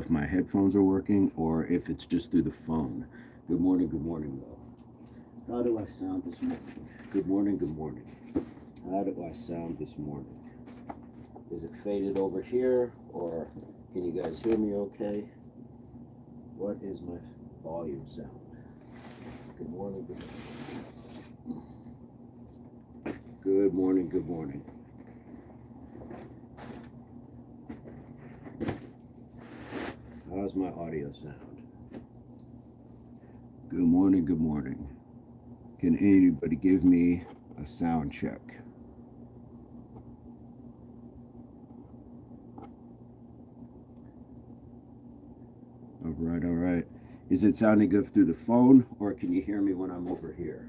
if my headphones are working or if it's just through the phone. Good morning, though. How do I sound this morning? Good morning, good morning. How do I sound this morning? Is it faded over here, or can you guys hear me okay? What is my volume sound? Good morning, good morning. Good morning, good morning. How's my audio sound? Good morning, good morning. Can anybody give me a sound check? All right, all right. Is it sounding good through the phone, or can you hear me when I'm over here?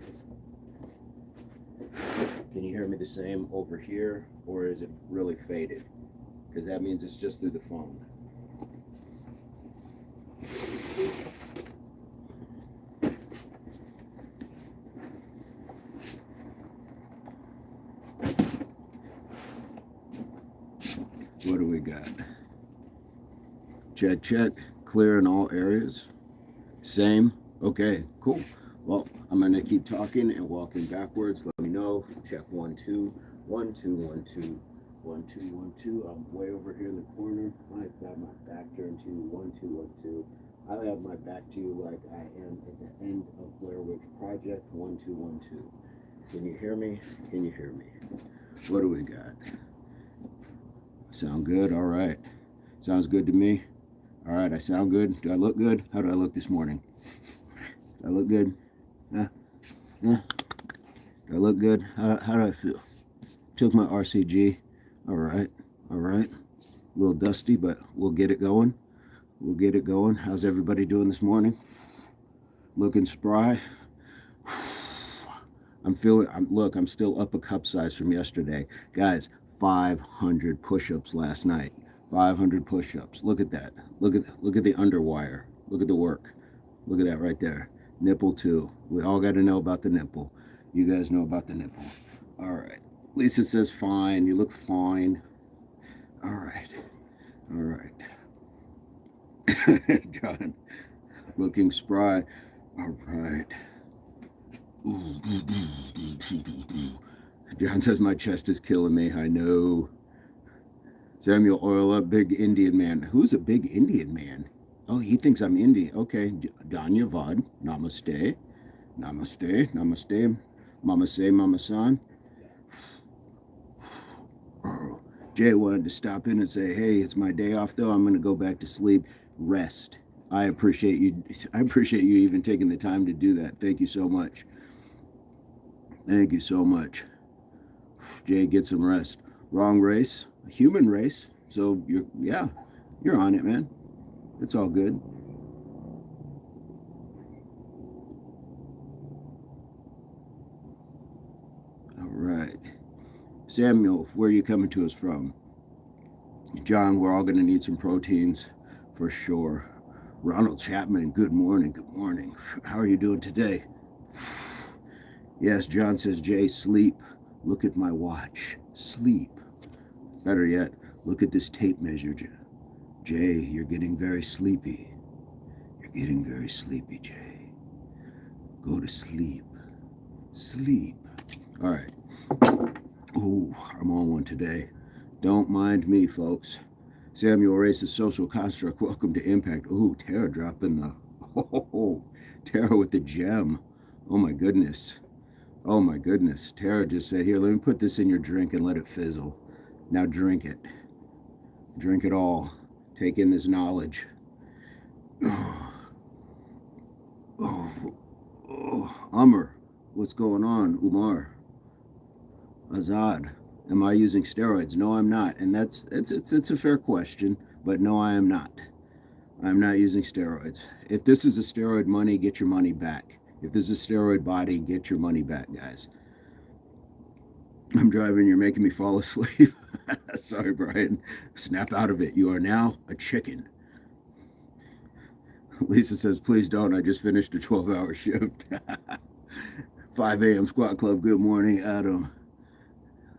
Can you hear me the same over here, or is it really faded? Because that means it's just through the phone. What do we got? Check, check. Clear in all areas. Same. Okay, cool. Well, I'm going to keep talking and walking backwards. Let me know. Check 1 2 1 2 1 2 1 2 1 2. I'm way over here in the corner. I've got my back turned to you. 1 2 1 2. I have my back to you like I am at the end of Blair Witch Project. 1 2 1 2. Can you hear me? Can you hear me? What do we got? Sound good? All right. Sounds good to me. All right, I sound good. Do I look good? How do I look this morning? Do I look good? Huh? Huh? Do I look good? How do I feel? Took my RCG. All right. All right. A little dusty, but we'll get it going. We'll get it going. How's everybody doing this morning? Looking spry. Look, I'm still up a cup size from yesterday. Guys, 500 push-ups last night. 500 push-ups. Look at that. Look at the underwire. Look at the work. Look at that right there. Nipple too. We all got to know about the nipple. You guys know about the nipple. All right. Lisa says fine. You look fine. All right. All right. John, looking spry. All right. John says my chest is killing me. I know. Samuel, oil up, big Indian man. Who's a big Indian man? Oh, he thinks I'm Indian. Okay, Dhanyavad. Namaste. Namaste. Namaste. Mama say, Mama san. Oh, Jay wanted to stop in and say, hey, it's my day off though. I'm going to go back to sleep. Rest. I appreciate you. I appreciate you even taking the time to do that. Thank you so much. Thank you so much. Jay, get some rest. Wrong race. Human race. So you're on it, man. It's all good. All right. Samuel, where are you coming to us from? John, we're all going to need some proteins for sure. Ronald Chapman, good morning. Good morning. How are you doing today? Yes, John says, Jay, sleep. Look at my watch. Sleep. Better yet, look at this tape measure. Jay, you're getting very sleepy. You're getting very sleepy, Jay. Go to sleep. Sleep. All right. Ooh, I'm on one today. Don't mind me, folks. Samuel Race's social construct. Welcome to Impact. Ooh, Tara dropping the. Oh, Tara with the gem. Oh my goodness. Oh my goodness. Tara just said, here, let me put this in your drink and let it fizzle. Now drink it. Drink it all. Take in this knowledge. Oh, oh, oh. Umar, what's going on? Umar. Azad, am I using steroids? No, I'm not. And it's a fair question, but no, I am not. I'm not using steroids. If this is a steroid money, get your money back. If this is a steroid body, get your money back, guys. I'm driving, you're making me fall asleep. Sorry, Brian. Snap out of it. You are now a chicken. Lisa says, please don't. I just finished a 12-hour shift. 5 a.m. Squat Club. Good morning, Adam.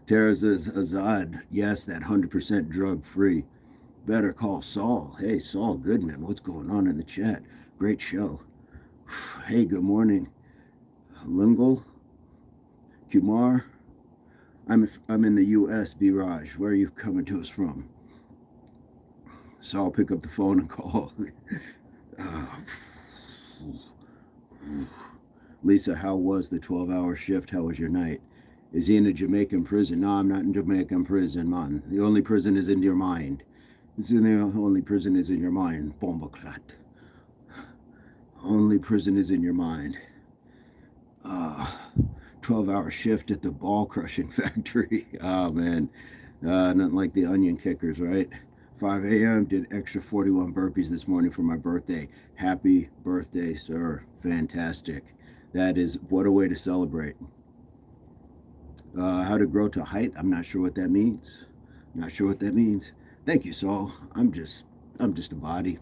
Tara says, Azad, yes, that 100% drug free. Better Call Saul. Hey, Saul Goodman, what's going on in the chat? Great show. Hey, good morning. Lingle, Kumar. I'm in the U.S. Biraj. Where are you coming to us from? Saul, pick up the phone and call. uh, Lisa, how was the 12-hour shift? How was your night? Is he in a Jamaican prison? No, I'm not in Jamaican prison, man. The only prison is in your mind. The only prison is in your mind. Bombaclat. Only prison is in your mind. 12-hour shift at the ball crushing factory. Oh, man. Nothing like the onion kickers, right? 5 a.m. Did extra 41 burpees this morning for my birthday. Happy birthday, sir. Fantastic. That is, what a way to celebrate. How to grow to height? I'm not sure what that means. Not sure what that means. Thank you, Saul. I'm just a body.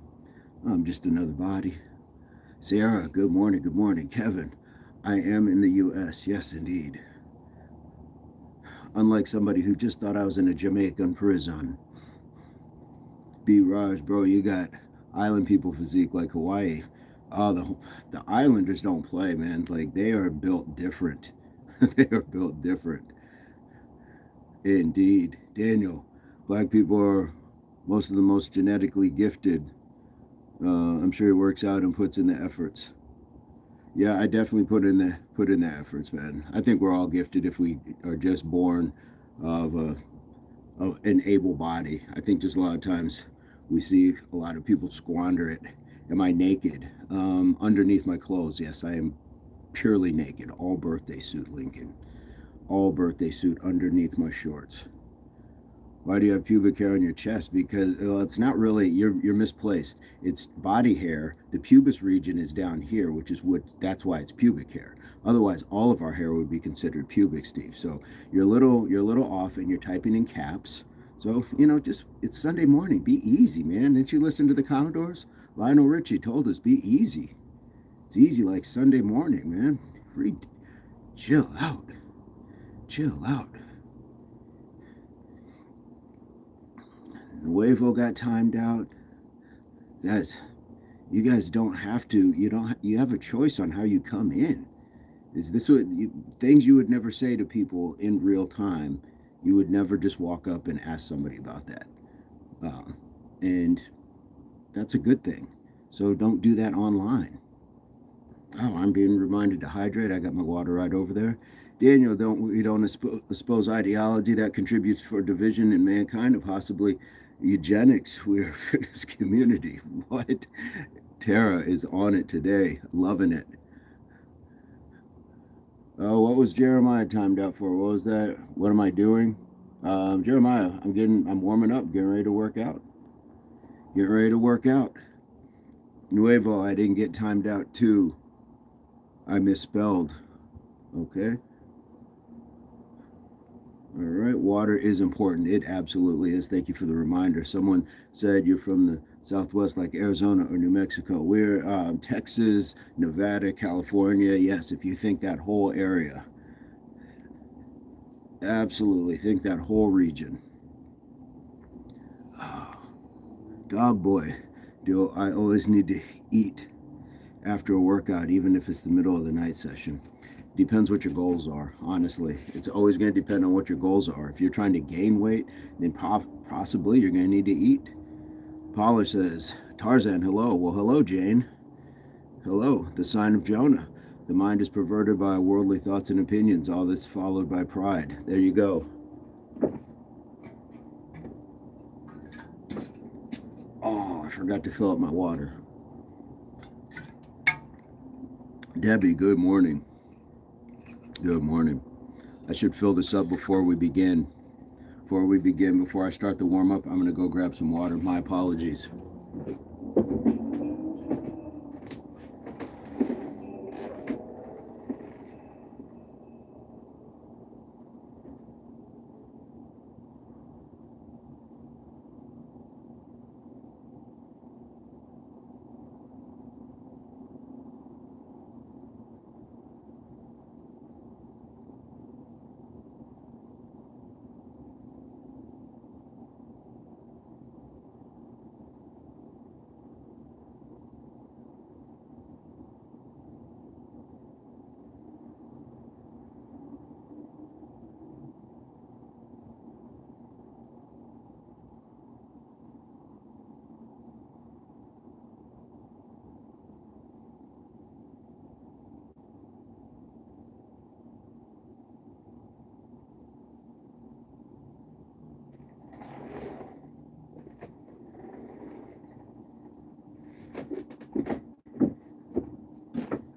I'm just another body. Sarah, good morning. Good morning. Kevin, I am in the U.S. Yes, indeed. Unlike somebody who just thought I was in a Jamaican prison. B. Raj, bro, you got island people physique like Hawaii. The Islanders don't play, man. Like, they are built different. They are built different. Indeed. Daniel, black people are most of the most genetically gifted. I'm sure he works out and puts in the efforts. Yeah, I definitely put in the efforts, man. I think we're all gifted if we are just born of an able body. I think just a lot of times we see a lot of people squander it. Am I naked? Underneath my clothes, yes, I am purely naked. All birthday suit, Lincoln. All birthday suit underneath my shorts. Why do you have pubic hair on your chest? Because it's not really, you're misplaced. It's body hair. The pubis region is down here, which is that's why it's pubic hair. Otherwise, all of our hair would be considered pubic, Steve. So you're a little off, and you're typing in caps. So just it's Sunday morning. Be easy, man. Didn't you listen to the Commodores? Lionel Richie told us be easy. It's easy like Sunday morning, man. Chill out. Chill out. Nuevo got timed out. Guys, you guys don't have to. You have a choice on how you come in. Is this things you would never say to people in real time? You would never just walk up and ask somebody about that, and that's a good thing. So don't do that online. Oh, I'm being reminded to hydrate. I got my water right over there. Daniel, we don't expose ideology that contributes for division in mankind and possibly eugenics. We're a fitness community. What? Tara is on it today, loving it. Oh, what was Jeremiah timed out for? What was that? What am I doing? Jeremiah, I'm warming up, getting ready to work out. Getting ready to work out. Nuevo, I didn't get timed out too. I misspelled. Okay. All right. Water is important. It absolutely is. Thank you for the reminder. Someone said you're from the Southwest, like Arizona or New Mexico. We're Texas, Nevada, California. Yes, if you think that whole area. Absolutely. Think that whole region. Oh, dog boy. Do I always need to eat after a workout, even if it's the middle of the night session? Depends what your goals are, honestly. It's always going to depend on what your goals are. If you're trying to gain weight, then possibly you're going to need to eat. Paula says, Tarzan, hello. Well, hello, Jane. Hello, the sign of Jonah. The mind is perverted by worldly thoughts and opinions, all this followed by pride. There you go. Oh, I forgot to fill up my water. Debbie, good morning. Good morning. I should fill this up before we begin. Before I start the warm up, I'm going to go grab some water. My apologies.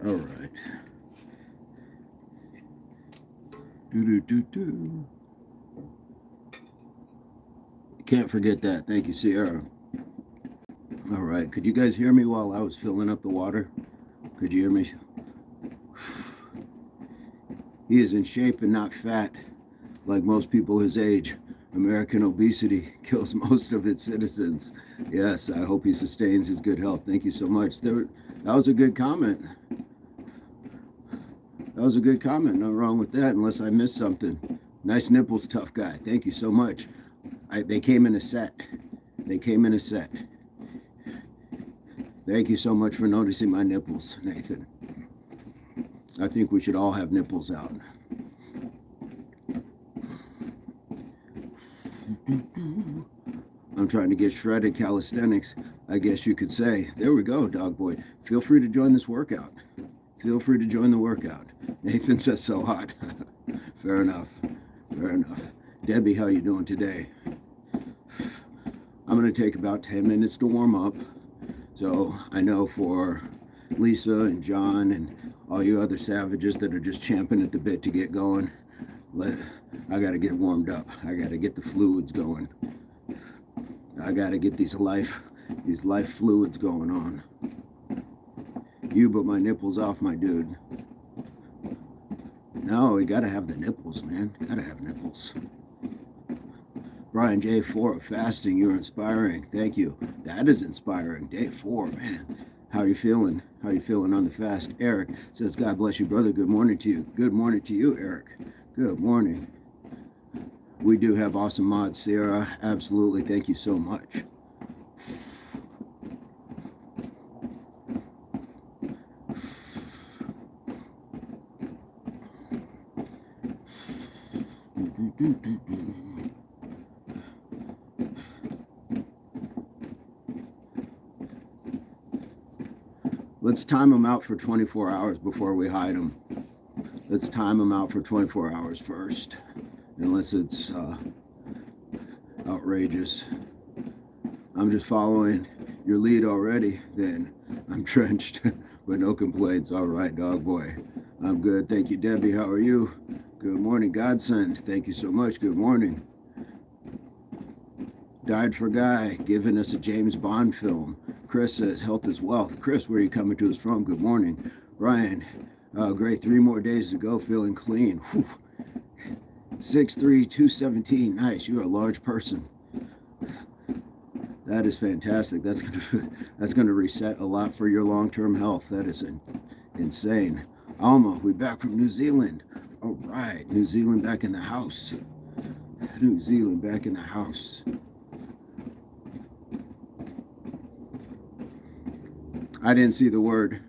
All right. Do. Can't forget that. Thank you, Sierra. All right. Could you guys hear me while I was filling up the water? Could you hear me? He is in shape and not fat, like most people his age. American obesity kills most of its citizens. Yes, I hope he sustains his good health. Thank you so much. That was a good comment. That was a good comment. Nothing wrong with that, unless I missed something. Nice nipples, tough guy. Thank you so much. They came in a set. They came in a set. Thank you so much for noticing my nipples, Nathan. I think we should all have nipples out. I'm trying to get shredded calisthenics, I guess you could say. There we go, dog boy. Feel free to join this workout. Feel free to join the workout. Nathan says so hot. Fair enough. Fair enough. Debbie, how you doing today? I'm going to take about 10 minutes to warm up. So I know for Lisa and John and all you other savages that are just champing at the bit to get going, I got to get warmed up. I got to get the fluids going. I got to get these life fluids going on. You but my nipples off, my dude. No, you got to have the nipples, man. Got to have nipples. Brian, day 4 of fasting, you're inspiring. Thank you. That is inspiring. Day 4, man. How are you feeling? How are you feeling on the fast? Eric says, God bless you, brother. Good morning to you. Good morning to you, Eric. Good morning. We do have awesome mods, Sarah. Absolutely. Thank you so much. Let's time them out for 24 hours before we hide them. Let's time them out for 24 hours first, unless it's outrageous. I'm just following your lead already, then I'm trenched, but no complaints. All right, dog boy. I'm good. Thank you, Debbie. How are you? Good morning, Godsend. Thank you so much. Good morning. Died for Guy, giving us a James Bond film. Chris says, health is wealth. Chris, where are you coming to us from? Good morning. Brian, great. 3 more days to go, feeling clean. 6'3", 217. Nice. You're a large person. That is fantastic. That's gonna reset a lot for your long-term health. That is insane. Alma, we back from New Zealand. All right, New Zealand back in the house. New Zealand back in the house. I didn't see the word.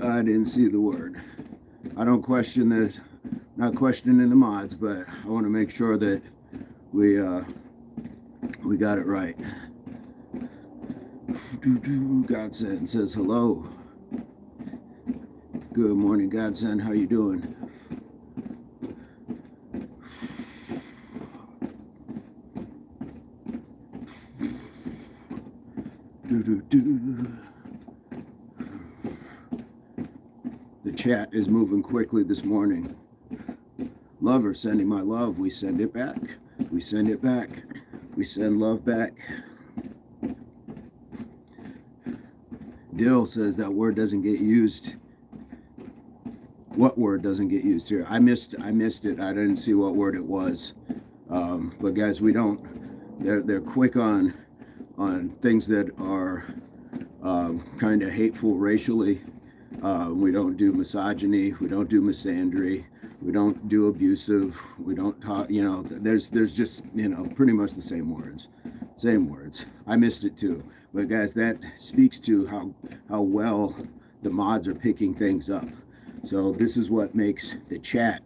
I didn't see the word. I don't question that. Not questioning the mods, but I want to make sure that we got it right. Godsend says hello. Good morning, Godsend. How you doing? The chat is moving quickly this morning. Lover sending my love. We send it back. We send it back. We send love back. Dill says that word doesn't get used. What word doesn't get used here? I missed it. I didn't see what word it was. But guys, we don't. They're quick on things that are kind of hateful racially. We don't do misogyny. We don't do misandry. We don't do abusive. We don't talk. There's just pretty much the same words. Same words. I missed it too. But guys, that speaks to how well the mods are picking things up. So this is what makes the chat,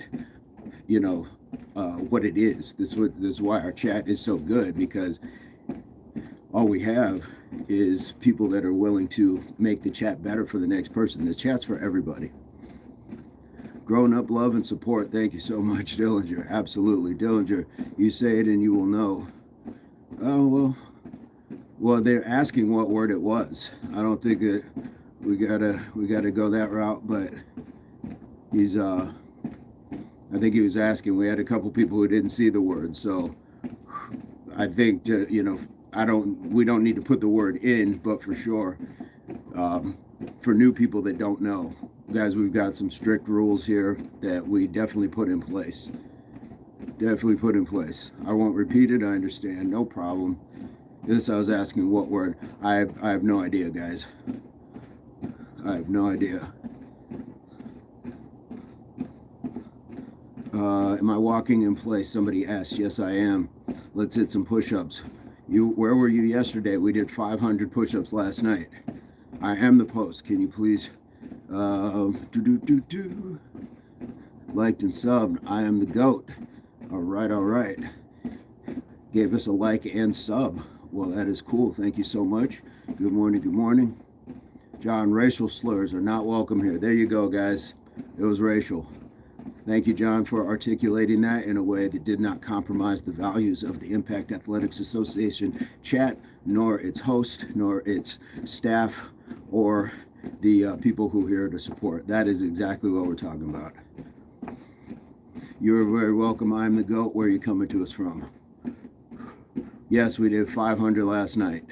what it is. This is why our chat is so good, because all we have is people that are willing to make the chat better for the next person. The chat's for everybody. Growing up, love and support. Thank you so much, Dillinger. Absolutely, Dillinger. You say it and you will know. Oh, well, Well, they're asking what word it was. I don't think that we gotta go that route, but he's I think he was asking. We had a couple people who didn't see the word, so I think we don't need to put the word in, but for sure, for new people that don't know, guys, we've got some strict rules here that we definitely put in place. Definitely put in place. I won't repeat it. I understand. No problem. This I was asking what word. I have no idea, guys. I have no idea. Am I walking in place? Somebody asked. Yes, I am. Let's hit some push-ups. Where were you yesterday? We did 500 push-ups last night. I am the post. Can you please liked and subbed? I am the GOAT. All right. Gave us a like and sub. Well, that is cool. Thank you so much. Good morning. John, racial slurs are not welcome here. There you go, guys. It was racial. Thank you, John, for articulating that in a way that did not compromise the values of the Impact Athletics Association chat, nor its host, nor its staff, or the people who are here to support. That is exactly what we're talking about. You're very welcome. I'm the GOAT. Where are you coming to us from? Yes, we did 500 last night.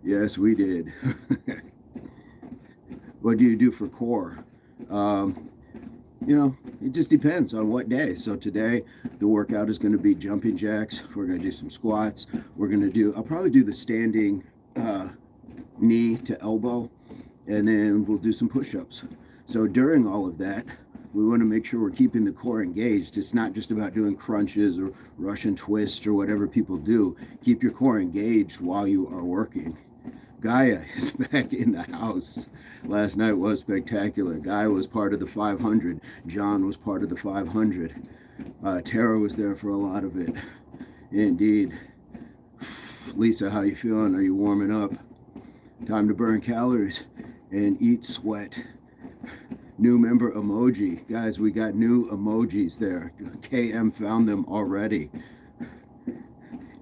Yes, we did. What do you do for core? It just depends on what day. So today, the workout is going to be jumping jacks. We're going to do some squats. I'll probably do the standing knee to elbow, and then we'll do some push-ups. So during all of that, we want to make sure we're keeping the core engaged. It's not just about doing crunches or Russian twists or whatever people do. Keep your core engaged while you are working. Gaia is back in the house. Last night was spectacular. Gaia was part of the 500. John was part of the 500. Tara was there for a lot of it. Indeed. Lisa, how you feeling? Are you warming up? Time to burn calories and eat sweat. New member emoji. Guys, we got new emojis there. KM found them already.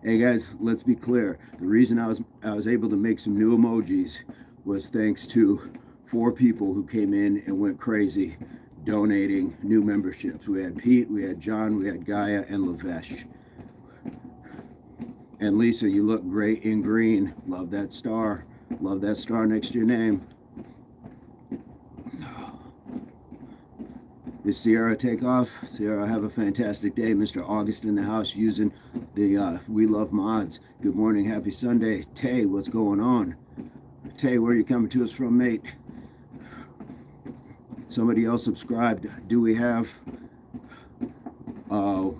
Hey guys, let's be clear. The reason I was able to make some new emojis was thanks to 4 people who came in and went crazy donating new memberships. We had Pete, we had John, we had Gaia, and Lavesh. And Lisa, you look great in green. Love that star. Love that star next to your name. Is Sierra takeoff? Sierra, have a fantastic day. Mr. August in the house using the We Love Mods. Good morning, happy Sunday. Tay, what's going on? Tay, where are you coming to us from, mate? Somebody else subscribed. Do we have a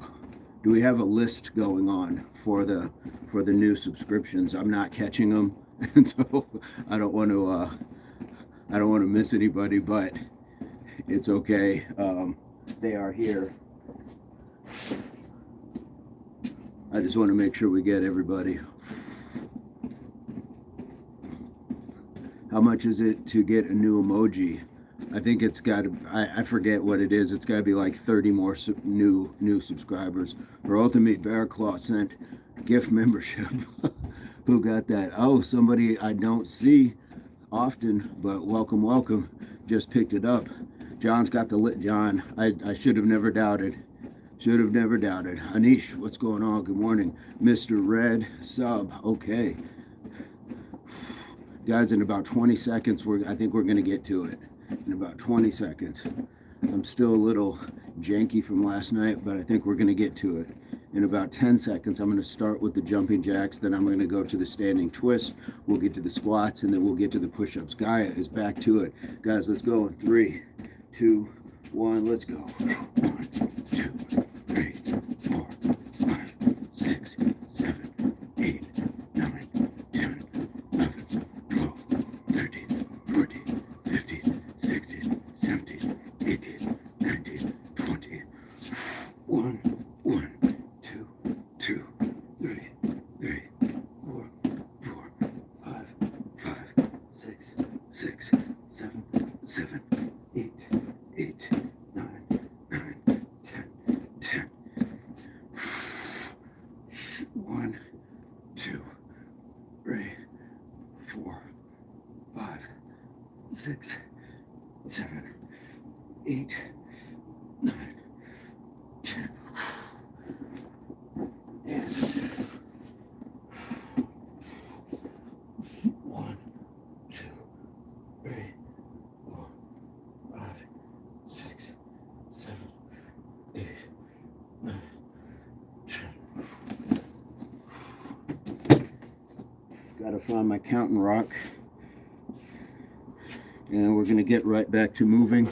list going on for the new subscriptions? I'm not catching them, and so I don't want to miss anybody, but it's okay. They are here. I just want to make sure we get everybody. How much is it to get a new emoji? I think it's got to, I forget what it is. It's got to be like 30 more new subscribers. Her Ultimate Bear Claw sent gift membership. Who got that? Oh, somebody I don't see often, but welcome. Just picked it up. John's got the lit. John, I should have never doubted. Anish, what's going on? Good morning. Mr. Red, sub. Okay. Guys, in about 20 seconds, I think we're going to get to it. In about 20 seconds. I'm still a little janky from last night, but I think we're going to get to it. In about 10 seconds, I'm going to start with the jumping jacks, then I'm going to go to the standing twist, we'll get to the squats, and then we'll get to the push-ups. Gaia is back to it. Guys, let's go in 3, 2, 1, let's go. 1, 2, 3, 4, 5, 6, 7, 8, 9, 10, 11, 12, 13, 14, 15, 16, 17, 18, 19, 20. 1, 2, 3, 4, 5, 6, 7, 8, 9, 10. 1, 4, 5, 6, 7, 8, 9, 10. And 1, 2, 3, 4, 5, 6, 7, 8, 9, 10. Gotta find my counting rock. And we're gonna get right back to moving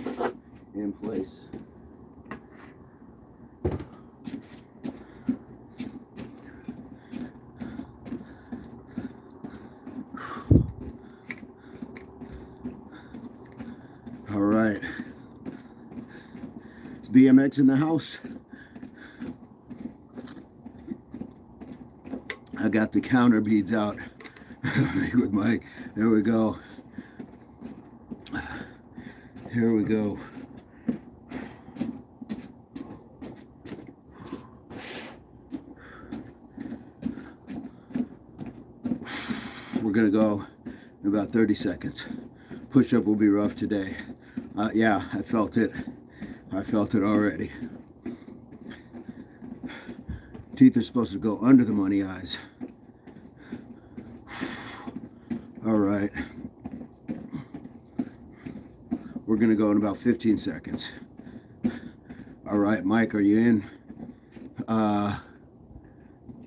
in place. All right, is BMX in the house? I got the counter beads out with Mike. There we go. Here we go. We're gonna go in about 30 seconds. Push-up will be rough today. Yeah, I felt it. I felt it already. Teeth are supposed to go under the money eyes. All right. We're gonna go in about 15 seconds. All right, Mike, are you in?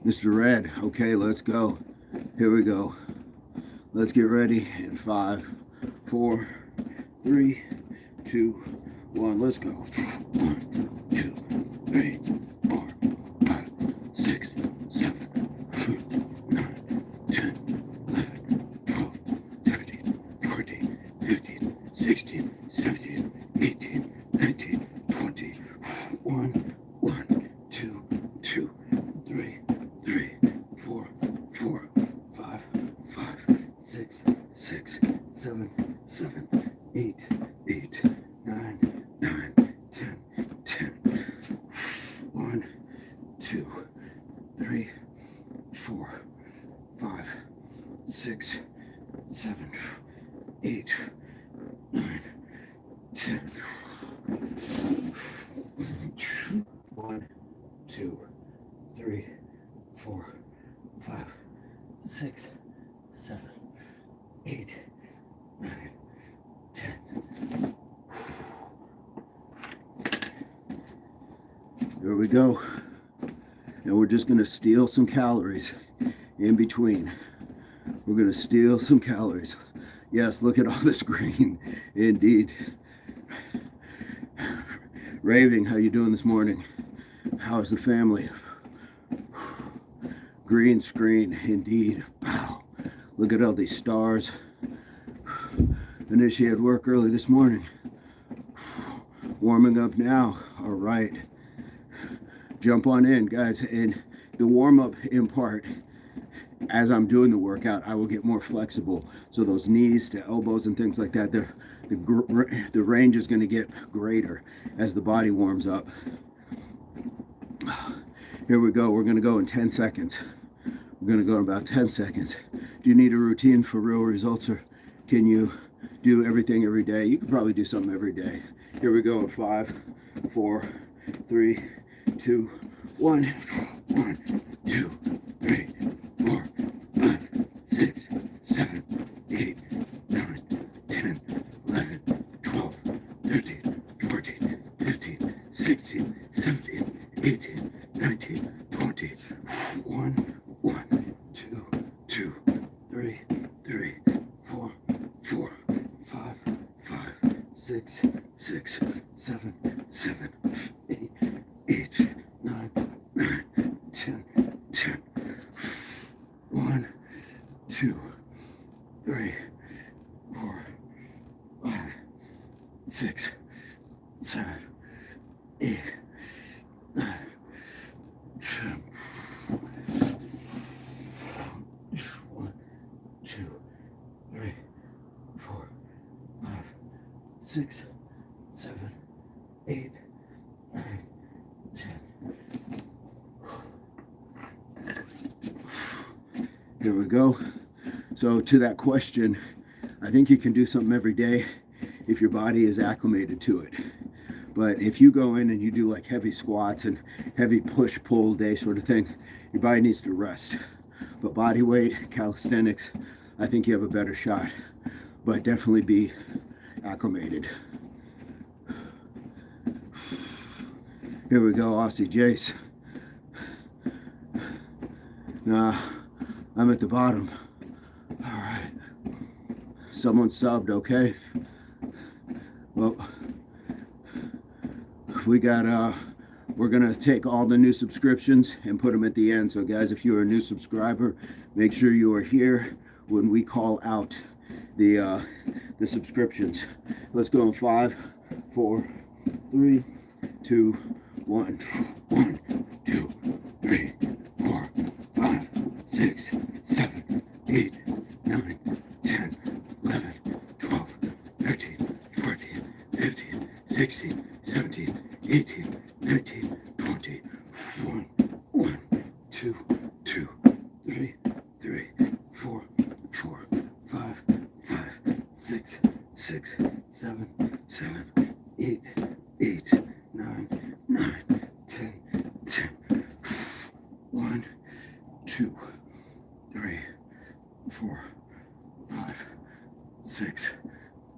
Mr. Red, okay, let's go. Here we go. Let's get ready in 5, 4, 3, 2, 1. Let's go. 1, 2, 3, 4, 5, 6, 7, 8, 9, 10, 11, 12, 13, 14, 15, 16, 17, 18, 19, 20. 1, 1, 2, 2, 3, 3, 4, 4, 5, 5, 6, 6, 7, 7, 8, 8, 9, 9, 10, 10. 1, 2, 3, 4, 5, 6, 7, 8, 9, 10. 1, 2, 3, 4, 5, 6, 7, 8, 9, 10. There we go. Now we're just going to steal some calories in between. We're going to steal some calories. Yes, look at all this green. Indeed. Raving, how you doing this morning? How's the family? Green screen, indeed. Wow. Look at all these stars. Initiated work early this morning. Warming up now. All right. Jump on in, guys. And the warm-up in part, as I'm doing the workout, I will get more flexible. So those knees to elbows and things like that, the range is going to get greater as the body warms up. Here we go. We're going to go in 10 seconds. We're going to go in about 10 seconds. Do you need a routine for real results, or can you do everything every day? You can probably do something every day. Here we go in 5, 4, 3, 2, 1. 1, 2, 3, 4, 5, 6, 7, 8, 9, 10, 11, 12, 13, 14, 15, 16, 17, 18, 19, 20. 1, 1, 2, 2, 3, 3, 4, 4, 5, 5, 6, 6, 7, 7, 8, 8, 9, 9, 10, 10. 1, 2, 3, 4, 5, 6, 7, 8, 9, 10. 1, 2, 3, 4, 5, 6, 7, 8, 9, 10. Here we go. So to that question, I think you can do something every day if your body is acclimated to it. But if you go in and you do like heavy squats and heavy push-pull day sort of thing, your body needs to rest. But body weight, calisthenics, I think you have a better shot. But definitely be acclimated. Here we go, Aussie Jace. Nah, I'm at the bottom. All right. Someone subbed, okay? Well, we got, we're gonna take all the new subscriptions and put them at the end. So guys, if you're a new subscriber, make sure you are here when we call out the subscriptions. Let's go in 5, 4, 3, 2, 1. 1, 2, 3, 4, 5, 6, 7, 8, 9, 10, 11, 12, 13, 14, 15, 16, 17, 18, 19, 20. 1, 1, 2, 2, 3, 3, 4, 4, 5, 5, 6, 6, 7, 7, 8, 8, 9, 9, 10, 10. 1, 2, 3, 4, 5, 6,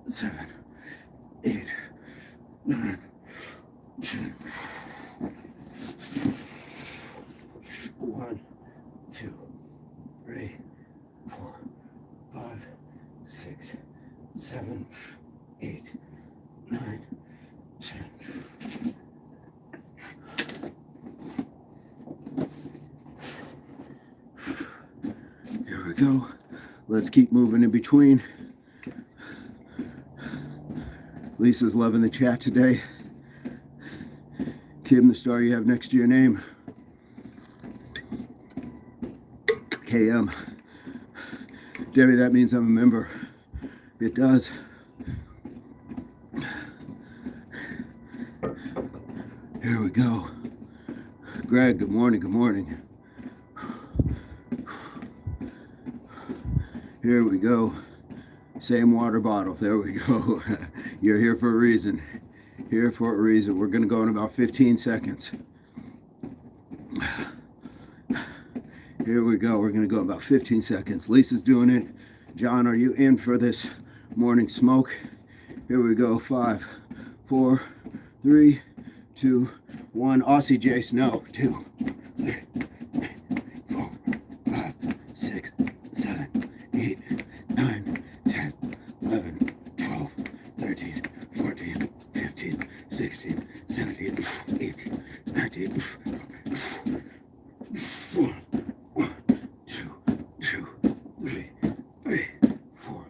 7, 8, 9, 10. 1, 2, 3, 4, 5, 6, 7, 8, 9, 10. Here we go. Let's keep moving in between. Lisa's loving the chat today. Kim, the star you have next to your name. KM. Debbie, that means I'm a member. It does. Here we go. Greg, good morning, good morning. Here we go. Same water bottle. There we go. You're here for a reason. Here for a reason. We're going to go in about 15 seconds. Here we go. We're going to go about 15 seconds. Lisa's doing it. John, are you in for this morning smoke? Here we go. 5, 4, 3, 2, 1. Aussie Jace, no. 2, 3, 4, 5, 6, 7, 8, 9, 10, 11, 12, 13, 14, 15, 16, 17, 18, 19, 1, 2, 2, 3, 3, 4,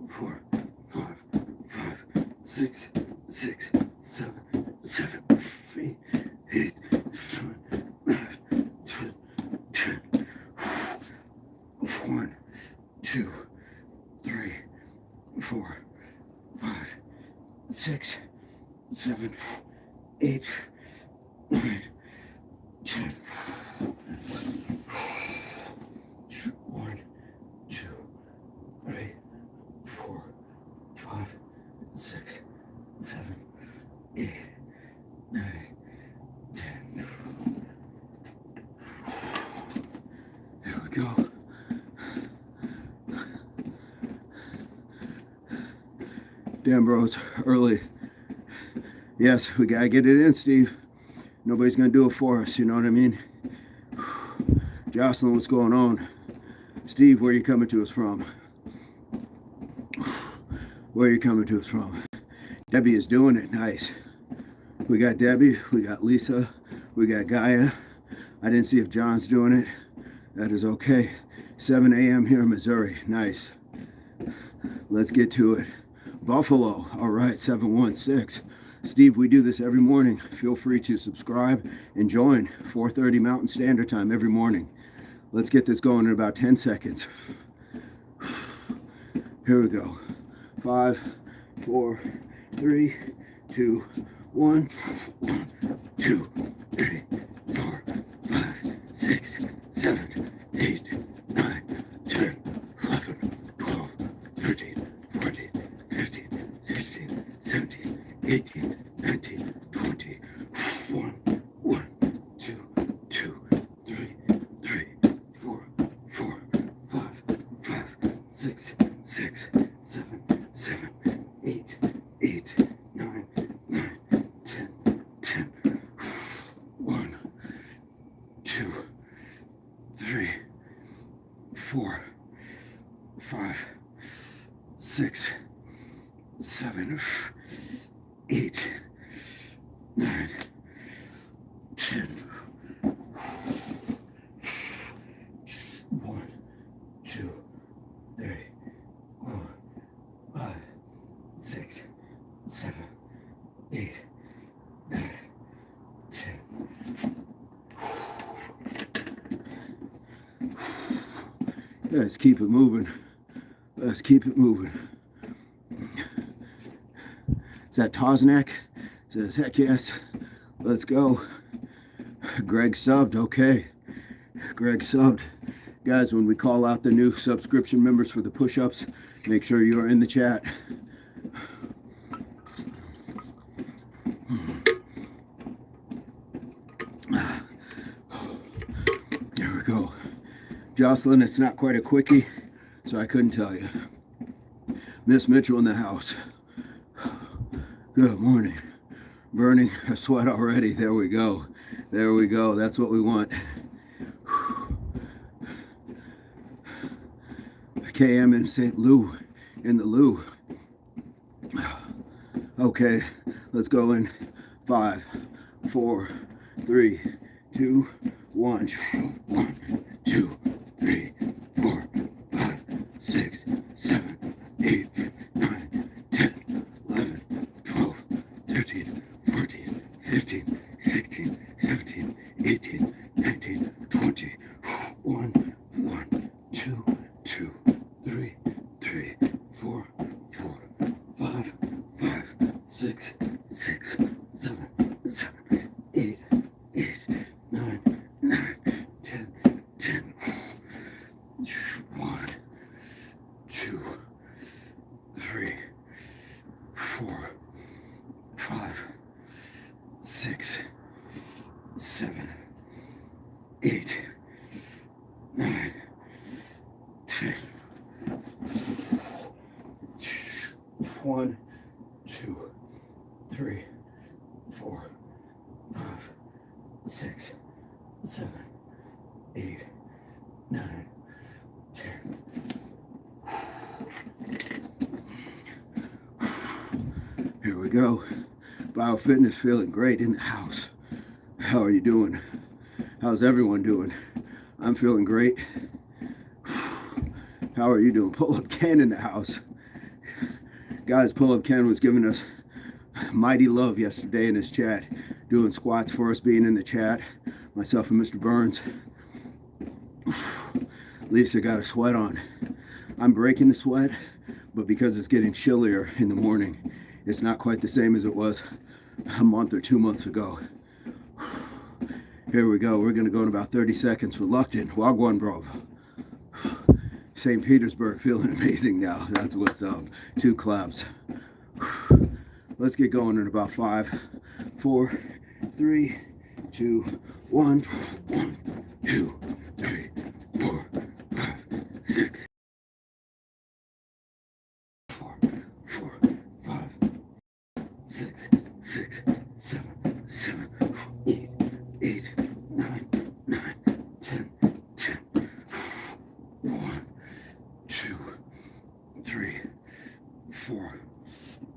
4, 5, 5, 6, 6, 7, 7, 3, 8, 9, 10, 10. 1, 2, 3, 4, 5, 6, 7, 8, 9, 10. 1, 2, 3, 4, 5, 6, 7, 8, 9, 10. There we go. Damn, bro, it's early. Yes, we gotta get it in, Steve. Nobody's gonna do it for us, you know what I mean? Jocelyn, what's going on? Steve, where are you coming to us from? Where are you coming to us from? Debbie is doing it, nice. We got Debbie, we got Lisa, we got Gaia. I didn't see if John's doing it. That is okay. 7 a.m. here in Missouri, nice. Let's get to it. Buffalo, all right, 716. Steve, we do this every morning. Feel free to subscribe and join 4:30 Mountain Standard Time every morning. Let's get this going in about 10 seconds. Here we go. 5, 4, 3, 2, 1. 1, 2, 3, 4, 5, 6, 7, 8, 9, 10, 11, 13, 14, 15, 16, 17, 18, 19, 20. 1, 2, 3, 4, 5, 6, 7, 8, 9, 10. 1, 2, 3, 4, 5, 6, 7, 8, 9, 10. 1, 2, 3, 4, 5, 6, 7, 8, 9, 10. Let's keep it moving. Let's keep it moving. Is that Tosnack? Says, heck yes. Let's go. Greg subbed. Okay. Greg subbed. Guys, when we call out the new subscription members for the push-ups, make sure you are in the chat. There we go. Jocelyn, it's not quite a quickie, so I couldn't tell you. Miss Mitchell in the house. Good morning. Burning a sweat already. There we go. There we go. That's what we want. KM in St. Lou, in the Lou. Okay, let's go in 5, 4, 3, 2, 1. 1, 2, 3, 4, 5, 6, 7, 8, 9, 10, 11, 12, 13, 14, 15, 16, 17, 18, 19, 20. 1, 2, 3, 4, 5, 6, 7, 8, 9, 10. 1, 2, 3, 4, 5, 6, 7, 8, 9, 10. 1, 2, 3, 4, 5, 6, 7, 8, 9, 10. Here we go. BioFitness feeling great in the house. How are you doing? How's everyone doing? I'm feeling great. How are you doing? Pull-Up Ken in the house. Guys, Pull-Up Ken was giving us mighty love yesterday in his chat, doing squats for us, being in the chat. Myself and Mr. Burns. Lisa got a sweat on. I'm breaking the sweat, but because it's getting chillier in the morning, it's not quite the same as it was a month or 2 months ago. Here we go. We're going to go in about 30 seconds. Reluctant. Wagwan, bro. St. Petersburg feeling amazing now. That's what's up. 2 claps. Let's get going in about 5, 4, 3, 2, 1. 1, 2, 3, 4, 5, 6, 7, 8, 9, 10. 1, 2, 3, 4,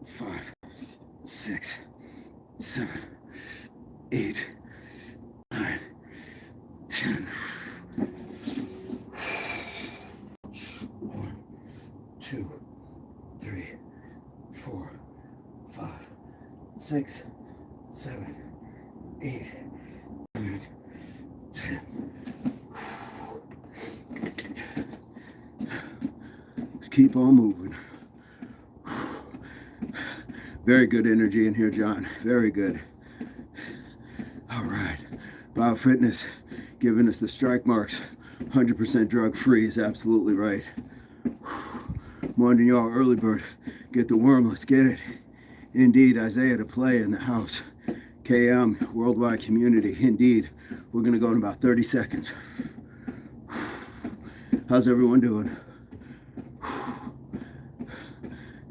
5, 6, 7, 8, 9, 10. 1, 2, 3, 4, 5, 6, 7, 8, 9, 10. Let's keep on moving. Very good energy in here, John. Very good. All right. BioFitness giving us the strike marks. 100% drug free is absolutely right. Morning, y'all. Early bird. Get the worm. Let's get it. Indeed, Isaiah to play in the house. KM, worldwide community. Indeed. We're going to go in about 30 seconds. How's everyone doing?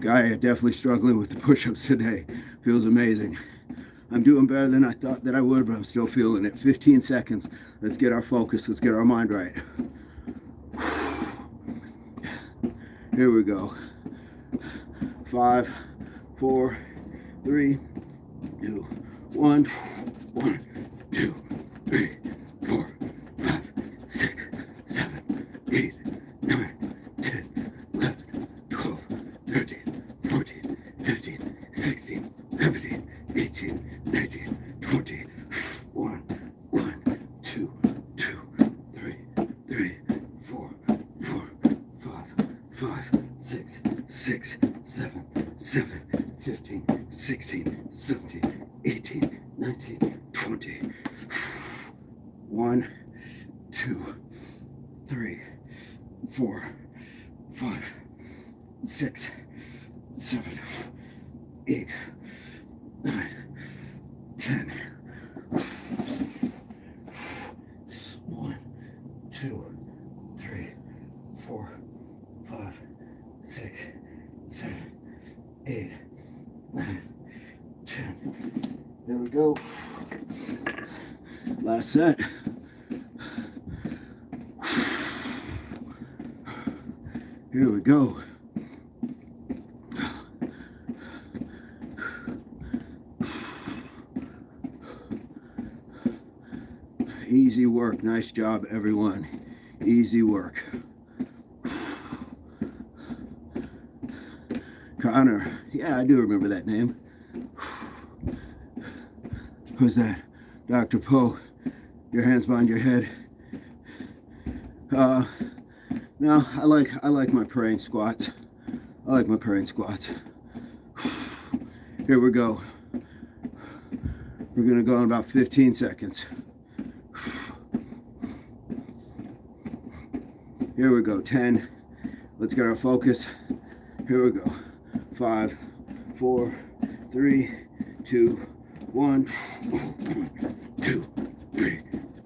Guy, definitely struggling with the push-ups today. Feels amazing. I'm doing better than I thought that I would, but I'm still feeling it. 15 seconds. Let's get our focus. Let's get our mind right. Here we go. 5, 4, 3, 2, 1. 1, 2, 3, 4, 5, 6, 7, 8, 9, 10, 11, 12, 13, 14, 15, 16, 17, 18, 19, 20. 1, 2, 3, 4, 5, 6, 7, 15, 16, 17, 18, 19, 20. 1, 2, 3, 4, 5, 6, 7, 8, 9, 10. 1, 2, 3, 4, 5, 6, 7, 8, 9, 10. There we go. Last set. Here we go. Easy work. Nice job, everyone. Easy work. Connor. Yeah, I do remember that name. Who's that? Dr. Poe. Your hands behind your head. No, I like my praying squats. I like my praying squats. Here we go. We're gonna go in about 15 seconds. Here we go. 10. Let's get our focus. Here we go. 5, 4, 3, 2, 1. 2, 3,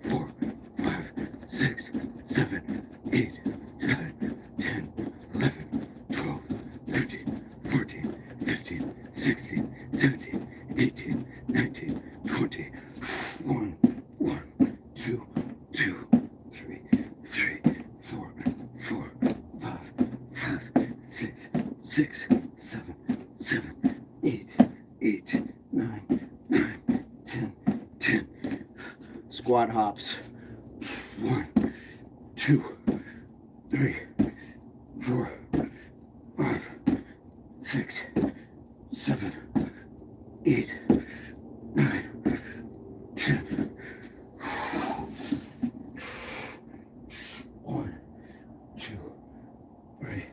4, 5, 6, 7, 8, 9, 10, 11, 12, 13, 14, 15, 16, 17, 18, 19, 20. 1, 2, 3, 4, 5, 6, 7, 8, 9, 10. Squat hops. 1, 2, 3, 4, 5, 6, 7, 8, 9, 10. 1, 2, 3,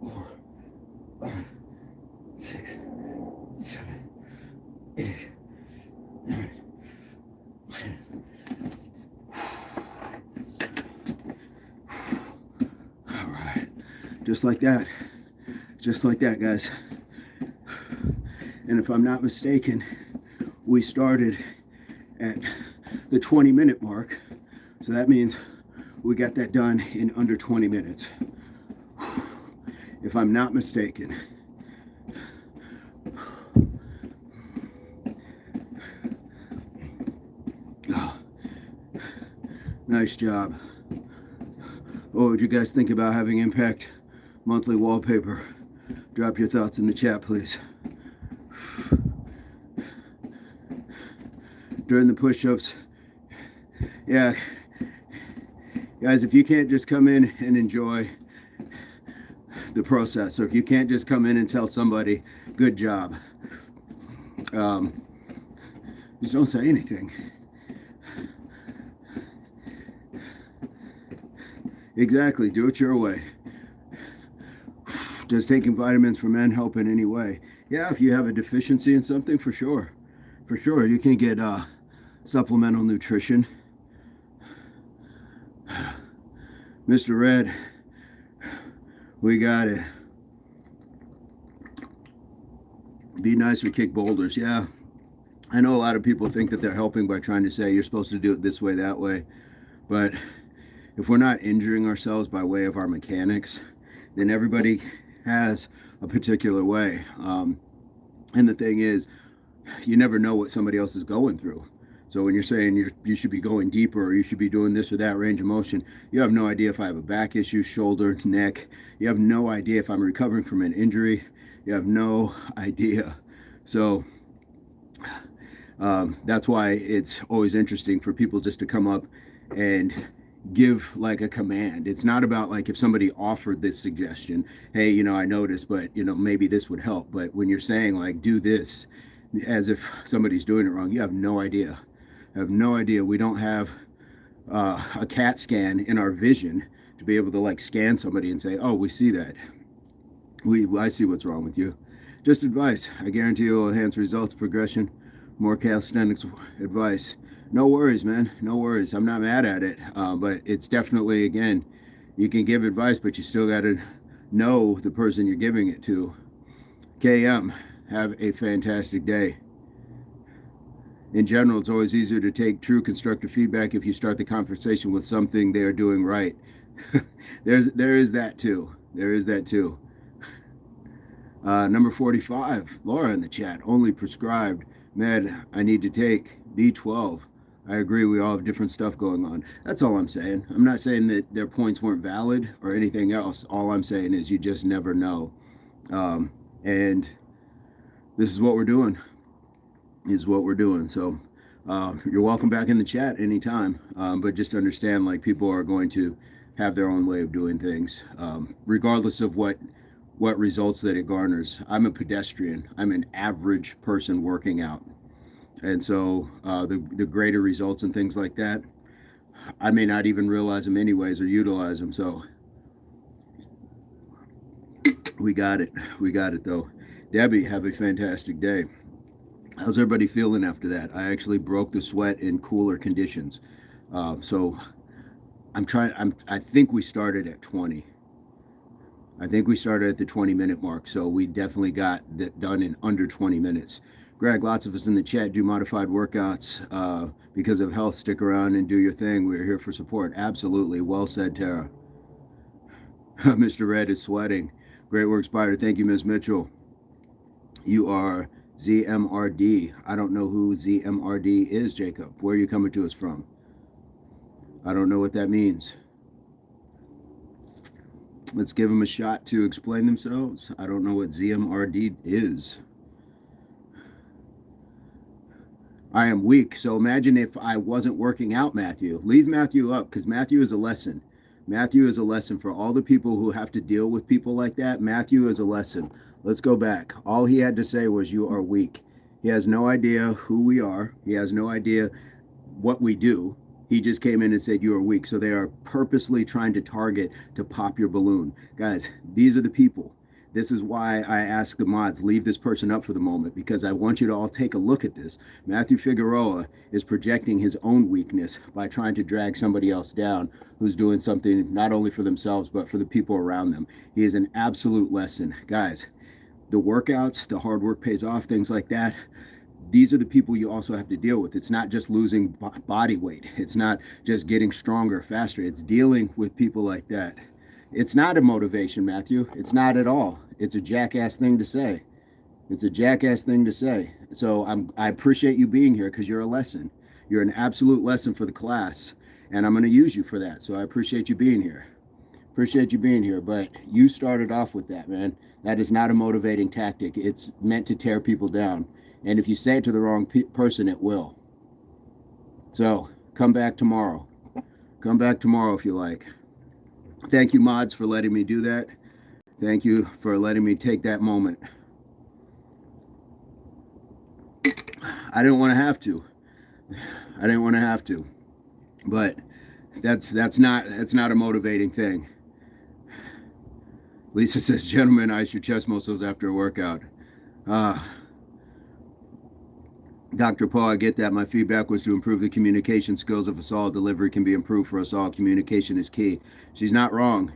4, 5, 6, 7, 8, 9, 10. All right. Just like that. Just like that, guys. And if I'm not mistaken, we started at the 20-minute mark. So that means we got that done in under 20 minutes. If I'm not mistaken. Oh, nice job. What would you guys think about having Impact monthly wallpaper? Drop your thoughts in the chat, please. During the push-ups, yeah, guys, if you can't just come in and enjoy the process, or if you can't just come in and tell somebody, good job, just don't say anything. Exactly, do it your way. Does taking vitamins for men help in any way? Yeah, if you have a deficiency in something, for sure. For sure, you can get supplemental nutrition. Mr. Red, we got it. Be nice or kick boulders. Yeah, I know a lot of people think that they're helping by trying to say you're supposed to do it this way, that way. But if we're not injuring ourselves by way of our mechanics, then everybody has a particular way. And the thing is, you never know what somebody else is going through. So when you're saying you should be going deeper or you should be doing this or that range of motion, you have no idea if I have a back issue, shoulder, neck. You have no idea if I'm recovering from an injury. You have no idea. So that's why it's always interesting for people just to come up and give like a command. It's not about like if somebody offered this suggestion, hey, I noticed, but maybe this would help. But when you're saying like do this as if somebody's doing it wrong, you have no idea. I have no idea. We don't have a CAT scan in our vision to be able to like scan somebody and say, oh, we see that. I see what's wrong with you. Just advice. I guarantee you will enhance results, progression, more calisthenics advice. No worries, man. No worries. I'm not mad at it. But it's definitely, again, you can give advice, but you still got to know the person you're giving it to. KM, have a fantastic day. In general, it's always easier to take true constructive feedback if you start the conversation with something they are doing right. There is that too. There is that too. Number 45, Laura in the chat. Only prescribed med I need to take, B12. I agree, we all have different stuff going on. That's all I'm saying. I'm not saying that their points weren't valid or anything else. All I'm saying is you just never know. And this is what we're doing. So you're welcome back in the chat anytime. But just understand, like, people are going to have their own way of doing things, regardless of what results that it garners. I'm a pedestrian. I'm an average person working out. And so the greater results and things like that, I may not even realize them anyways or utilize them. So we got it. We got it, though. Debbie, have a fantastic day. How's everybody feeling after that? I actually broke the sweat in cooler conditions. So I think we started at 20. I think we started at the 20-minute mark. So we definitely got that done in under 20 minutes. Greg, lots of us in the chat do modified workouts because of health. Stick around and do your thing. We're here for support. Absolutely. Well said, Tara. Mr. Red is sweating. Great work, Spider. Thank you, Ms. Mitchell. You are ZMRD. I don't know who ZMRD is, Jacob. Where are you coming to us from? I don't know what that means. Let's give them a shot to explain themselves. I don't know what ZMRD is. I am weak. So imagine if I wasn't working out, Matthew. Leave Matthew up, because Matthew is a lesson. Matthew is a lesson for all the people who have to deal with people like that. Matthew is a lesson. Let's go back. All he had to say was, you are weak. He has no idea who we are. He has no idea what we do. He just came in and said, you are weak. So they are purposely trying to target to pop your balloon. Guys, these are the people. This is why I ask the mods, leave this person up for the moment, because I want you to all take a look at this. Matthew Figueroa is projecting his own weakness by trying to drag somebody else down who's doing something not only for themselves, but for the people around them. He is an absolute lesson. Guys, the workouts, the hard work pays off, things like that. These are the people you also have to deal with. It's not just losing body weight. It's not just getting stronger, faster. It's dealing with people like that. It's not a motivation, Matthew. It's not at all. It's a jackass thing to say. It's a jackass thing to say. So I appreciate you being here, because you're a lesson. You're an absolute lesson for the class, and I'm going to use you for that. So I appreciate you being here. Appreciate you being here. But you started off with that, man. That is not a motivating tactic. It's meant to tear people down. And if you say it to the wrong person, it will. So come back tomorrow. Come back tomorrow if you like. Thank you, mods, for letting me do that. Thank you for letting me take that moment. I didn't want to have to. I didn't want to have to. But that's not a motivating thing. Lisa says, gentlemen, ice your chest muscles after a workout. Dr. Paul, I get that. My feedback was to improve the communication skills of us all. Delivery can be improved for us all. Communication is key. She's not wrong.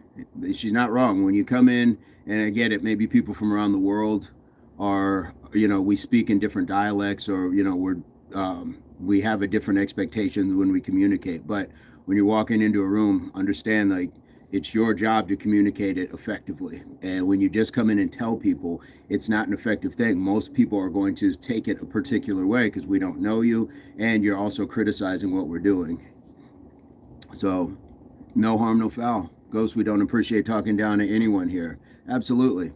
She's not wrong. When you come in, and I get it, maybe people from around the world are, we speak in different dialects, or, we have a different expectation when we communicate. But when you're walking into a room, understand, like, it's your job to communicate it effectively. And when you just come in and tell people, it's not an effective thing. Most people are going to take it a particular way because we don't know you, and you're also criticizing what we're doing. So, no harm, no foul. Ghost, we don't appreciate talking down to anyone here. Absolutely.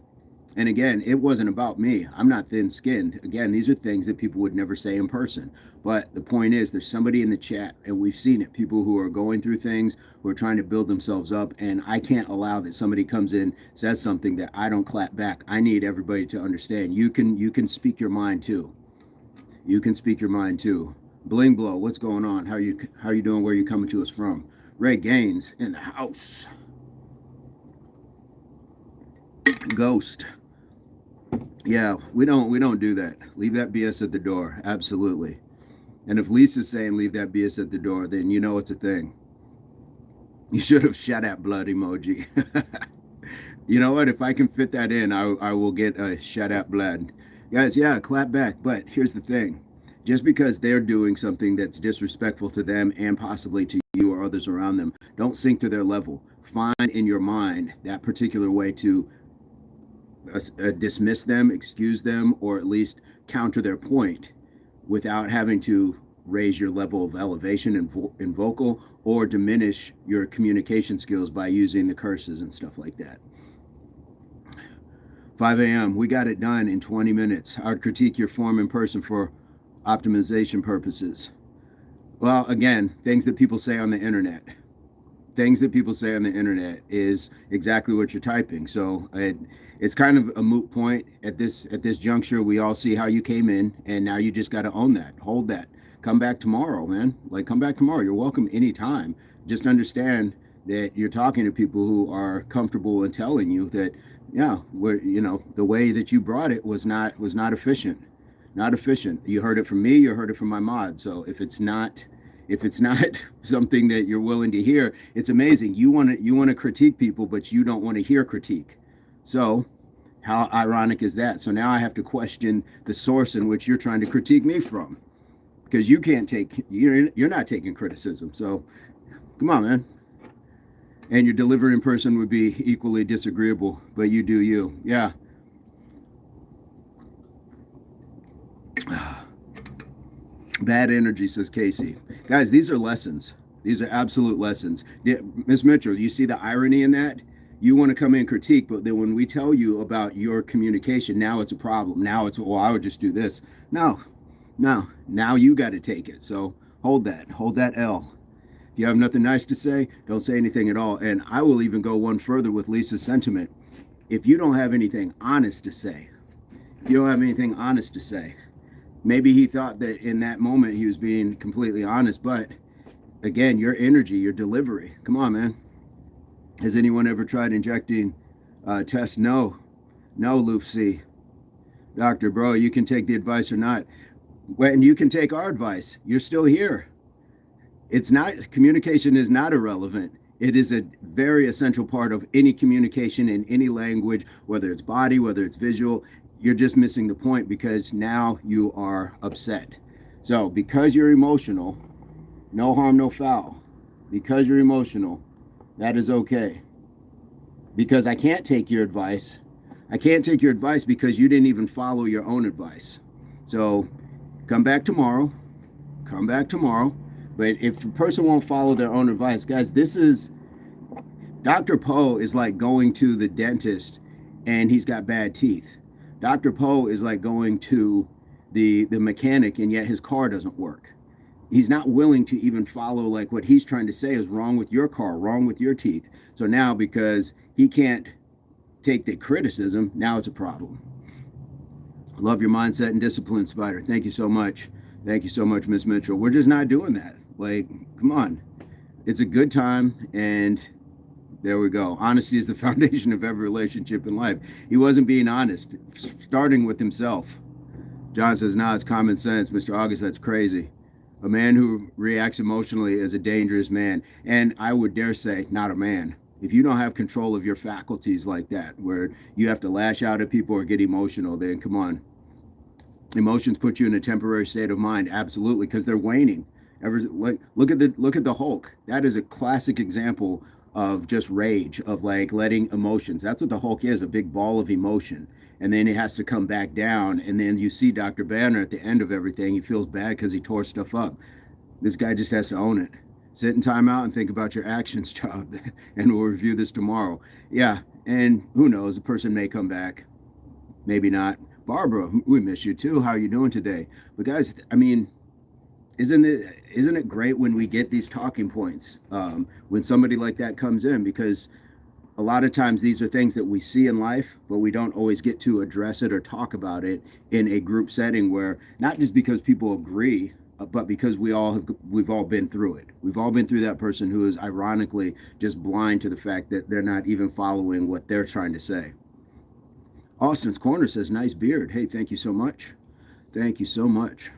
And again, it wasn't about me. I'm not thin skinned. Again, these are things that people would never say in person. But the point is, there's somebody in the chat, and we've seen it, people who are going through things, who are trying to build themselves up. And I can't allow that somebody comes in, says something that I don't clap back. I need everybody to understand. You can speak your mind too. You can speak your mind too. Bling Blow, what's going on? How you doing? Where are you coming to us from? Ray Gaines in the house. Ghost. Yeah, we don't do that. Leave that BS at the door. Absolutely. And if Lisa's saying leave that BS at the door, then you know it's a thing. You should have shot at blood emoji. You know what? If I can fit that in, I will get a shut at blood. Guys, yeah, clap back. But here's the thing. Just because they're doing something that's disrespectful to them and possibly to you or others around them, don't sink to their level. Find in your mind that particular way to dismiss them, excuse them, or at least counter their point without having to raise your level of elevation in vocal, or diminish your communication skills by using the curses and stuff like that. 5 a.m. We got it done in 20 minutes. I would critique your form in person for optimization purposes. Well, again, things that people say on the internet. Things that people say on the internet is exactly what you're typing. So it's kind of a moot point at this juncture. We all see how you came in, and now you just got to own that, hold that. Come back tomorrow, man. Like, come back tomorrow. You're welcome anytime. Just understand that you're talking to people who are comfortable in telling you that, yeah, the way that you brought it was not efficient. Not efficient. You heard it from me. You heard it from my mod. So if it's not something that you're willing to hear, it's amazing. You want to critique people, but you don't want to hear critique. So how ironic is that? So now I have to question the source in which you're trying to critique me from, because you're not taking criticism. So come on, man. And your delivery in person would be equally disagreeable, but you do you. Yeah. Bad energy, says Casey. Guys, these are lessons. These are absolute lessons. Miss Mitchell, you see the irony in that? You want to come in and critique, but then when we tell you about your communication, now it's a problem. Now it's, well, I would just do this. No. Now you got to take it. So hold that L. If you have nothing nice to say, don't say anything at all. And I will even go one further with Lisa's sentiment. If you don't have anything honest to say, maybe he thought that in that moment he was being completely honest, but again, your energy, your delivery. Come on, man. Has anyone ever tried injecting test? No, Lucy. Doctor, bro, you can take the advice or not. When you can take our advice, you're still here. Communication is not irrelevant. It is a very essential part of any communication in any language, whether it's body, whether it's visual. You're just missing the point because now you are upset. So because you're emotional, no harm, no foul. Because you're emotional, that is okay. Because I can't take your advice. I can't take your advice because you didn't even follow your own advice. So come back tomorrow. But if a person won't follow their own advice, guys, Dr. Poe is like going to the dentist and he's got bad teeth. Dr. Poe is like going to the mechanic and yet his car doesn't work. He's not willing to even follow like what he's trying to say is wrong with your car, wrong with your teeth. So now because he can't take the criticism, now it's a problem. Love your mindset and discipline, Spider. Thank you so much. Thank you so much, Miss Mitchell. We're just not doing that. Like, come on. It's a good time, and there we go. Honesty is the foundation of every relationship in life. He wasn't being honest, starting with himself. John says, nah, it's common sense. Mr. August, that's crazy. A man who reacts emotionally is a dangerous man. And I would dare say, not a man. If you don't have control of your faculties like that, where you have to lash out at people or get emotional, then come on. Emotions put you in a temporary state of mind, absolutely, because they're waning. Look at the Hulk. That is a classic example of just rage, of like letting emotions. That's what the Hulk is, a big ball of emotion. And then it has to come back down. And then you see Dr. Banner at the end of everything. He feels bad because he tore stuff up. This guy just has to own it. Sit in timeout and think about your actions, child. And we'll review this tomorrow. Yeah. And who knows? A person may come back, maybe not. Barbara, we miss you too. How are you doing today? But guys, I mean, isn't it great when we get these talking points when somebody like that comes in, because a lot of times these are things that we see in life, but we don't always get to address it or talk about it in a group setting, where not just because people agree, but because we've all been through it. We've all been through that person who is ironically just blind to the fact that they're not even following what they're trying to say. Austin's Corner says, nice beard. Hey, thank you so much. Thank you so much.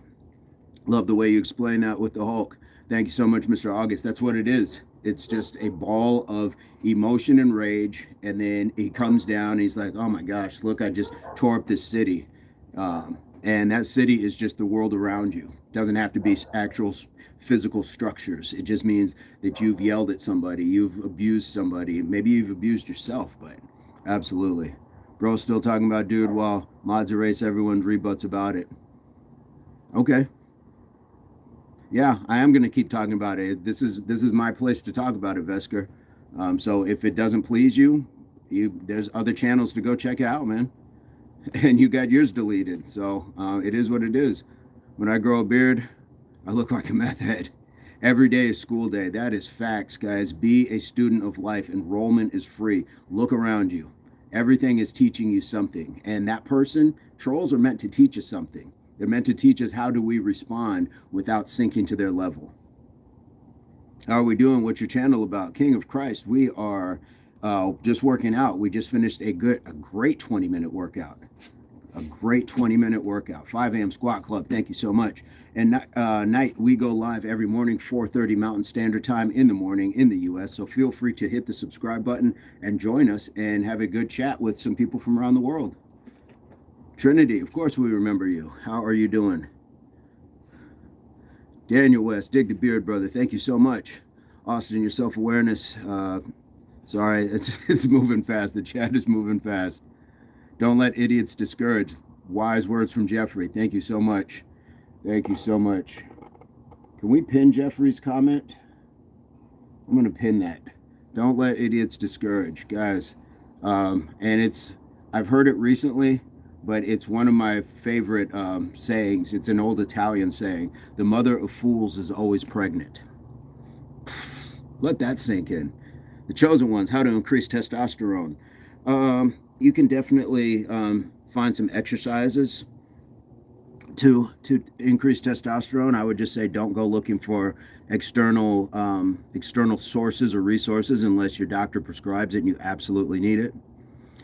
Love the way you explain that with the Hulk. Thank you so much, Mr. August. That's what it is. It's just a ball of emotion and rage. And then he comes down and he's like, oh my gosh, look, I just tore up this city. And that city is just the world around you. It doesn't have to be actual physical structures. It just means that you've yelled at somebody, you've abused somebody, maybe you've abused yourself, but absolutely. Bro, still talking about dude while mods erase everyone rebuts about it. Okay. Yeah, I am going to keep talking about it. This is my place to talk about it, Vesker. So if it doesn't please you, there's other channels to go check it out, man. And you got yours deleted. So it is what it is. When I grow a beard, I look like a meth head. Every day is school day. That is facts, guys. Be a student of life. Enrollment is free. Look around you. Everything is teaching you something. And that person, trolls are meant to teach us something. They're meant to teach us how do we respond without sinking to their level. How are we doing? What's your channel about? King of Christ. We are just working out. We just finished a great 20-minute workout. A great 20-minute workout. 5 a.m. squat club. Thank you so much. And night, we go live every morning, 4:30 Mountain Standard Time in the morning in the U.S. So feel free to hit the subscribe button and join us and have a good chat with some people from around the world. Trinity, of course we remember you. How are you doing? Daniel West, dig the beard, brother. Thank you so much. Austin, your self-awareness. Sorry, it's moving fast. The chat is moving fast. Don't let idiots discourage. Wise words from Jeffrey. Thank you so much. Thank you so much. Can we pin Jeffrey's comment? I'm going to pin that. Don't let idiots discourage, guys. And I've heard it recently, but it's one of my favorite sayings. It's an old Italian saying. The mother of fools is always pregnant. Let that sink in. The chosen ones, how to increase testosterone. You can definitely find some exercises to increase testosterone. I would just say don't go looking for external sources or resources unless your doctor prescribes it and you absolutely need it.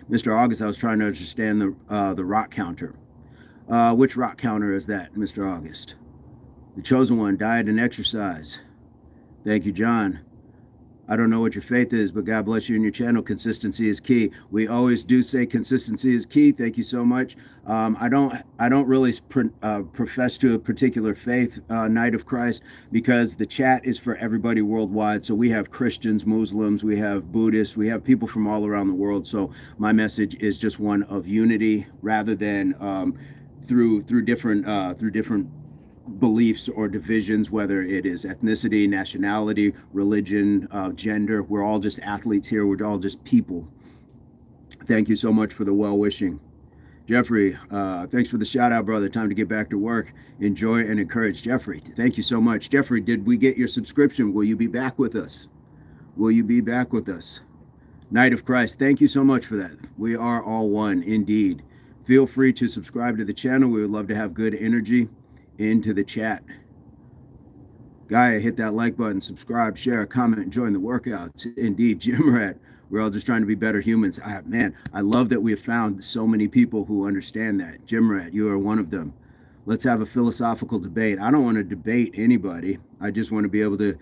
Mr. August, I was trying to understand the rock counter. Which rock counter is that, Mr. August? The chosen one, diet and exercise. Thank you, John. I don't know what your faith is, but God bless you and your channel. Consistency is key. We always do say consistency is key. Thank you so much. I don't really profess to a particular faith, Knight of Christ, because the chat is for everybody worldwide. So we have Christians, Muslims, we have Buddhists, we have people from all around the world. So my message is just one of unity, rather than through different beliefs or divisions, whether it is ethnicity, nationality, religion, gender. We're all just athletes here. We're all just people. Thank you so much for the well-wishing. Jeffrey, thanks for the shout out, brother. Time to get back to work. Enjoy and encourage. Jeffrey, thank you so much. Jeffrey, did we get your subscription? Will you be back with us? Will you be back with us? Knight of Christ, thank you so much for that. We are all one, indeed. Feel free to subscribe to the channel. We would love to have good energy into the chat. Gaia, hit that like button, subscribe, share, comment, join the workouts. Indeed, Gym Rat, we're all just trying to be better humans. Man, I love that we have found so many people who understand that. Gym Rat, you are one of them. Let's have a philosophical debate. I don't want to debate anybody. I just want to be able to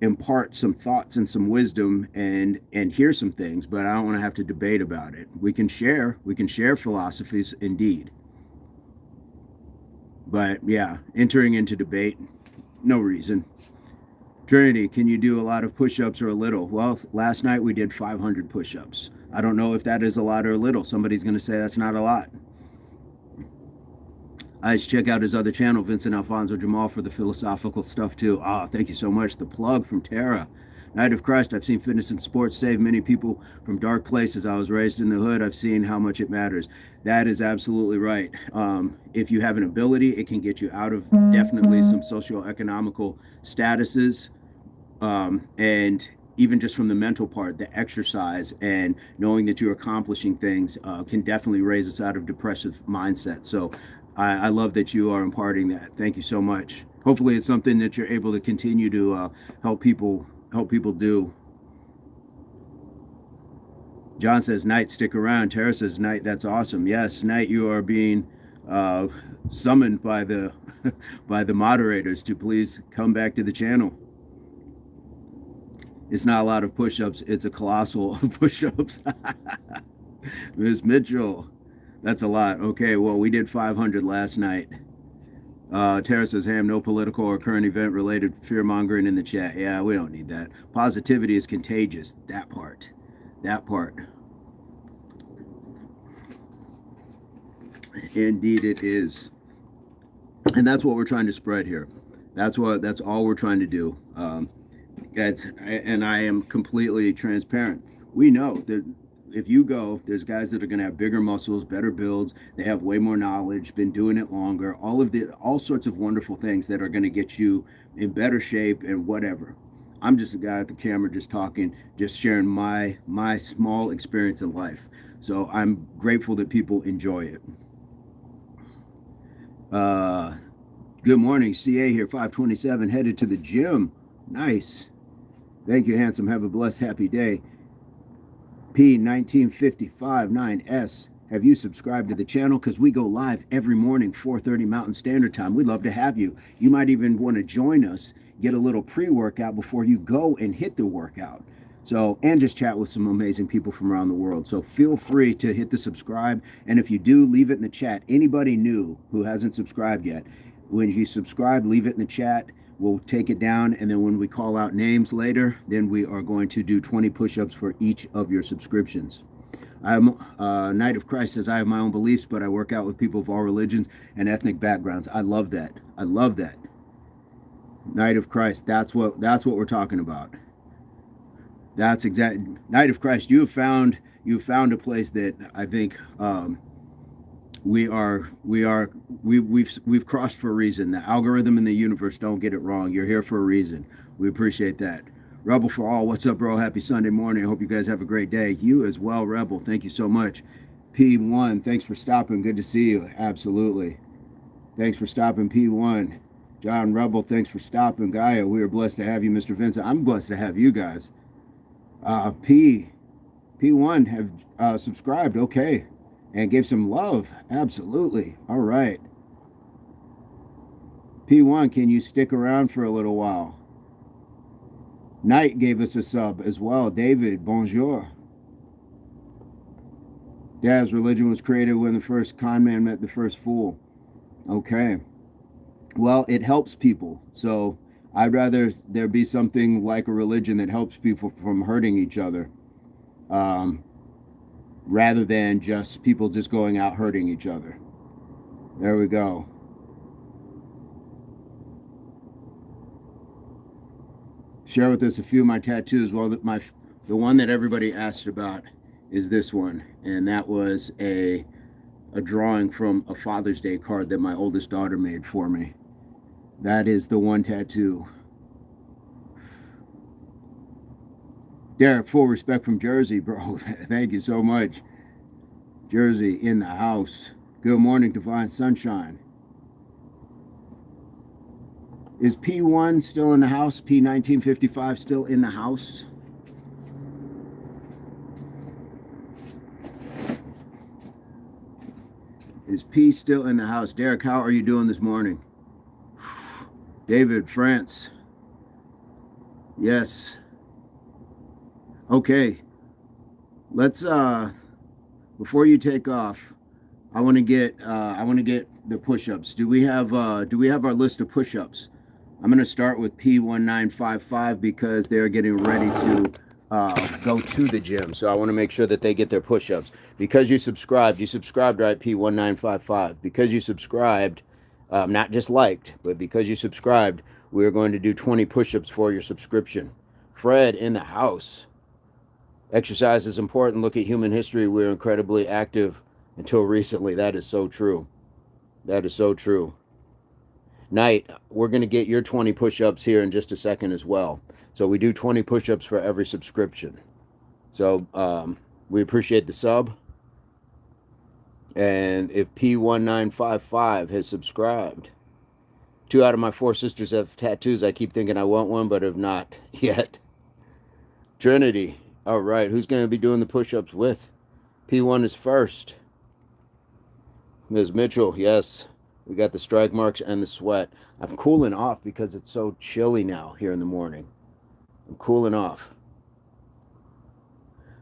impart some thoughts and some wisdom and hear some things, but I don't want to have to debate about it. We can share philosophies indeed. But yeah, entering into debate, no reason. Trinity, can you do a lot of push-ups or a little? Well, last night we did 500 push-ups. I don't know if that is a lot or a little. Somebody's going to say that's not a lot. I just check out his other channel, Vincent Alfonso Jamal, for the philosophical stuff too. Ah, thank you so much. The plug from Tara. Knight of Christ, I've seen fitness and sports save many people from dark places. I was raised in the hood. I've seen how much it matters. That is absolutely right. If you have an ability, it can get you out of definitely some socioeconomical statuses. And even just from the mental part, the exercise and knowing that you're accomplishing things can definitely raise us out of depressive mindset. So I love that you are imparting that. Thank you so much. Hopefully it's something that you're able to continue to help people do. John says, Knight, stick around. Tara says, Knight, that's awesome. Yes, Knight, you are being summoned by the by the moderators to please come back to the channel. It's not a lot of push-ups. It's a colossal push-ups. Ms. Mitchell, that's a lot. Okay, well, we did 500 last night. Tara says, Ham, no political or current event related fear mongering in the chat. Yeah, we don't need that. Positivity is contagious. That part. Indeed it is. And that's what we're trying to spread here. That's all we're trying to do. And I am completely transparent. We know that if you go, there's guys that are going to have bigger muscles, better builds. They have way more knowledge, been doing it longer, all sorts of wonderful things that are going to get you in better shape and whatever. I'm just a guy at the camera, just talking, just sharing my small experience in life. So I'm grateful that people enjoy it. Good morning, CA here, 527, headed to the gym. Nice. Thank you, handsome. Have a blessed, happy day. P1955 9S. Have you subscribed to the channel? Because we go live every morning, 4:30 Mountain Standard Time. We'd love to have you. You might even want to join us, get a little pre-workout before you go and hit the workout. So, and just chat with some amazing people from around the world. So feel free to hit the subscribe. And if you do, leave it in the chat. Anybody new who hasn't subscribed yet, when you subscribe, leave it in the chat. We'll take it down, and then when we call out names later, then we are going to do 20 push-ups for each of your subscriptions. I'm Knight of Christ says, I have my own beliefs, but I work out with people of all religions and ethnic backgrounds. I love that. I love that. Knight of Christ, that's what we're talking about. That's exact. Knight of Christ, you've found a place that I think we've crossed for a reason. The algorithm in the universe don't get it wrong. You're here for a reason. We appreciate that. Rebel for all, what's up, bro? Happy Sunday morning. I hope you guys have a great day. You as well, Rebel. Thank you so much. P1, thanks for stopping. Good to see you. Absolutely. Thanks for stopping, P1. John Rebel, thanks for stopping. Gaia, we are blessed to have you, Mr. Vincent. I'm blessed to have you guys. P1 have subscribed. Okay. And gave some love. Absolutely. All right. P1, can you stick around for a little while? Knight gave us a sub as well. David, bonjour. Dad's religion was created when the first con man met the first fool. Okay. Well, it helps people. So I'd rather there be something like a religion that helps people from hurting each other. Rather than just people just going out hurting each other. There we go. Share with us a few of my tattoos. Well, the one that everybody asked about is this one, and that was a drawing from a Father's Day card that my oldest daughter made for me. That is the one tattoo. Derek, full respect from Jersey, bro. Thank you so much. Jersey in the house. Good morning, Divine Sunshine. Is P1 still in the house? P1955 still in the house? Is P still in the house? Derek, how are you doing this morning? David, France. Yes. Okay. Let's before you take off, I want to get the push-ups. Do we have our list of push-ups? I'm going to start with P1955 because they're getting ready to go to the gym. So I want to make sure that they get their push-ups. Because you subscribed, right, P1955. Because you subscribed, not just liked, but because you subscribed, we're going to do 20 push-ups for your subscription. Fred in the house. Exercise is important. Look at human history. We're incredibly active until recently. That is so true. That is so true. Knight, we're going to get your 20 push-ups here in just a second as well. So we do 20 push-ups for every subscription. So we appreciate the sub. And if P1955 has subscribed, 2 out of my 4 sisters have tattoos. I keep thinking I want one, but have not yet. Trinity. All right, who's going to be doing the push-ups with? P1 is first. Ms. Mitchell, yes. We got the strike marks and the sweat. I'm cooling off because it's so chilly now here in the morning. I'm cooling off.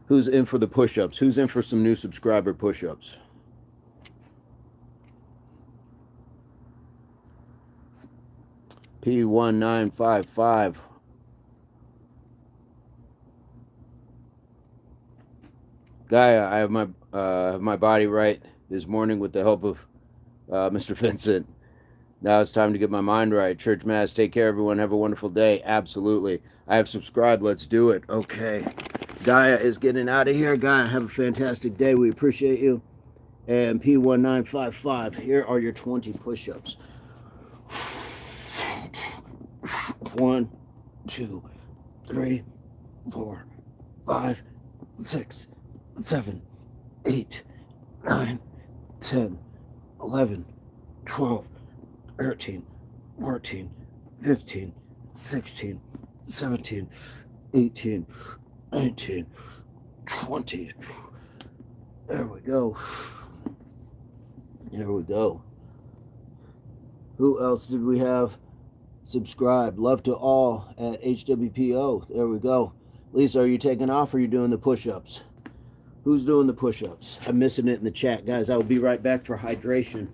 Who's in for the push-ups? Who's in for some new subscriber push-ups? P1955. Gaia, I have my body right this morning with the help of Mr. Vincent. Now it's time to get my mind right. Church Mass, take care, everyone. Have a wonderful day. Absolutely. I have subscribed. Let's do it. Okay. Gaia is getting out of here. Gaia, have a fantastic day. We appreciate you. And P1955, here are your 20 push-ups. 1, 2, 3, 4, 5, 6, 7, 8, 9, 10, 11, 12, 13, 14, 15, 16, 17, 18, 19, 20. There we go. There we go. Who else did we have? Subscribe. Love to all at HWPO. There we go. Lisa, are you taking off or are you doing the push-ups? Who's doing the push-ups? I'm missing it in the chat. Guys, I will be right back for hydration.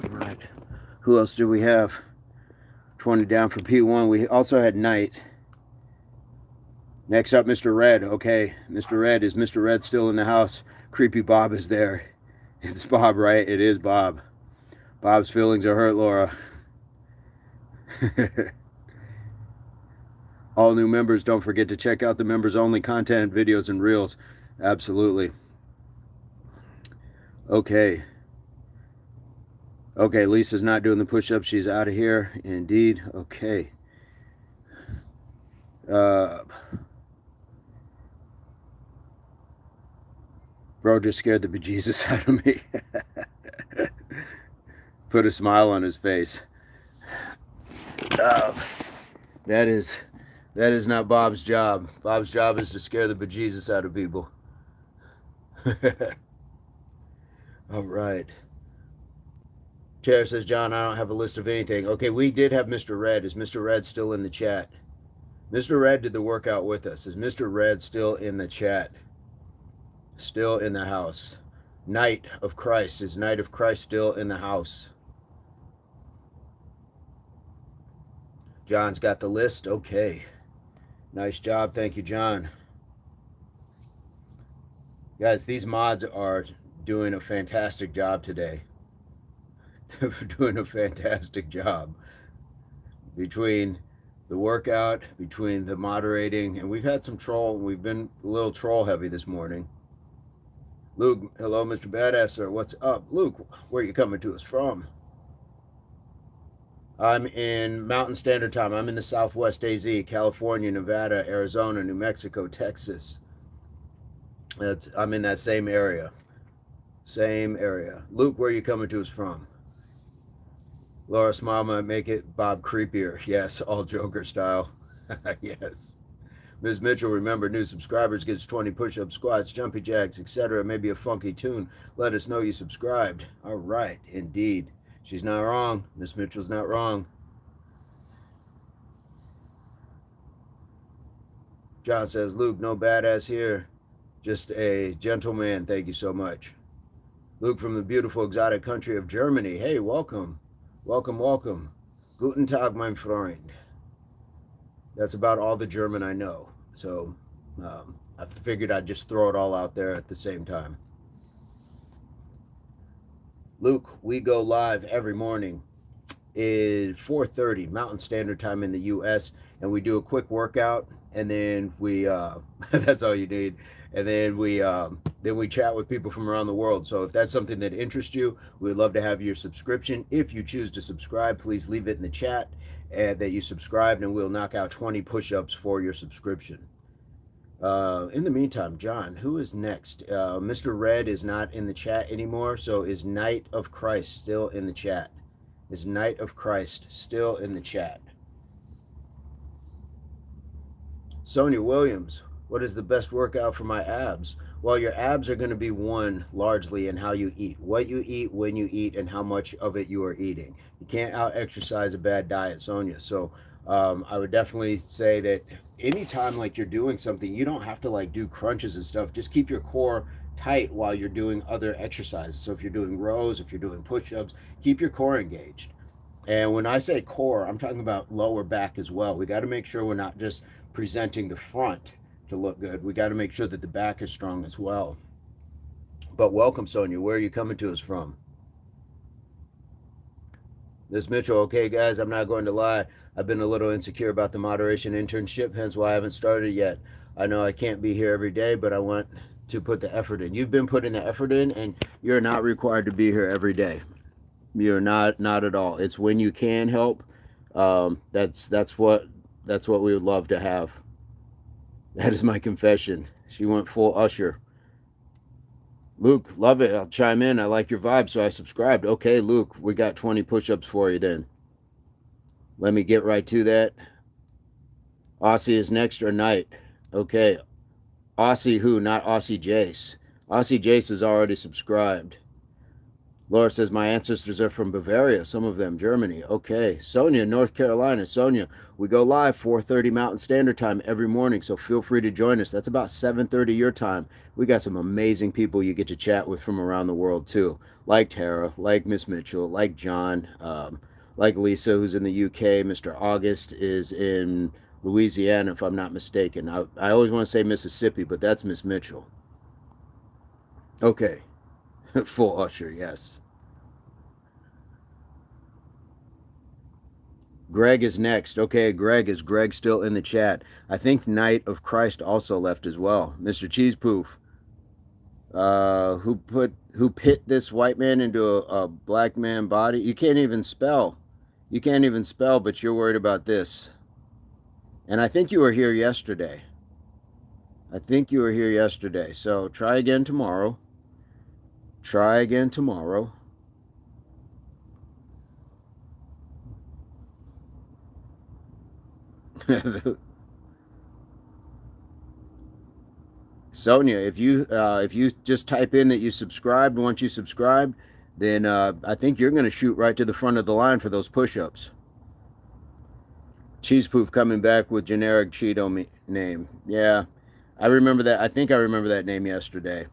Right. Who else do we have? 20 down for P1. We also had Knight. Next up, Mr. Red. Okay, Mr. Red. Is Mr. Red still in the house? Creepy Bob is there. It's Bob, right? It is Bob. Bob's feelings are hurt, Laura. All new members, don't forget to check out the members-only content, videos, and reels. Absolutely. Okay. Okay, Lisa's not doing the push-ups. She's out of here. Indeed. Okay. Bro just scared the bejesus out of me. Put a smile on his face. That is not Bob's job. Bob's job is to scare the bejesus out of people. All right. Chair says, John, I don't have a list of anything. Okay, we did have Mr. Red. Is Mr. Red still in the chat? Mr. Red did the workout with us. Is Mr. Red still in the chat? Still in the house. Knight of Christ. Is Knight of Christ still in the house? John's got the list. Okay. Nice job. Thank you, John. Guys, these mods are doing a fantastic job today. for doing a fantastic job. Between the workout, between the moderating, and we've had some troll. We've been a little troll heavy this morning. Luke, hello, Mr. Badass, sir. What's up? Luke, where are you coming to us from? I'm in Mountain Standard Time. I'm in the Southwest AZ, California, Nevada, Arizona, New Mexico, Texas. I'm in that same area. Same area. Luke, where are you coming to us from? Laura Smile might make it Bob creepier. Yes, all Joker style. Yes. Ms. Mitchell, remember, new subscribers gets 20 push-up squats, jumpy jacks, etc. Maybe a funky tune. Let us know you subscribed. All right, indeed. She's not wrong. Ms. Mitchell's not wrong. John says, Luke, no badass here. Just a gentleman. Thank you so much. Luke from the beautiful exotic country of Germany. Hey, welcome. Welcome, welcome. Guten Tag, mein Freund. That's about all the German I know. So I figured I'd just throw it all out there at the same time. Luke, we go live every morning at 4:30 Mountain Standard Time in the U.S. and we do a quick workout, and then we that's all you need, and then we chat with people from around the world. So if that's something that interests you, we'd love to have your subscription. If you choose to subscribe, please leave it in the chat that you subscribed, and we'll knock out 20 push-ups for your subscription. In the meantime, John, who is next? Mr. Red is not in the chat anymore, so is Knight of Christ still in the chat? Is Knight of Christ still in the chat? Sonia Williams, what is the best workout for my abs? Well, your abs are going to be won largely in how you eat, what you eat, when you eat, and how much of it you are eating. You can't out-exercise a bad diet, Sonia. So I would definitely say that anytime like you're doing something, you don't have to like do crunches and stuff. Just keep your core tight while you're doing other exercises. So if you're doing rows, if you're doing push-ups, keep your core engaged. And when I say core, I'm talking about lower back as well. We got to make sure we're not just presenting the front to look good. We got to make sure that the back is strong as well. But welcome, Sonia. Where are you coming to us from? This Mitchell, okay, guys, I'm not going to lie. I've been a little insecure about the moderation internship, hence why I haven't started yet. I know I can't be here every day, but I want to put the effort in. You've been putting the effort in, and you're not required to be here every day. You're not at all. It's when you can help. That's what we would love to have. That is my confession. She went full Usher. Luke, love it. I'll chime in. I like your vibe, so I subscribed. Okay, Luke, we got 20 push-ups for you then. Let me get right to that. Aussie is next or Knight? Okay. Aussie who? Not Aussie Jace. Aussie Jace is already subscribed. Laura says, my ancestors are from Bavaria, some of them Germany. Okay. Sonia, North Carolina. Sonia, we go live 4:30 Mountain Standard Time every morning, so feel free to join us. That's about 7:30 your time. We got some amazing people you get to chat with from around the world, too. Like Tara, like Miss Mitchell, like John, like Lisa, who's in the UK. Mr. August is in Louisiana, if I'm not mistaken. I always want to say Mississippi, but that's Miss Mitchell. Okay. Full Usher, yes. Greg is next. Okay, Greg, is Greg still in the chat? I think Knight of Christ also left as well. Mr. Cheese Poof. Who pit this white man into a black man body? You can't even spell. You can't even spell, but you're worried about this. And I think you were here yesterday. I think you were here yesterday. So try again tomorrow. Try again tomorrow. Sonia, if you just type in that you subscribed, once you subscribed, then I think you're going to shoot right to the front of the line for those push-ups. Cheese Poof coming back with generic Cheeto name. Yeah, I remember that. I think I remember that name yesterday.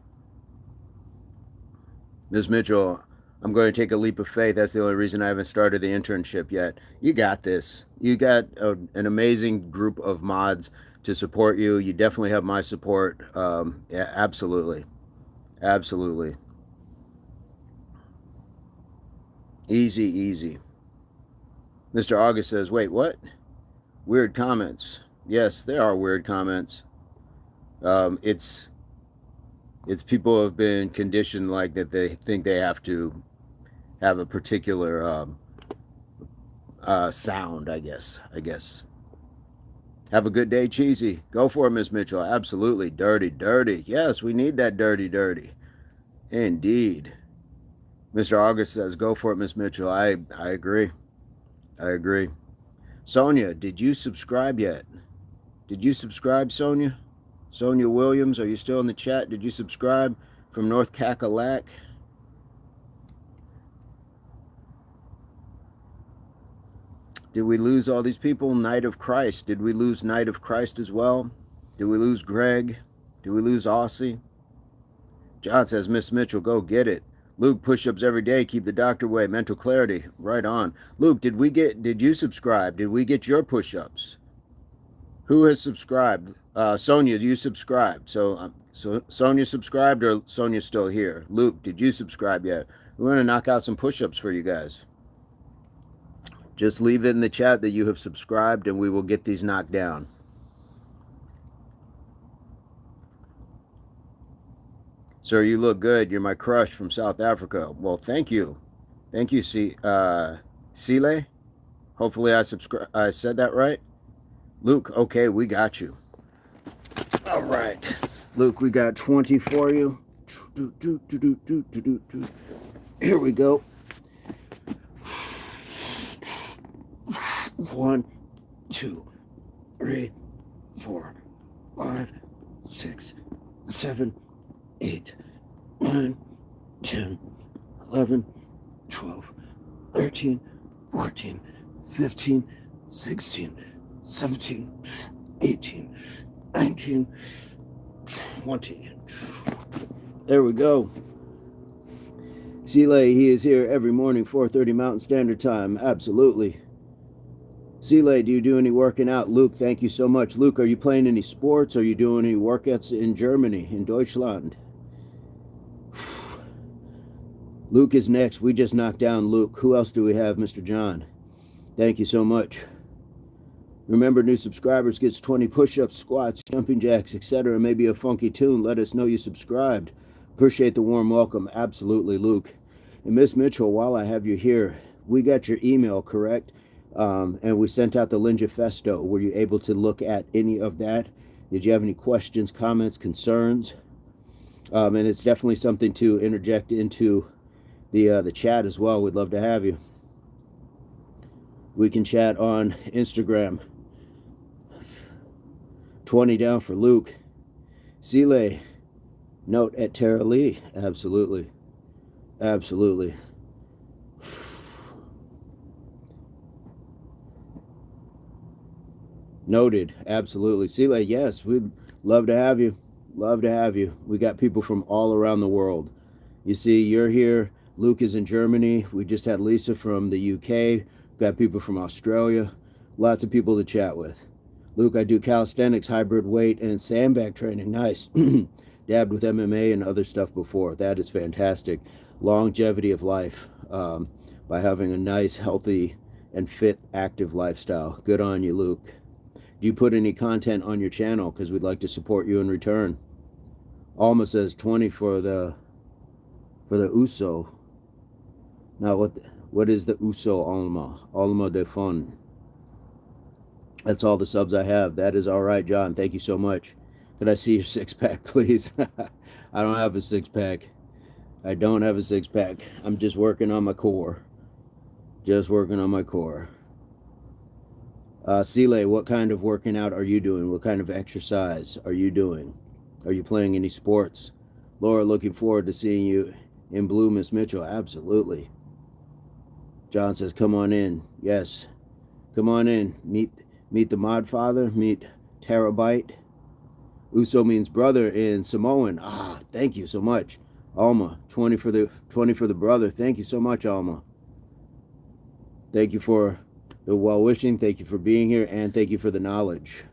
Ms. Mitchell, I'm going to take a leap of faith. That's the only reason I haven't started the internship yet. You got this. You got an amazing group of mods to support you. You definitely have my support. Yeah, absolutely. Absolutely. Easy, easy. Mr. August says, wait, what? Weird comments. Yes, there are weird comments. It's people who have been conditioned like that. They think they have to have a particular sound. I guess. Have a good day, Cheesy. Go for it, Miss Mitchell. Absolutely. Dirty, dirty. Yes, we need that dirty, dirty. Indeed. Mr. August says, go for it, Miss Mitchell. I agree. I agree. Sonia, did you subscribe yet? Did you subscribe, Sonia? Sonia Williams, are you still in the chat? Did you subscribe from North Cackalack? Did we lose all these people? Knight of Christ. Did we lose Knight of Christ as well? Did we lose Greg? Did we lose Aussie? John says, Miss Mitchell, go get it. Luke, push-ups every day, keep the doctor away. Mental clarity, right on. Luke, did you subscribe? Did we get your push-ups? Who has subscribed? Sonia, you subscribed. So Sonia subscribed, or Sonia's still here? Luke, did you subscribe yet? We're going to knock out some push-ups for you guys. Just leave it in the chat that you have subscribed, and we will get these knocked down. Sir, you look good. You're my crush from South Africa. Well, thank you. Thank you, Sile. Hopefully I said that right. Luke, okay, we got you. All right. Luke, we got 20 for you. Here we go. 1, 2, 3, 4, 5, 6, 7, 8, 9, 10, 11, 12, 13, 14, 15, 16, 17, 18, 19, 20. There we go. Sile, he is here every morning, 4:30 Mountain Standard Time. Absolutely. Sile, do you do any working out? Luke, thank you so much. Luke, are you playing any sports? Are you doing any workouts in Germany, in Deutschland? Luke is next. We just knocked down Luke. Who else do we have, Mr. John? Thank you so much. Remember, new subscribers gets 20 push-ups, squats, jumping jacks, etc. Maybe a funky tune. Let us know you subscribed. Appreciate the warm welcome. Absolutely, Luke. And Miss Mitchell, while I have you here, we got your email, correct? And we sent out the Linjafesto. Were you able to look at any of that? Did you have any questions, comments, concerns? And it's definitely something to interject into the chat as well. We'd love to have you. We can chat on Instagram. 20 down for Luke. Sile, note at Tara Lee. Absolutely. Absolutely. Noted. Absolutely. Sile, yes, we'd love to have you. Love to have you. We got people from all around the world. You see, you're here. Luke is in Germany. We just had Lisa from the UK. Got people from Australia. Lots of people to chat with. Luke, I do calisthenics, hybrid weight, and sandbag training. Nice. Dabbed with MMA and other stuff before. That is fantastic. Longevity of life by having a nice, healthy, and fit, active lifestyle. Good on you, Luke. Do you put any content on your channel? Because we'd like to support you in return. Alma says 20 for the USO. Now, what is the USO, Alma? Alma de Fun. That's all the subs I have. That is all right, John. Thank you so much. Could I see your six-pack, please? I don't have a six-pack. I don't have a six-pack. I'm just working on my core. Just working on my core. Sile, what kind of working out are you doing? What kind of exercise are you doing? Are you playing any sports? Laura, looking forward to seeing you in blue, Miss Mitchell. Absolutely. John says, come on in. Yes. Come on in. Meet the mod father. Meet Terabyte. Uso means brother in Samoan. Ah, thank you so much. Alma, 20 for the brother. Thank you so much, Alma. Thank you for the well-wishing. Thank you for being here, and thank you for the knowledge.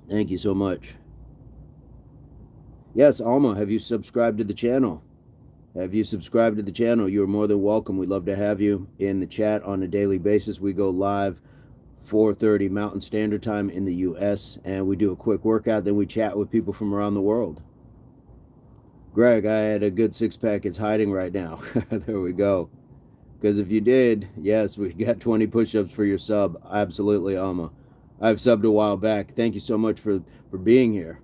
Thank you so much. Yes, Alma, have you subscribed to the channel? Have you subscribed to the channel? You're more than welcome. We'd love to have you in the chat on a daily basis. We go live 4:30 Mountain Standard Time in the U.S., and we do a quick workout, then we chat with people from around the world. Greg, I had a good six-pack. It's hiding right now. There we go. Because if you did, yes, we got 20 push-ups for your sub. Absolutely, Alma. I've subbed a while back. Thank you so much for being here.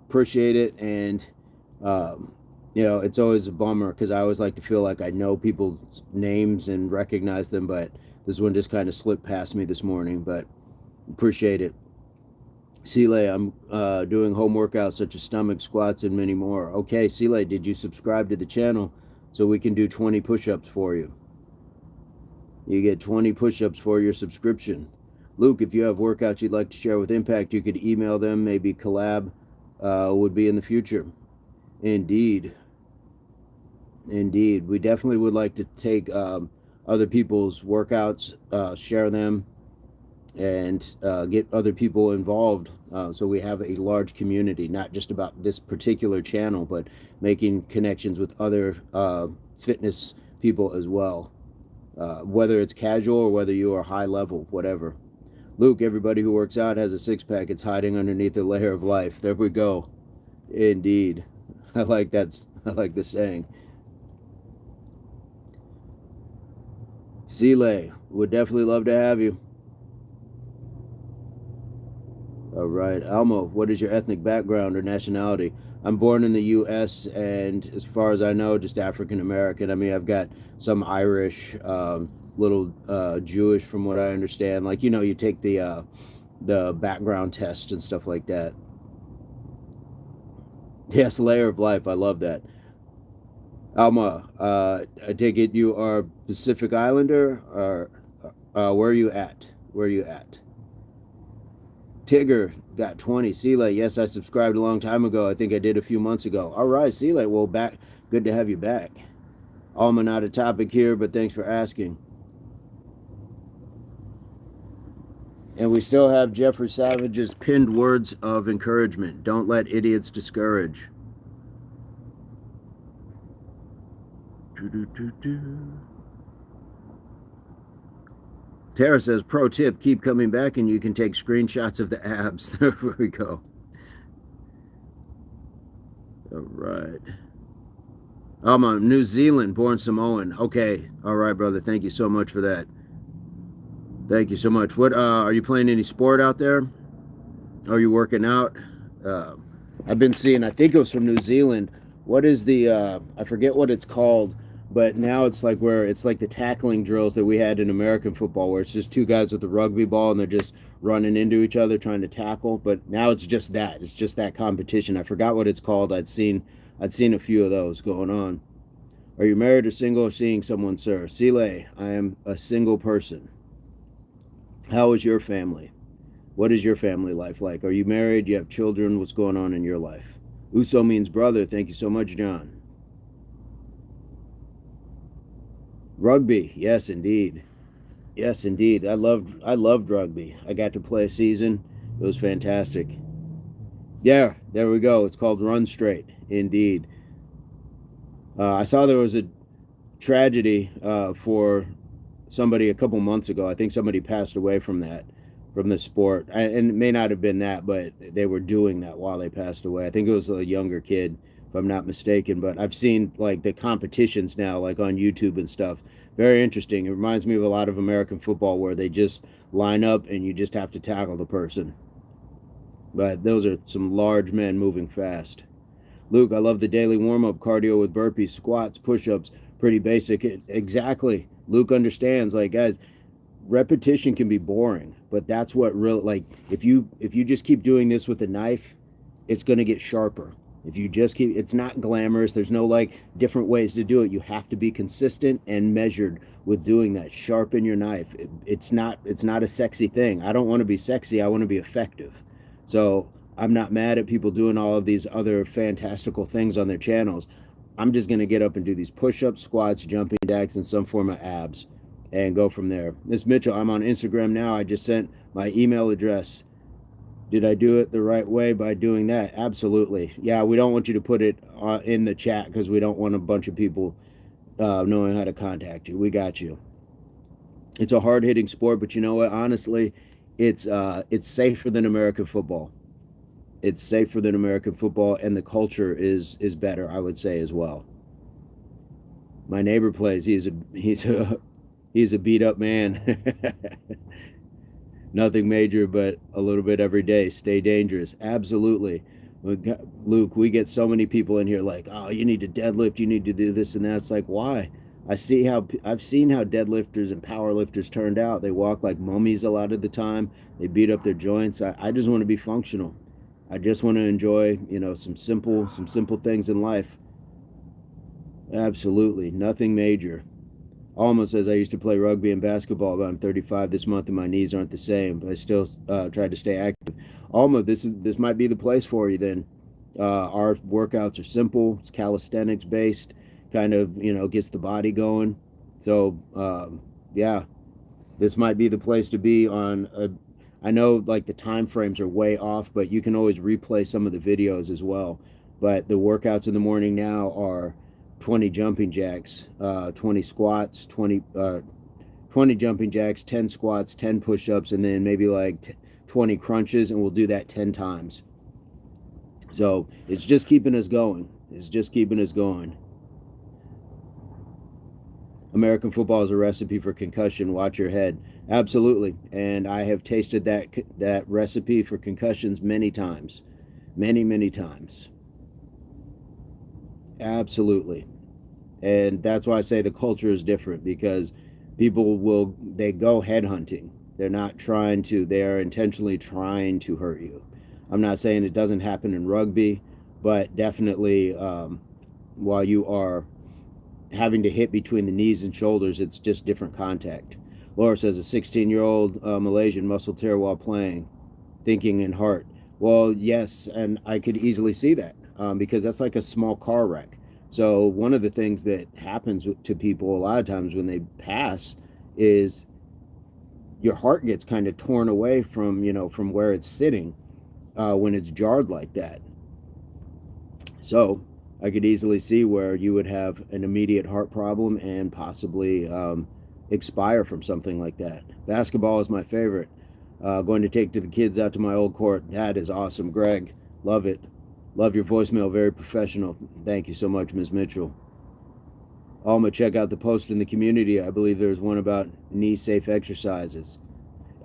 Appreciate it. And, you know, it's always a bummer because I always like to feel like I know people's names and recognize them, but this one just kind of slipped past me this morning, but appreciate it. Sile, I'm doing home workouts such as stomach squats and many more. Okay, Sile, did you subscribe to the channel so we can do 20 push-ups for you? You get 20 push-ups for your subscription. Luke, if you have workouts you'd like to share with Impact, you could email them. Maybe collab would be in the future. Indeed. Indeed. We definitely would like to take other people's workouts, share them, and get other people involved so we have a large community, not just about this particular channel, but making connections with other fitness people as well. Whether it's casual or whether you are high level, whatever. Luke, everybody who works out has a six-pack. It's hiding underneath a layer of life. There we go. Indeed. I like that. I like the saying. Sile, would definitely love to have you. All right. Almo, what is your ethnic background or nationality? I'm born in the U.S., and as far as I know, just African American. I mean, I've got some Irish, little Jewish, from what I understand. Like, you know, you take the background test and stuff like that. Yes, layer of life. I love that. Alma, I take it you are Pacific Islander, or where are you at? Where are you at? Tigger got 20. Sile, yes, I subscribed a long time ago. I think I did a few months ago. All right, Sile, well, back. Good to have you back. Alma, not a topic here, but thanks for asking. And we still have Jeffrey Savage's pinned words of encouragement. Don't let idiots discourage. Tara says, pro tip, keep coming back and you can take screenshots of the abs. There we go. All right. I'm a New Zealand born Samoan. Okay. All right, brother. Thank you so much for that. Thank you so much. What are you playing any sport out there? Are you working out? I've been seeing, I think it was from New Zealand. What is the I forget what it's called, but now it's like where it's like the tackling drills that we had in American football, where it's just two guys with a rugby ball and they're just running into each other trying to tackle. But now it's just that. It's just that competition. I forgot what it's called. I'd seen a few of those going on. Are you married or single or seeing someone, sir? Sile, I am a single person. How is your family? What is your family life like? Are you married? Do you have children? What's going on in your life? Uso means brother. Thank you so much, John. Rugby, yes, indeed. Yes, indeed. I loved rugby. I got to play a season. It was fantastic. Yeah, there we go. It's called Run Straight, indeed. I saw there was a tragedy for somebody a couple months ago. I think somebody passed away from the sport. And it may not have been that, but they were doing that while they passed away. I think it was a younger kid, if I'm not mistaken. But I've seen like the competitions now, like on YouTube and stuff. Very interesting. It reminds me of a lot of American football where they just line up and you just have to tackle the person. But those are some large men moving fast. Luke, I love the daily warm-up cardio with burpees, squats, push-ups. Pretty basic. Exactly. Luke understands. Like, guys, repetition can be boring, but that's what really, like, if you just keep doing this with a knife, it's going to get sharper. If you just keep, it's not glamorous. There's no like different ways to do it. You have to be consistent and measured with doing that. Sharpen your knife. It's not a sexy thing. I don't want to be sexy. I want to be effective. So I'm not mad at people doing all of these other fantastical things on their channels. I'm just going to get up and do these push-ups, squats, jumping jacks, and some form of abs and go from there. Miss Mitchell, I'm on Instagram now. I just sent my email address Did I do it the right way by doing that? Absolutely. Yeah, we don't want you to put it in the chat because we don't want a bunch of people knowing how to contact you. We got you. It's a hard hitting sport, but you know what? Honestly, it's safer than American football. It's safer than American football, and the culture is better, I would say as well. My neighbor plays. He's a beat up man. Nothing major, but a little bit every day. Stay dangerous. Absolutely. Luke, we get so many people in here like, oh, you need to deadlift, you need to do this and that. It's like, why? I've seen how deadlifters and power lifters turned out. They walk like mummies a lot of the time. They beat up their joints. I just want to be functional. I just want to enjoy, some simple things in life. Absolutely. Nothing major. Alma says I used to play rugby and basketball, but I'm 35 this month and my knees aren't the same. But I still try to stay active. Alma, this might be the place for you then. Our workouts are simple. It's calisthenics based, kind of gets the body going. So yeah, this might be the place to be on a. I know like the time frames are way off, but you can always replay some of the videos as well. But the workouts in the morning now are 20 jumping jacks, 20 squats, 20 jumping jacks, 10 squats, 10 push-ups, and then maybe like 20 crunches, and we'll do that 10 times. So it's just keeping us going. It's just keeping us going. American football is a recipe for concussion. Watch your head. Absolutely. And I have tasted that recipe for concussions many times. Many, many times. Absolutely. And that's why I say the culture is different, because they go headhunting. They're not trying to, they are intentionally trying to hurt you. I'm not saying it doesn't happen in rugby, but definitely while you are having to hit between the knees and shoulders, it's just different contact. Laura says a 16-year-old Malaysian muscle tear while playing, thinking in heart. Well, yes, and I could easily see that because that's like a small car wreck. So one of the things that happens to people a lot of times when they pass is your heart gets kind of torn away from where it's sitting when it's jarred like that. So I could easily see where you would have an immediate heart problem and possibly expire from something like that. Basketball is my favorite. Going to take the kids out to my old court. That is awesome, Greg. Love it. Love your voicemail. Very professional. Thank you so much, Ms. Mitchell. Alma, check out the post in the community. I believe there's one about knee-safe exercises.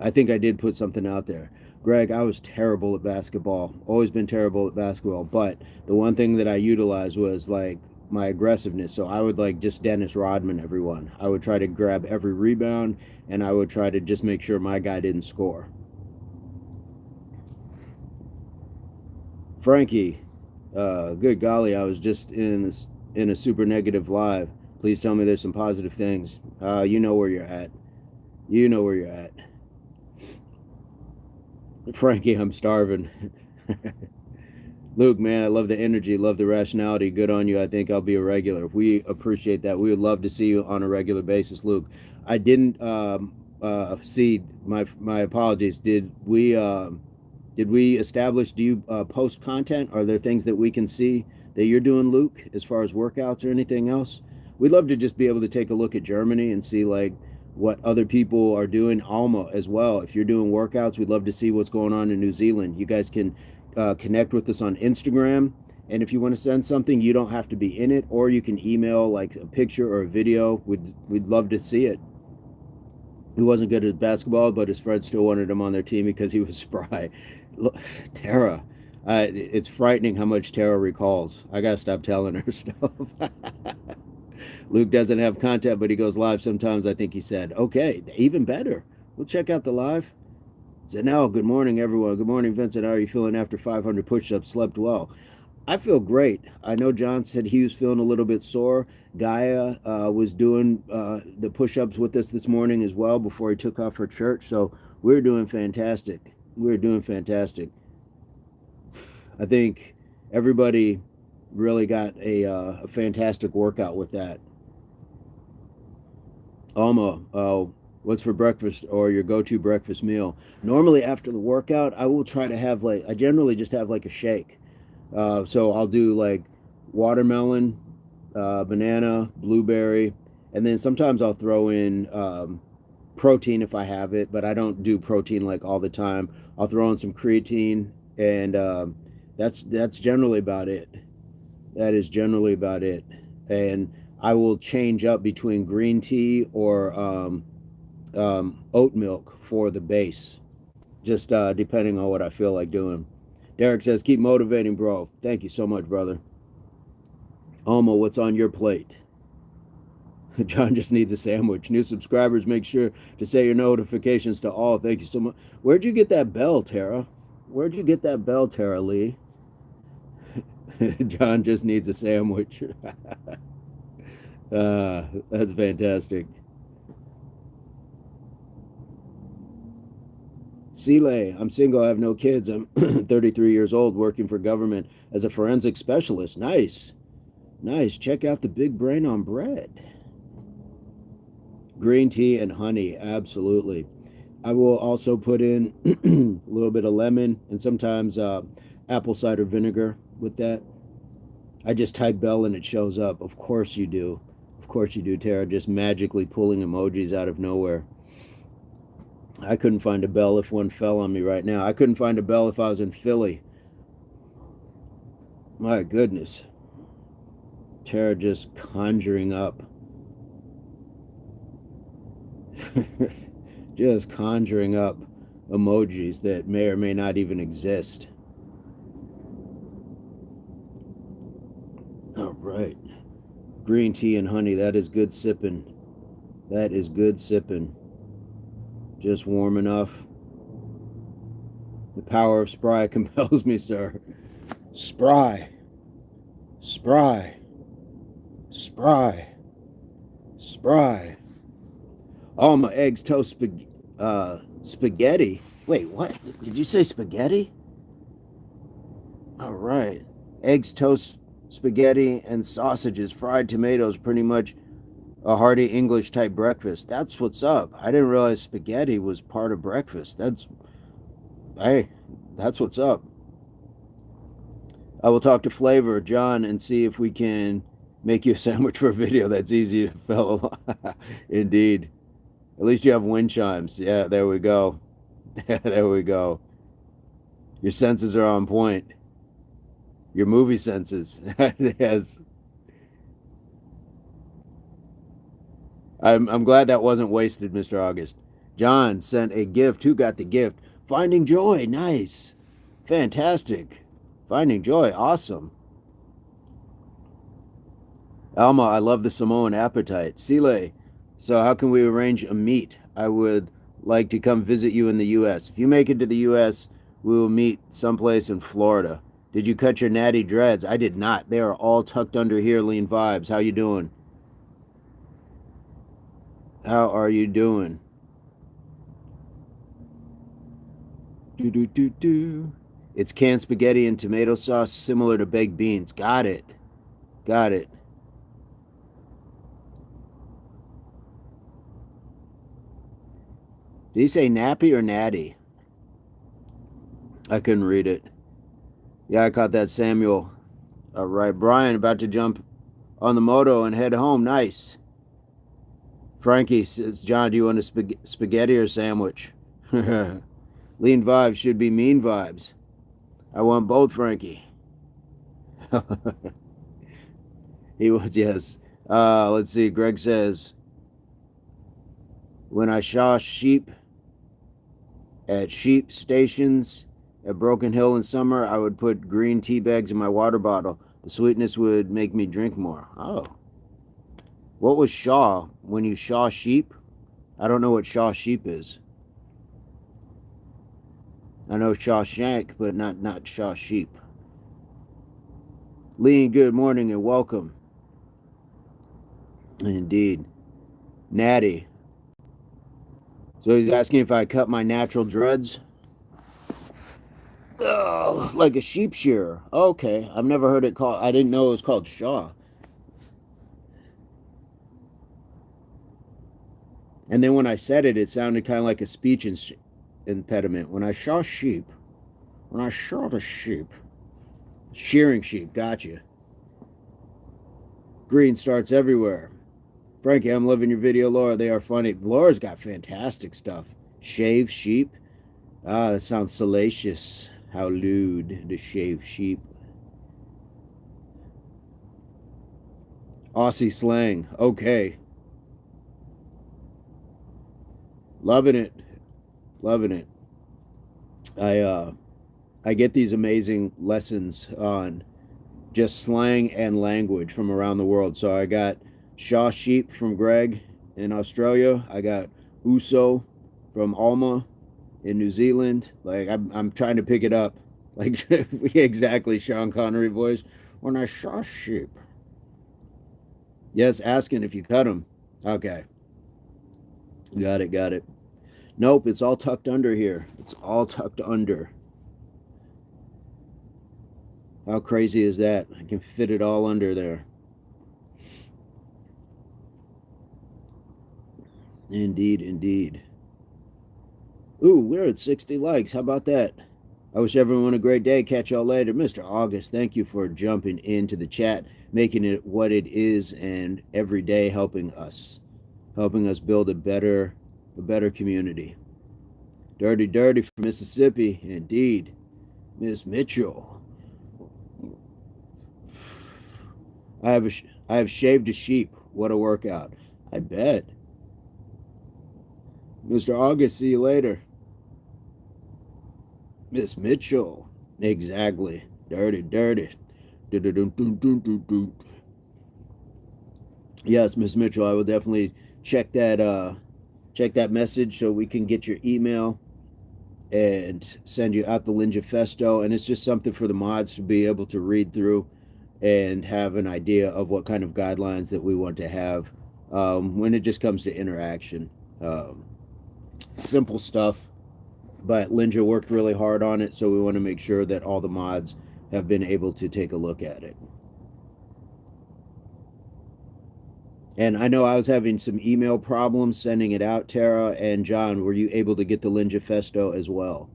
I think I did put something out there. Greg, I was terrible at basketball. Always been terrible at basketball. But the one thing that I utilized was like my aggressiveness. So I would like just Dennis Rodman everyone. I would try to grab every rebound, and I would try to just make sure my guy didn't score. Frankie, good golly, I was just in a super negative live. Please tell me there's some positive things. You know where you're at. You know where you're at. Frankie, I'm starving. Luke, man, I love the energy, love the rationality. Good on you. I think I'll be a regular. We appreciate that. We would love to see you on a regular basis, Luke. I didn't see my apologies. Did we establish? Do you post content? Are there things that we can see that you're doing, Luke, as far as workouts or anything else? We'd love to just be able to take a look at Germany and see like what other people are doing. Alma as well. If you're doing workouts, we'd love to see what's going on in New Zealand. You guys can connect with us on Instagram. And if you want to send something, you don't have to be in it, or you can email like a picture or a video. We'd love to see it. He wasn't good at basketball, but his friends still wanted him on their team because he was spry. Tara, it's frightening how much Tara recalls. I gotta stop telling her stuff. Luke doesn't have content, but he goes live sometimes. I think he said, okay, even better. We'll check out the live. Zanel, good morning, everyone. Good morning, Vincent. How are you feeling after 500 push-ups? Slept well. I feel great. I know John said he was feeling a little bit sore. Gaia was doing the push-ups with us this morning as well before he took off for church. So we're doing fantastic. We're doing fantastic. I think everybody really got a fantastic workout with that. Alma, What's for breakfast or your go-to breakfast meal? Normally after the workout, I will try to have like I generally just have like a shake. So I'll do like watermelon, banana, blueberry, and then sometimes I'll throw in protein if I have it, but I don't do protein like all the time. I'll throw in some creatine, and that's generally about it. That is generally about it. And I will change up between green tea or oat milk for the base, just depending on what I feel like doing. Derek says, keep motivating, bro. Thank you so much, brother. Alma, what's on your plate? John just needs a sandwich. New subscribers, make sure to set your notifications to all. Thank you so much. Where'd you get that bell, Tara? Where'd you get that bell, Tara Lee? John just needs a sandwich. That's fantastic. Sile, I'm single. I have no kids. I'm 33 years old, working for government as a forensic specialist. Nice. Nice. Check out the big brain on bread. Green tea and honey. Absolutely. I will also put in a little bit of lemon and sometimes apple cider vinegar with that. I just type bell and it shows up. Of course you do. Of course you do, Tara. Just magically pulling emojis out of nowhere. I couldn't find a bell if one fell on me right now. I couldn't find a bell if I was in Philly. My goodness. Tara just conjuring up. Just conjuring up emojis that may or may not even exist. All right. Green tea and honey. That is good sipping. That is good sipping. Just warm enough. The power of spry compels me, sir. Spry. Spry. Spry. Spry. Oh, my eggs toast spaghetti. Wait, what? Did you say spaghetti? All right. Eggs toast spaghetti and sausages, fried tomatoes, pretty much a hearty English type breakfast. That's what's up. I didn't realize spaghetti was part of breakfast. Hey, that's what's up. I will talk to Flavor, John, and see if we can make you a sandwich for a video that's easy to follow. Indeed. At least you have wind chimes. Yeah, there we go. There we go. Your senses are on point. Your movie senses. Yes. I'm glad that wasn't wasted, Mr. August. John sent a gift. Who got the gift? Finding Joy. Nice. Fantastic. Finding Joy. Awesome. Alma, I love the Samoan appetite. Sile, so how can we arrange a meet? I would like to come visit you in the U.S. If you make it to the U.S., we will meet someplace in Florida. Did you cut your natty dreads? I did not. They are all tucked under here, Lean Vibes. How you doing? How are you doing? Do. It's canned spaghetti and tomato sauce similar to baked beans. Got it. Got it. Did he say nappy or natty? I couldn't read it. Yeah, I caught that, Samuel. All right, Brian, about to jump on the moto and head home. Nice. Frankie says, John, do you want a spaghetti or sandwich? Lean vibes should be mean vibes. I want both, Frankie. He was, yes. Let's see. Greg says, when I saw sheep at sheep stations at Broken Hill in summer, I would put green tea bags in my water bottle. The sweetness would make me drink more. Oh. What was Shaw? When you Shaw sheep? I don't know what Shaw sheep is. I know Shawshank, but not Shaw sheep. Lean, good morning and welcome. Indeed. Natty. So he's asking if I cut my natural dreads. Oh, like a sheep shearer. Okay. I've never heard it called. I didn't know it was called Shaw. And then when I said it, it sounded kind of like a speech impediment. When I saw sheep, when I saw the sheep, shearing sheep, gotcha. Green starts everywhere. Frankie, I'm loving your video, Laura. They are funny. Laura's got fantastic stuff. Shave sheep. Ah, that sounds salacious. How lewd to shave sheep. Aussie slang. Okay. Loving it. Loving it. I get these amazing lessons on just slang and language from around the world. So I got Shaw sheep from Greg in Australia. I got Uso from Alma in New Zealand. Like I'm trying to pick it up. Like exactly Sean Connery voice. When I saw sheep. Yes, asking if you cut them. Okay. Got it, got it. Nope, it's all tucked under here. It's all tucked under. How crazy is that? I can fit it all under there. Indeed, indeed. Ooh, we're at 60 likes. How about that? I wish everyone a great day. Catch y'all later. Mr. August, thank you for jumping into the chat, making it what it is, and every day helping us build a better community. Dirty from Mississippi, indeed. Miss Mitchell. I have shaved a sheep. What a workout. I bet. Mr. August, see you later. Miss Mitchell. Exactly. Dirty. Yes, Miss Mitchell, I will definitely check that message so we can get your email and send you out the Linja Festo. And it's just something for the mods to be able to read through and have an idea of what kind of guidelines that we want to have when it just comes to interaction. Simple stuff, but Linja worked really hard on it, so we want to make sure that all the mods have been able to take a look at it. And I know I was having some email problems sending it out. Tara and John, were you able to get the Linja Festo as well?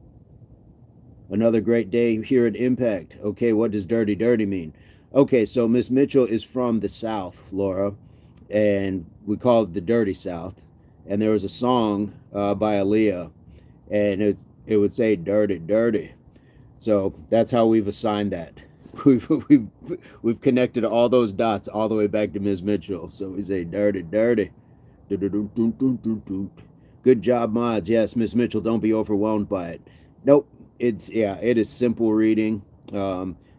Another great day here at Impact. Okay, what does dirty mean? Okay, so Miss Mitchell is from the South, Laura, and we call it the Dirty South. And there was a song by Aaliyah, and it would say dirty. So that's how we've assigned that. We've connected all those dots all the way back to Ms. Mitchell. So we say dirty. Good job, mods. Yes, Ms. Mitchell, don't be overwhelmed by it. Nope. It is simple reading.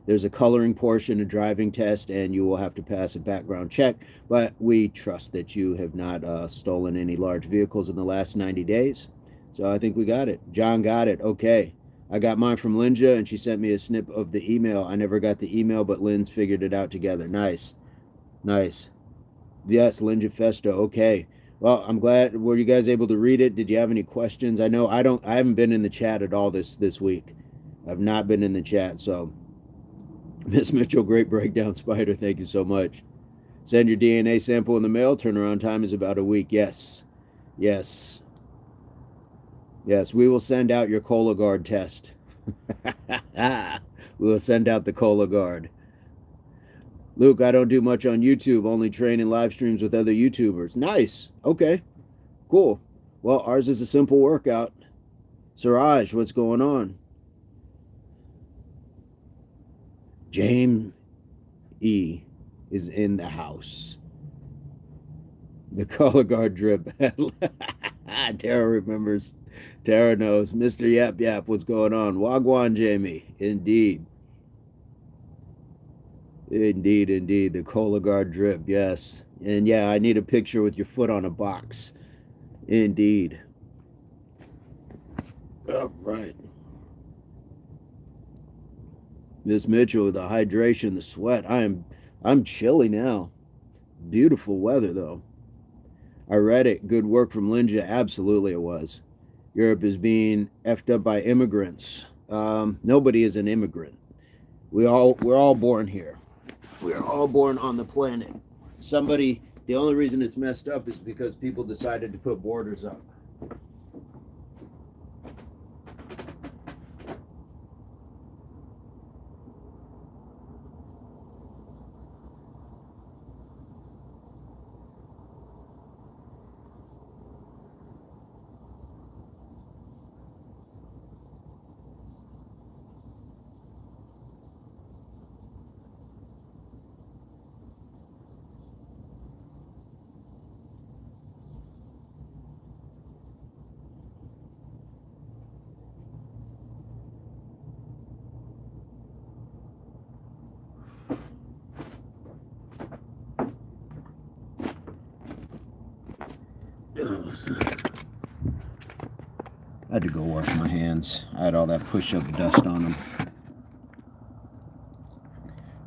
There's a coloring portion, a driving test, and you will have to pass a background check. But we trust that you have not stolen any large vehicles in the last 90 days. So I think we got it. John got it. Okay. I got mine from Linja, and she sent me a snip of the email. I never got the email, but Lynn's figured it out together. Nice. Yes, Linja Festo. Okay. Well, I'm glad. Were you guys able to read it? Did you have any questions? I know I haven't been in the chat at all this week. I've not been in the chat, so Miss Mitchell, great breakdown, Spider. Thank you so much. Send your DNA sample in the mail. Turnaround time is about a week. Yes. Yes, we will send out your Cologuard test. We will send out the Cologuard. Luke, I don't do much on YouTube, only train and live streams with other YouTubers. Nice. Okay, cool. Well, ours is a simple workout. Siraj, what's going on? James E is in the house. The Cologuard drip. Tara remembers. Tara knows. Mr. Yap, what's going on? Wagwan, Jamie. Indeed. The Cologuard drip, yes. And yeah, I need a picture with your foot on a box. Indeed. All right. Miss Mitchell, the hydration, the sweat. I'm chilly now. Beautiful weather, though. I read it. Good work from Linja. Absolutely it was. Europe is being effed up by immigrants. Nobody is an immigrant. We're all born here. We're all born on the planet. Somebody The only reason it's messed up is because people decided to put borders up. I had to go wash my hands. I had all that push-up dust on them.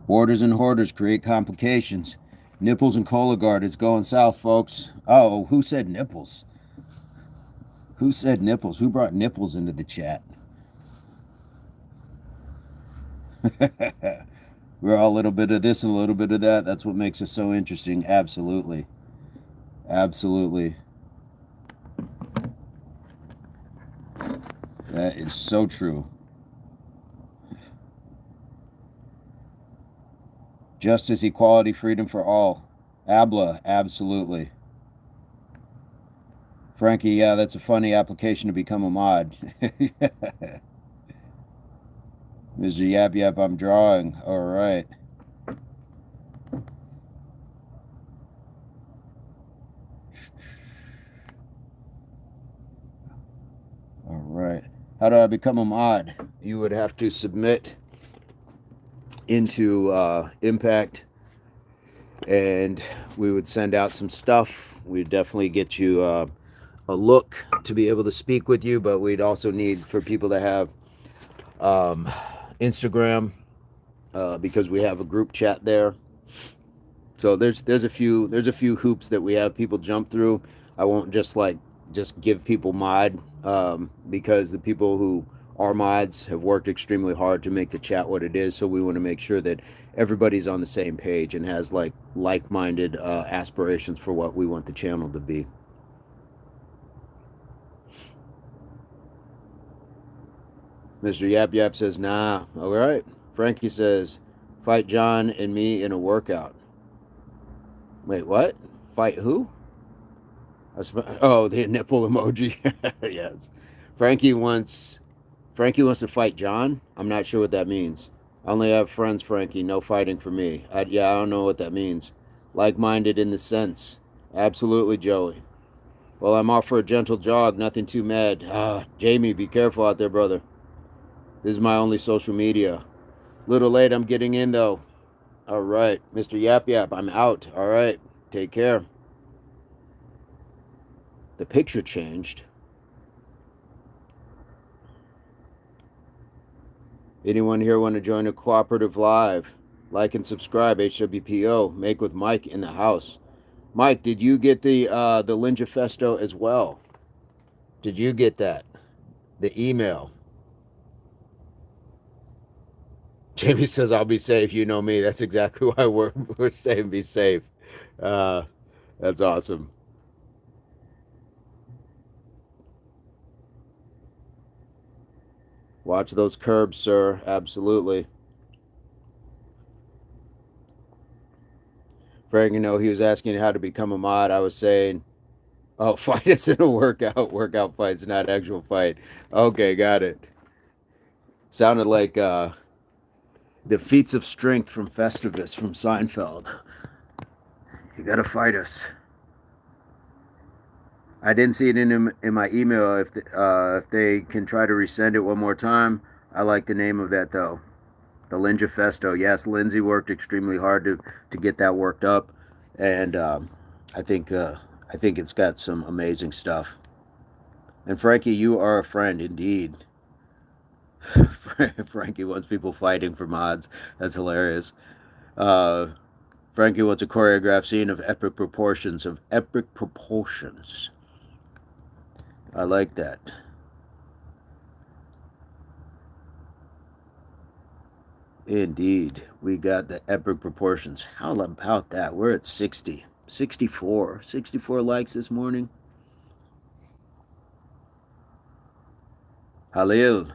Borders and hoarders create complications. Nipples and Cologuard, it's going south, folks. Oh, who said nipples? Who said nipples? Who brought nipples into the chat? We're all a little bit of this and a little bit of that. That's what makes us so interesting. Absolutely. Absolutely. That is so true. Justice, equality, freedom for all. ABLA, absolutely. Frankie, yeah, that's a funny application to become a mod. Mr. Yap Yap, I'm drawing. All right. All right. How do I become a mod? You would have to submit into Impact, and we would send out some stuff. We'd definitely get you a look to be able to speak with you, but we'd also need for people to have Instagram, because we have a group chat there. So there's a few hoops that we have people jump through. I won't just give people mod, because the people who are mods have worked extremely hard to make the chat what it is. So we want to make sure that everybody's on the same page and has like-minded aspirations for what we want the channel to be. Mr. Yap Yap says, nah. All right. Frankie says, fight John and me in a workout. Wait, what? Fight who? Oh, the nipple emoji. Yes. Frankie wants to fight John. I'm not sure what that means. I only have friends, Frankie. No fighting for me. I don't know what that means. Like-minded in the sense. Absolutely, Joey. Well, I'm off for a gentle jog. Nothing too mad. Jamie, be careful out there, brother. This is my only social media. Little late, I'm getting in, though. All right. Mr. Yap Yap, I'm out. All right. Take care. The picture changed. Anyone here want to join a cooperative live? Like and subscribe, HWPO. Make with Mike in the house. Mike, did you get the Linjafesto as well? Did you get that? The email. Jamie says, I'll be safe. You know me. That's exactly why we're saying be safe. That's awesome. Watch those curbs, sir. Absolutely. Frank, he was asking how to become a mod. I was saying, oh, fight isn't a workout. Workout fight's not actual fight. Okay, got it. Sounded like the feats of strength from Festivus from Seinfeld. You gotta fight us. I didn't see it in my email. If they can try to resend it one more time, I like the name of that though. The Linjafesto. Yes, Lindsay worked extremely hard to get that worked up, and I think it's got some amazing stuff. And Frankie, you are a friend indeed. Frankie wants people fighting for mods. That's hilarious. Frankie wants a choreographed scene of epic proportions. I like that. Indeed. We got the epic proportions. How about that? We're at 60 64 likes this morning. Halil,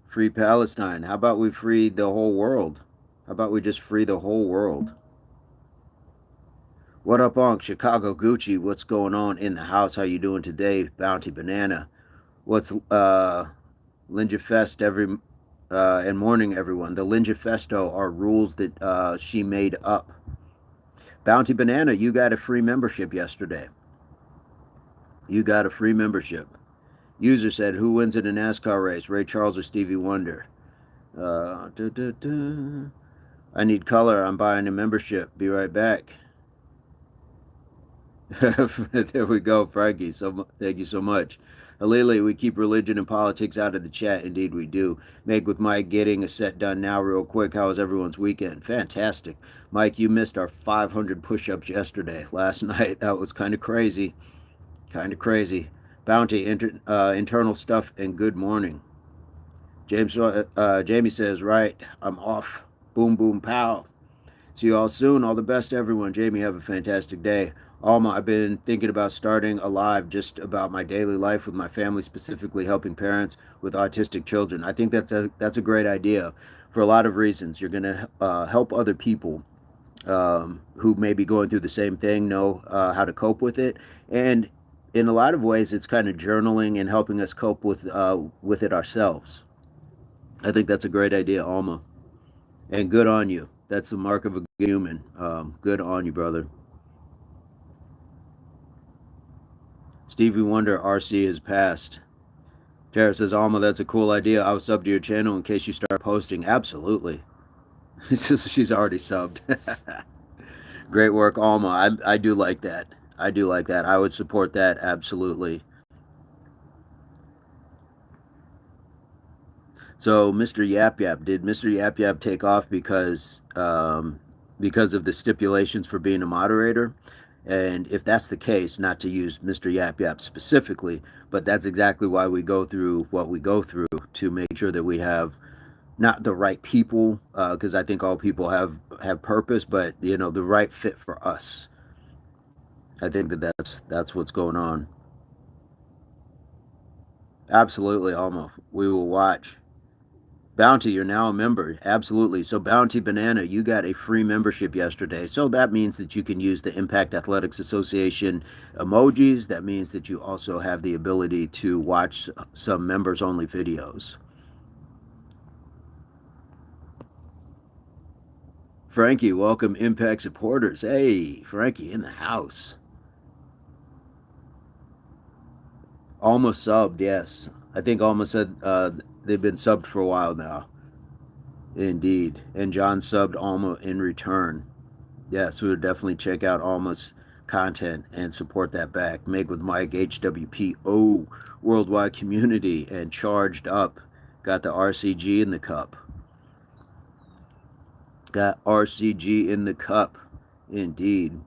free Palestine. How about we free the whole world? How about we just free the whole world? What up, Onk? Chicago Gucci. What's going on in the house? How you doing today? Bounty Banana. What's Linja Fest and morning everyone. The Linja Festo are rules that she made up. Bounty Banana, you got a free membership yesterday. You got a free membership. User said, who wins in a NASCAR race, Ray Charles or Stevie Wonder? I need color. I'm buying a membership. Be right back. There we go, Frankie. So thank you so much. Alele, we keep religion and politics out of the chat. Indeed, we do. Make with Mike getting a set done now, real quick. How was everyone's weekend? Fantastic. Mike, you missed our 500 push ups yesterday, last night. That was kind of crazy. Kind of crazy. Bounty, internal stuff, and good morning. Jamie says, right, I'm off. Boom, boom, pow. See you all soon. All the best, everyone. Jamie, have a fantastic day. Alma, I've been thinking about starting a live just about my daily life with my family, specifically helping parents with autistic children. I think that's a great idea for a lot of reasons. You're going to help other people who may be going through the same thing know how to cope with it. And in a lot of ways, it's kind of journaling and helping us cope with it ourselves. I think that's a great idea, Alma. And good on you. That's the mark of a good human. Good on you, brother. Stevie Wonder RC has passed. Tara says, Alma, that's a cool idea. I'll sub to your channel in case you start posting. Absolutely. She's already subbed. Great work, Alma. I do like that. I do like that. I would support that, absolutely. So, Mr. Yap Yap, did Mr. Yap Yap take off because of the stipulations for being a moderator? And if that's the case, not to use Mr. Yap Yap specifically, but that's exactly why we go through what we go through to make sure that we have not the right people, because I think all people have purpose, but the right fit for us. I think that's what's going on. Absolutely, Alma. We will watch. Bounty, you're now a member. Absolutely. So, Bounty Banana, you got a free membership yesterday. So, that means that you can use the Impact Athletics Association emojis. That means that you also have the ability to watch some members only videos. Frankie, welcome, Impact supporters. Hey, Frankie in the house. Almost subbed, yes. I think Alma said they've been subbed for a while now. Indeed. And John subbed Alma in return. Yes, we would definitely check out Alma's content and support that back. Make with Mike, HWPO, Worldwide Community, and Charged Up. Got the RCG in the cup. Got RCG in the cup. Indeed.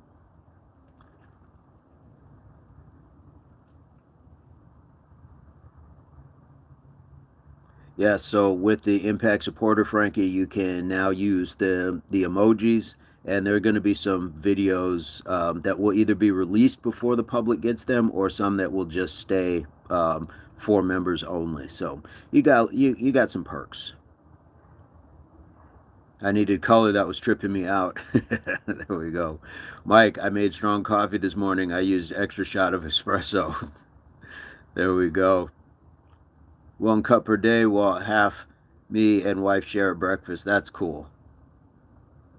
Yeah, so with the Impact supporter, Frankie, you can now use the emojis, and there are going to be some videos that will either be released before the public gets them, or some that will just stay for members only. So you got some perks. I needed color that was tripping me out. There we go. Mike, I made strong coffee this morning. I used extra shot of espresso. There we go. 1 cup per day while half me and wife share at breakfast. That's cool.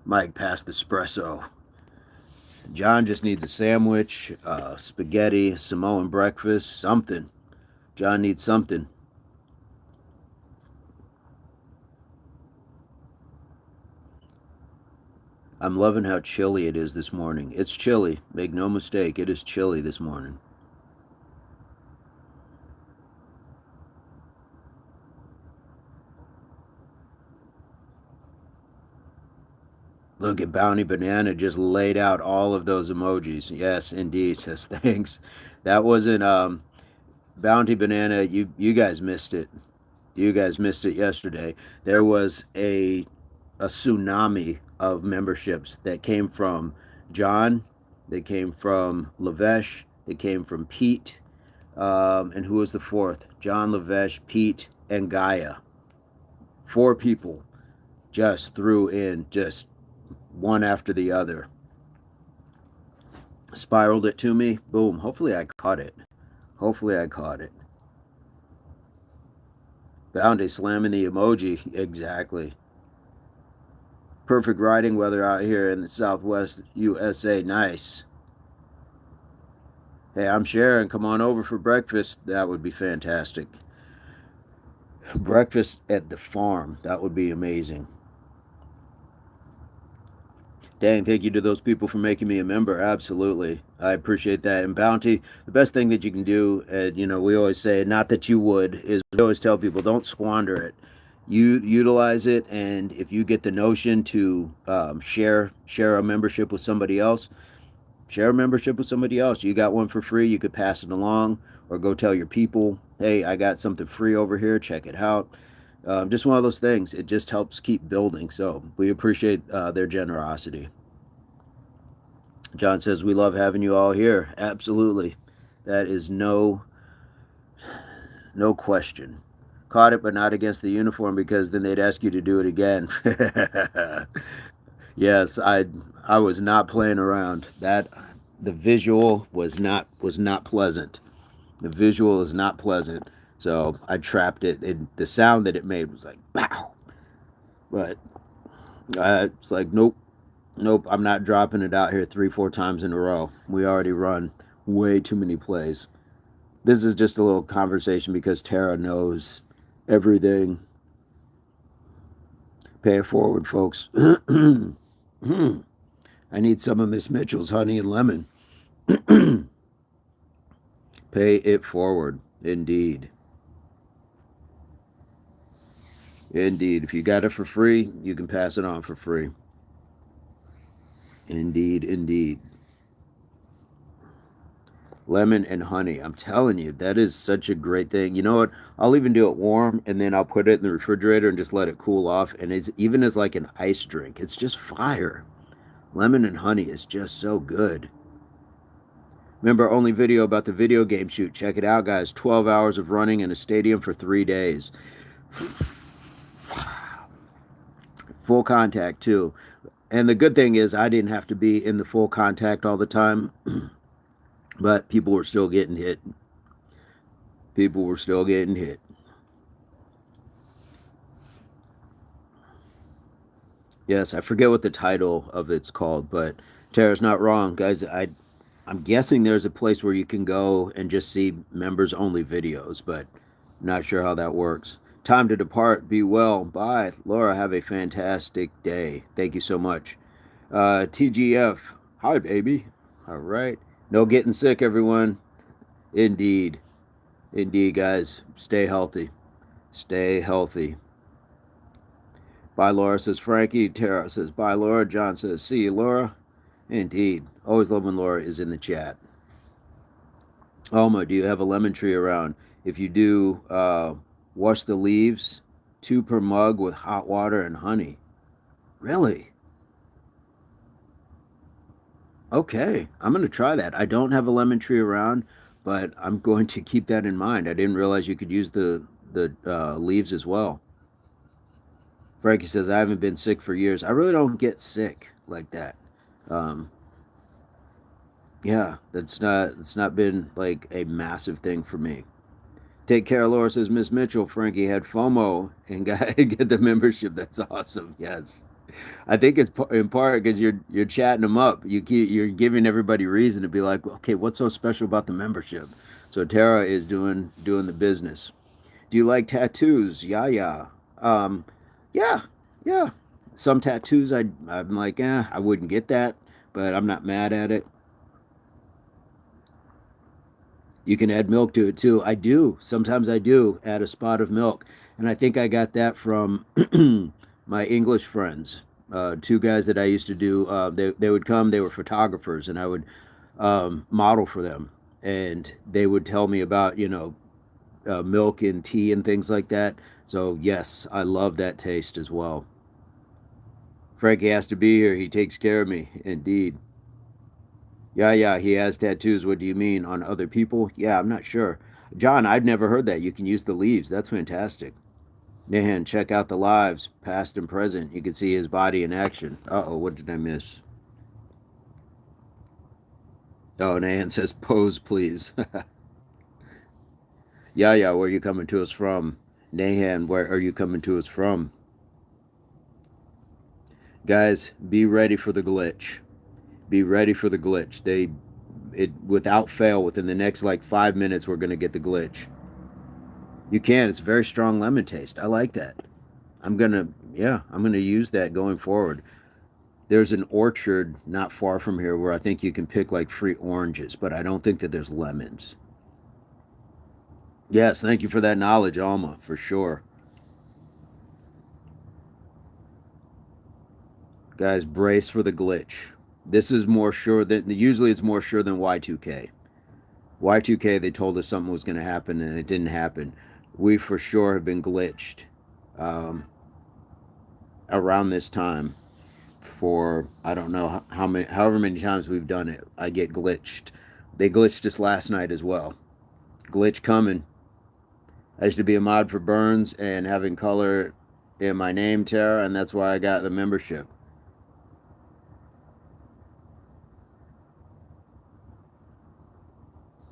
Mike passed the espresso. John just needs a sandwich, spaghetti, Samoan breakfast, something. John needs something. I'm loving how chilly it is this morning. It's chilly. Make no mistake, it is chilly this morning. Look at Bounty Banana just laid out all of those emojis. Yes, indeed. Says thanks. That wasn't Bounty Banana. You guys missed it. You guys missed it yesterday. There was a tsunami of memberships that came from John They came from Lavesh. They came from Pete. And who was the fourth? John, Lavesh, Pete, and Gaia. 4 people just threw in just one after the other. Spiraled it to me. Boom. Hopefully I caught it. Hopefully I caught it. Bounty slamming the emoji. Exactly. Perfect riding weather out here in the Southwest USA. Nice. Hey, I'm Sharon. Come on over for breakfast. That would be fantastic. Breakfast at the farm. That would be amazing. Dang, thank you to those people for making me a member. Absolutely. I appreciate that. And Bounty, the best thing that you can do, we always say, not that you would, is we always tell people don't squander it. You utilize it, and if you get the notion to share a membership with somebody else, share a membership with somebody else. You got one for free, you could pass it along, or go tell your people, hey, I got something free over here, check it out. Just one of those things. It just helps keep building. So we appreciate their generosity. John says, we love having you all here. Absolutely. That is no question. Caught it, but not against the uniform, because then they'd ask you to do it again. Yes, I was not playing around. The visual was not pleasant. The visual is not pleasant. So I trapped it. The sound that it made was like, pow. But it's like, nope, I'm not dropping it out here 3-4 times in a row. We already run way too many plays. This is just a little conversation because Tara knows everything. Pay it forward, folks. I need some of Miss Mitchell's honey and lemon. Pay it forward, indeed. Indeed. If you got it for free, you can pass it on for free. Indeed, indeed. Lemon and honey. I'm telling you, that is such a great thing. You know what? I'll even do it warm, and then I'll put it in the refrigerator and just let it cool off. And it's even as like an ice drink. It's just fire. Lemon and honey is just so good. Remember our only video about the video game shoot. Check it out, guys. 12 hours of running in a stadium for 3 days. Full contact, too. And the good thing is I didn't have to be in the full contact all the time. But people were still getting hit. People were still getting hit. Yes, I forget what the title of it's called, but Tara's not wrong, guys. I'm guessing there's a place where you can go and just see members only videos, but not sure how that works. Time to depart. Be well. Bye. Laura, have a fantastic day. Thank you so much. TGF. Hi, baby. All right. No getting sick, everyone. Indeed. Indeed, guys. Stay healthy. Stay healthy. Bye, Laura, says Frankie. Tara says bye, Laura. John says see you, Laura. Indeed. Always love when Laura is in the chat. Alma, do you have a lemon tree around? If you do, wash the leaves, 2 per mug with hot water and honey. Really? Okay, I'm going to try that. I don't have a lemon tree around, but I'm going to keep that in mind. I didn't realize you could use the leaves as well. Frankie says, I haven't been sick for years. I really don't get sick like that. Yeah, it's not been like a massive thing for me. Take care, Laura, says Miss Mitchell. Frankie had FOMO and got to get the membership. That's awesome. Yes. I think it's in part because you're chatting them up. You're giving everybody reason to be like, okay, what's so special about the membership? So Tara is doing the business. Do you like tattoos? Yeah. Yeah. Some tattoos I'm like, I wouldn't get that, but I'm not mad at it. You can add milk to it too. I do. Sometimes I do add a spot of milk. And I think I got that from my English friends. 2 guys that I used to do, they would come, they were photographers, and I would model for them. And they would tell me about, milk and tea and things like that. So, yes, I love that taste as well. Frankie has to be here. He takes care of me. Indeed. Yeah, he has tattoos. What do you mean? On other people? Yeah, I'm not sure. John, I've never heard that. You can use the leaves. That's fantastic. Nahan, check out the lives, past and present. You can see his body in action. Uh-oh, what did I miss? Oh, Nahan says, pose, please. Yeah, where are you coming to us from? Nahan, where are you coming to us from? Guys, be ready for the glitch. Be ready for the glitch. Without fail, within the next like 5 minutes, we're going to get the glitch. You can. It's a very strong lemon taste. I like that. I'm gonna use that going forward. There's an orchard not far from here where I think you can pick like free oranges, but I don't think that there's lemons. Yes, thank you for that knowledge, Alma, for sure. Guys, brace for the glitch. This is more sure than usually it's more sure than Y2K. Y2K, they told us something was going to happen and it didn't happen. We for sure have been glitched um, around this time for I don't know however many times we've done it. I get glitched. They glitched us last night as well. Glitch coming. I used to be a mod for Burns and having color in my name, Tara, and that's why I got the membership.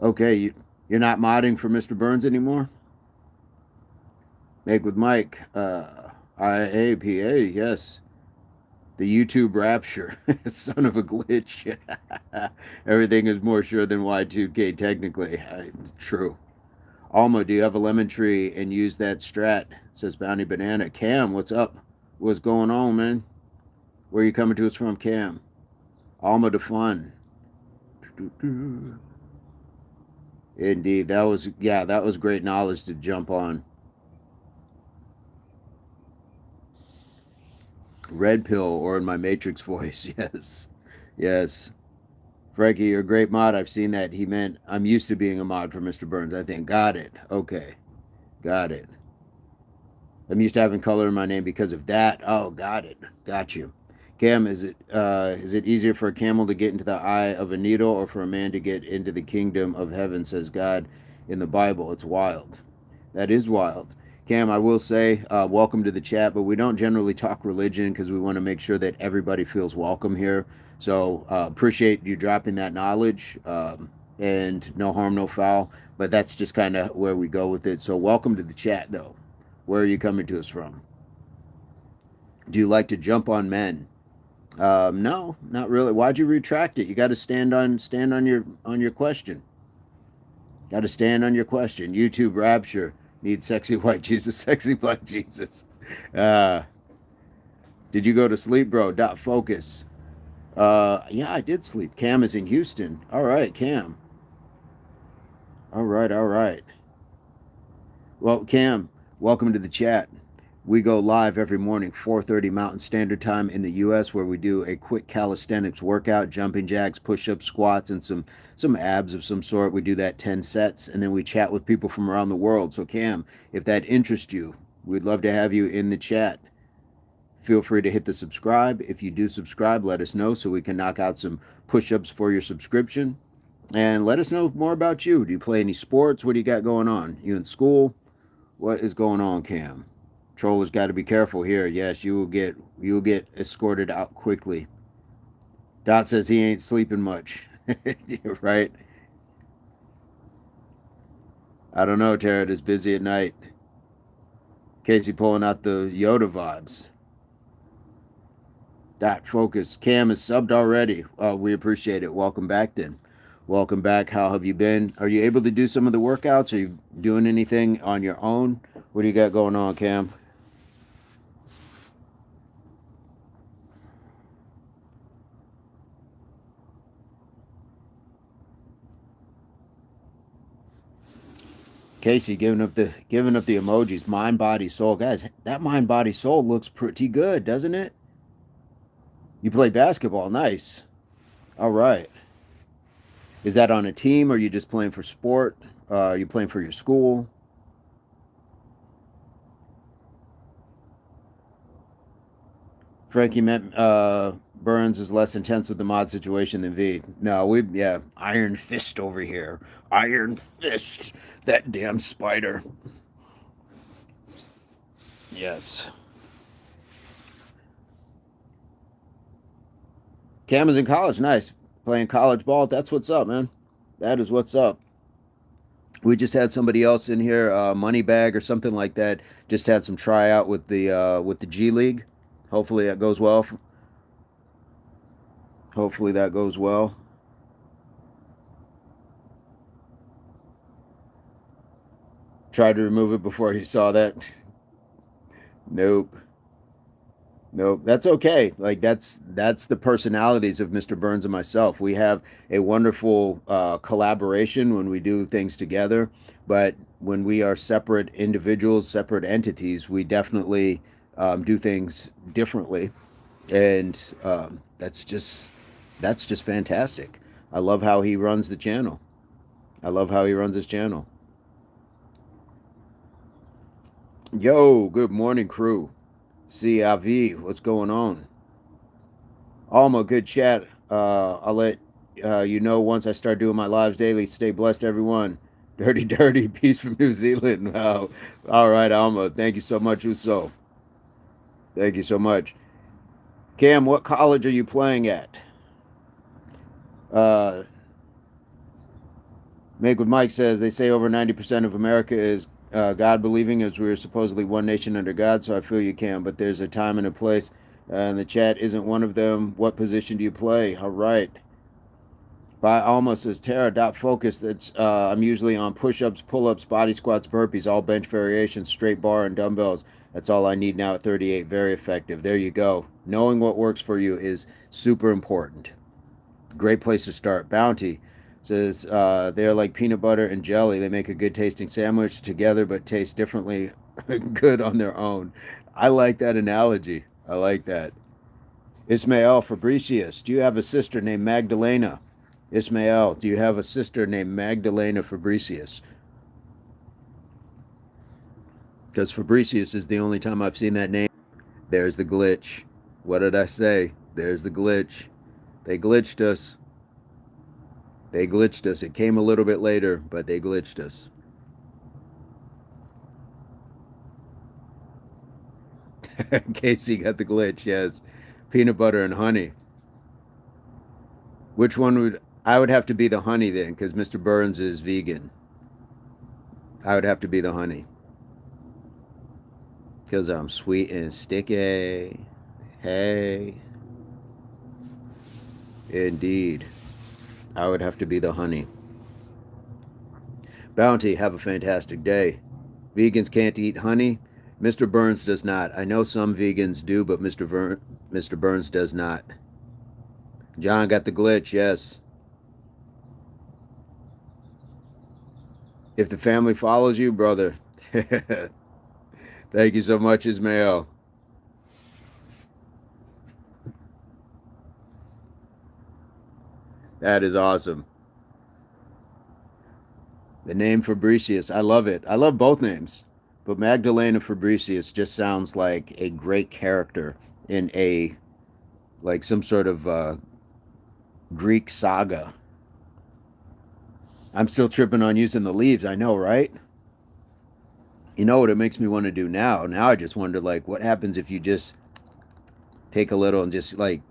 Okay, you're not modding for Mr. Burns anymore? Make with Mike. IAPA, yes. The YouTube rapture. Son of a glitch. Everything is more sure than Y2K, technically. True. Alma, do you have a lemon tree and use that strat? Says Bounty Banana. Cam, what's up? What's going on, man? Where are you coming to us from, Cam? Alma to fun. Indeed, that was great knowledge to jump on. Red pill, or in my Matrix voice, yes, yes. Frankie, you're a great mod. I've seen that. He meant I'm used to being a mod for Mr. Burns. I think. Got it. Okay, got it. I'm used to having color in my name because of that. Oh, got it. Got you. Cam, is it easier for a camel to get into the eye of a needle or for a man to get into the kingdom of heaven, says God in the Bible? It's wild. That is wild. Cam, I will say, welcome to the chat, but we don't generally talk religion because we want to make sure that everybody feels welcome here. So appreciate you dropping that knowledge, and no harm, no foul. But that's just kind of where we go with it. So welcome to the chat, though. Where are you coming to us from? Do you like to jump on men? No, not really. Why'd you retract it? You got to stand on your question. Got to stand on your question. YouTube rapture needs sexy white Jesus, sexy black Jesus. Uh, did you go to sleep, bro? Dot focus. Yeah, I did sleep. Cam is in Houston. All right, Cam. All right, all right. Well, Cam, welcome to the chat. We go live every morning, 4:30 Mountain Standard Time in the U.S., where we do a quick calisthenics workout, jumping jacks, push-ups, squats, and some abs of some sort. We do that 10 sets, and then we chat with people from around the world. So, Cam, if that interests you, we'd love to have you in the chat. Feel free to hit the subscribe. If you do subscribe, let us know so we can knock out some push-ups for your subscription. And let us know more about you. Do you play any sports? What do you got going on? You in school? What is going on, Cam? Trollers got to be careful here. Yes, you will get escorted out quickly. Dot says he ain't sleeping much. Right? I don't know, Tara. It is busy at night. Casey pulling out the Yoda vibes. Dot focus. Cam is subbed already. We appreciate it. Welcome back then. Welcome back. How have you been? Are you able to do some of the workouts? Are you doing anything on your own? What do you got going on, Cam? Casey giving up the emojis. Mind, body, soul, guys. That mind, body, soul looks pretty good, doesn't it? You play basketball, nice. All right. Is that on a team, or are you just playing for sport? Are you playing for your school? Frankie meant Burns is less intense with the mod situation than V. No, yeah, Iron Fist over here. Iron Fist. That damn spider. Yes. Cam is in college. Nice. Playing college ball. That's what's up, man. That is what's up. We just had somebody else in here, Moneybag or something like that. Just had some tryout with the G League. Hopefully that goes well. Hopefully that goes well. Tried to remove it before he saw that. Nope. Nope. That's okay. Like that's the personalities of Mr. Burns and myself. We have a wonderful collaboration when we do things together, but when we are separate individuals, separate entities, we definitely do things differently, and that's just fantastic. I love how he runs the channel. I love how he runs his channel. Yo, good morning, crew. CIV, what's going on? Alma, good chat. I'll let you know once I start doing my lives daily. Stay blessed, everyone. Dirty, dirty. Peace from New Zealand. Wow. All right, Alma. Thank you so much, Uso. Thank you so much. Cam, what college are you playing at? Uh, Make with Mike says they say over 90% of America is God believing, as we're supposedly one nation under God. So I feel you can, but there's a time and a place. And the chat isn't one of them. What position do you play? All right. By Alma says Tara dot focus. That's I'm usually on push-ups, pull-ups, body squats, burpees, all bench variations, straight bar, and dumbbells. That's all I need now at 38. Very effective. There you go. Knowing what works for you is super important. Great place to start. Bounty says they're like peanut butter and jelly. They make a good tasting sandwich together, but taste differently good on their own. I like that analogy. I like that. Ismael Fabricius, do you have a sister named Magdalena? Ismael, do you have a sister named Magdalena Fabricius? Because Fabricius is the only time I've seen that name. There's the glitch. What did I say? There's the glitch. They glitched us. They glitched us. It came a little bit later, but they glitched us. Casey got the glitch, yes. Peanut butter and honey. Which one would I would have to be the honey then, because Mr. Burns is vegan. I would have to be the honey. Because I'm sweet and sticky. Hey. Indeed. I would have to be the honey. Bounty, have a fantastic day. Vegans can't eat honey. Mr. Burns does not. I know some vegans do, but Mr. Burns does not. John got the glitch, yes. If the family follows you, brother. Thank you so much, Ismail. That is awesome. The name Fabricius, I love it. I love both names. But Magdalena Fabricius just sounds like a great character in like some sort of Greek saga. I'm still tripping on using the leaves, I know, right? You know what it makes me want to do now? Now I just wonder, like, what happens if you just take a little and just, like,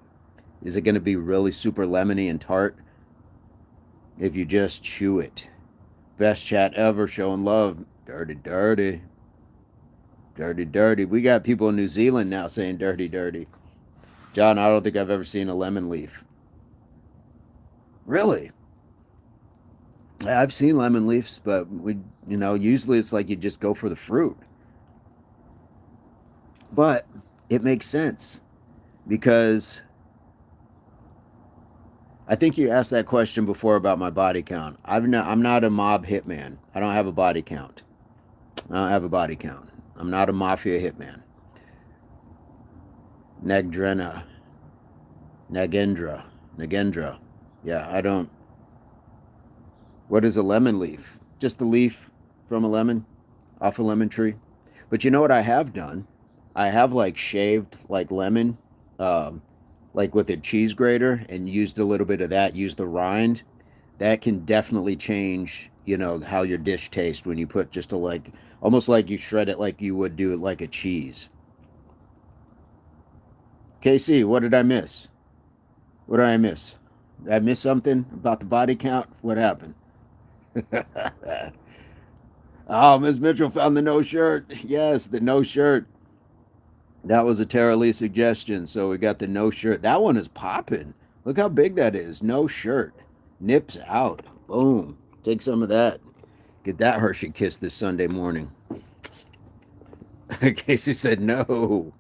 is it going to be really super lemony and tart? If you just chew it. Best chat ever, showing love. Dirty, dirty. Dirty, dirty. We got people in New Zealand now saying dirty, dirty. John, I don't think I've ever seen a lemon leaf. Really? I've seen lemon leaves, but usually it's like you just go for the fruit. But it makes sense because I think you asked that question before about my body count. I'm not a mob hitman. I don't have a body count. I don't have a body count. I'm not a mafia hitman. Nagendra. Nagendra. Yeah, I don't. What is a lemon leaf? Just the leaf from a lemon, off a lemon tree. But you know what I have done? I have like shaved like lemon um, like with a cheese grater, and used a little bit of that, use the rind, that can definitely change, how your dish tastes when you put just a like, almost like you shred it like you would do it like a cheese. KC, what did I miss? What did I miss? Did I miss something about the body count? What happened? Oh, Ms. Mitchell found the no shirt. Yes, the no shirt. That was a Tara Lee suggestion. So we got the no shirt. That one is popping. Look how big that is. No shirt. Nips out. Boom. Take some of that. Get that Hershey kiss this Sunday morning. Casey said no.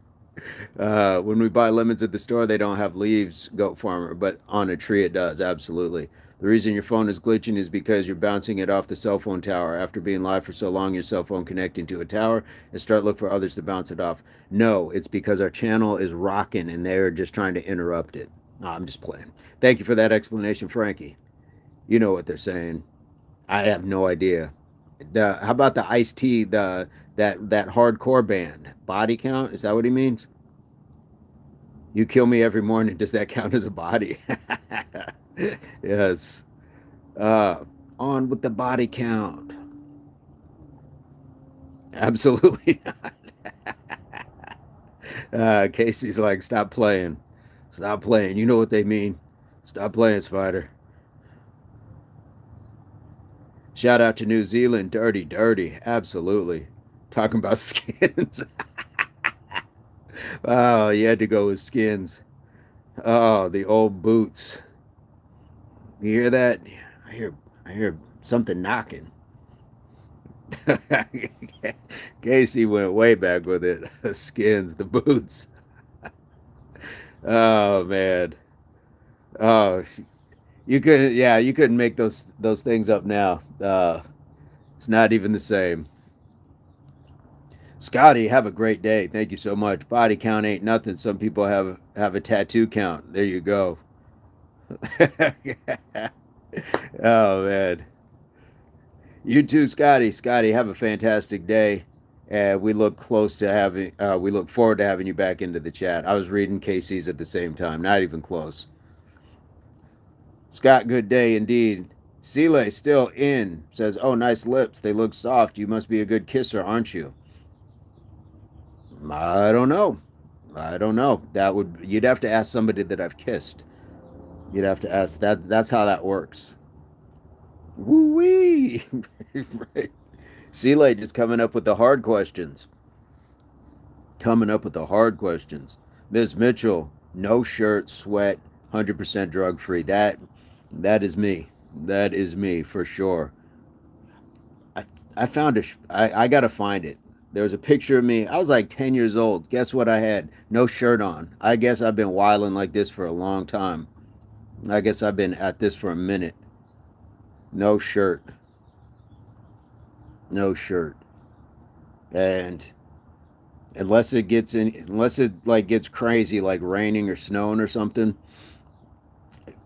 When we buy lemons at the store, they don't have leaves, Goat Farmer, but on a tree it does, absolutely. The reason your phone is glitching is because you're bouncing it off the cell phone tower. After being live for so long, your cell phone connecting to a tower and start look for others to bounce it off. No, it's because our channel is rocking and they're just trying to interrupt it. No, I'm just playing. Thank you for that explanation, Frankie. You know what they're saying. I have no idea. How about the iced tea, that hardcore band? Body count? Is that what he means? You kill me every morning. Does that count as a body? Yes. Uh, on with the body count. Absolutely not. Casey's like, stop playing. Stop playing. You know what they mean. Stop playing, Spider. Shout out to New Zealand. Dirty, dirty. Absolutely. Talking about skins. Oh, you had to go with skins. Oh, the old boots. You hear that? I hear something knocking. Casey went way back with it. Skins, the boots. Oh man. Oh, you couldn't. Yeah, you couldn't make those things up now. It's not even the same. Scotty, have a great day. Thank you so much. Body count ain't nothing. Some people have a tattoo count. There you go. Oh man. You too, Scotty. Scotty, have a fantastic day. And we look forward to having you back into the chat. I was reading Casey's at the same time, not even close. Scott, good day indeed. Sile still in. Says, oh, nice lips. They look soft. You must be a good kisser, aren't you? I don't know. I don't know. You'd have to ask somebody that I've kissed. You'd have to ask that. That's how that works. Woo wee. Right. Sile just coming up with the hard questions. Coming up with the hard questions. Ms. Mitchell, no shirt, sweat, 100% drug free. That is me. That is me for sure. I found I gotta find it. There was a picture of me. I was like 10 years old. Guess what I had? No shirt on. I guess I've been wilding like this for a long time. I guess I've been at this for a minute. No shirt. No shirt. And unless it like gets crazy, like raining or snowing or something,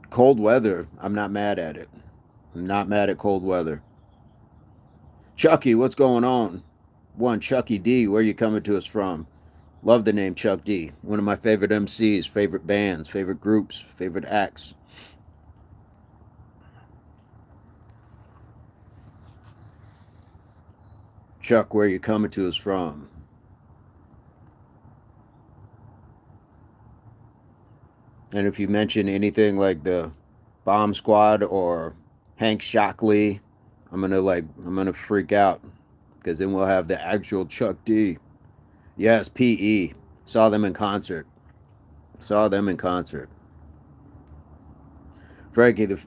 cold weather, I'm not mad at it. I'm not mad at cold weather. Chucky, what's going on? One, Chucky D, where you coming to us from? Love the name Chuck D. One of my favorite MCs, favorite bands, favorite groups, favorite acts. Chuck, where you coming to us from? And if you mention anything like the Bomb Squad or Hank Shockley, I'm gonna freak out because then we'll have the actual Chuck D. Yes, PE. Saw them in concert. Saw them in concert. Frankie, the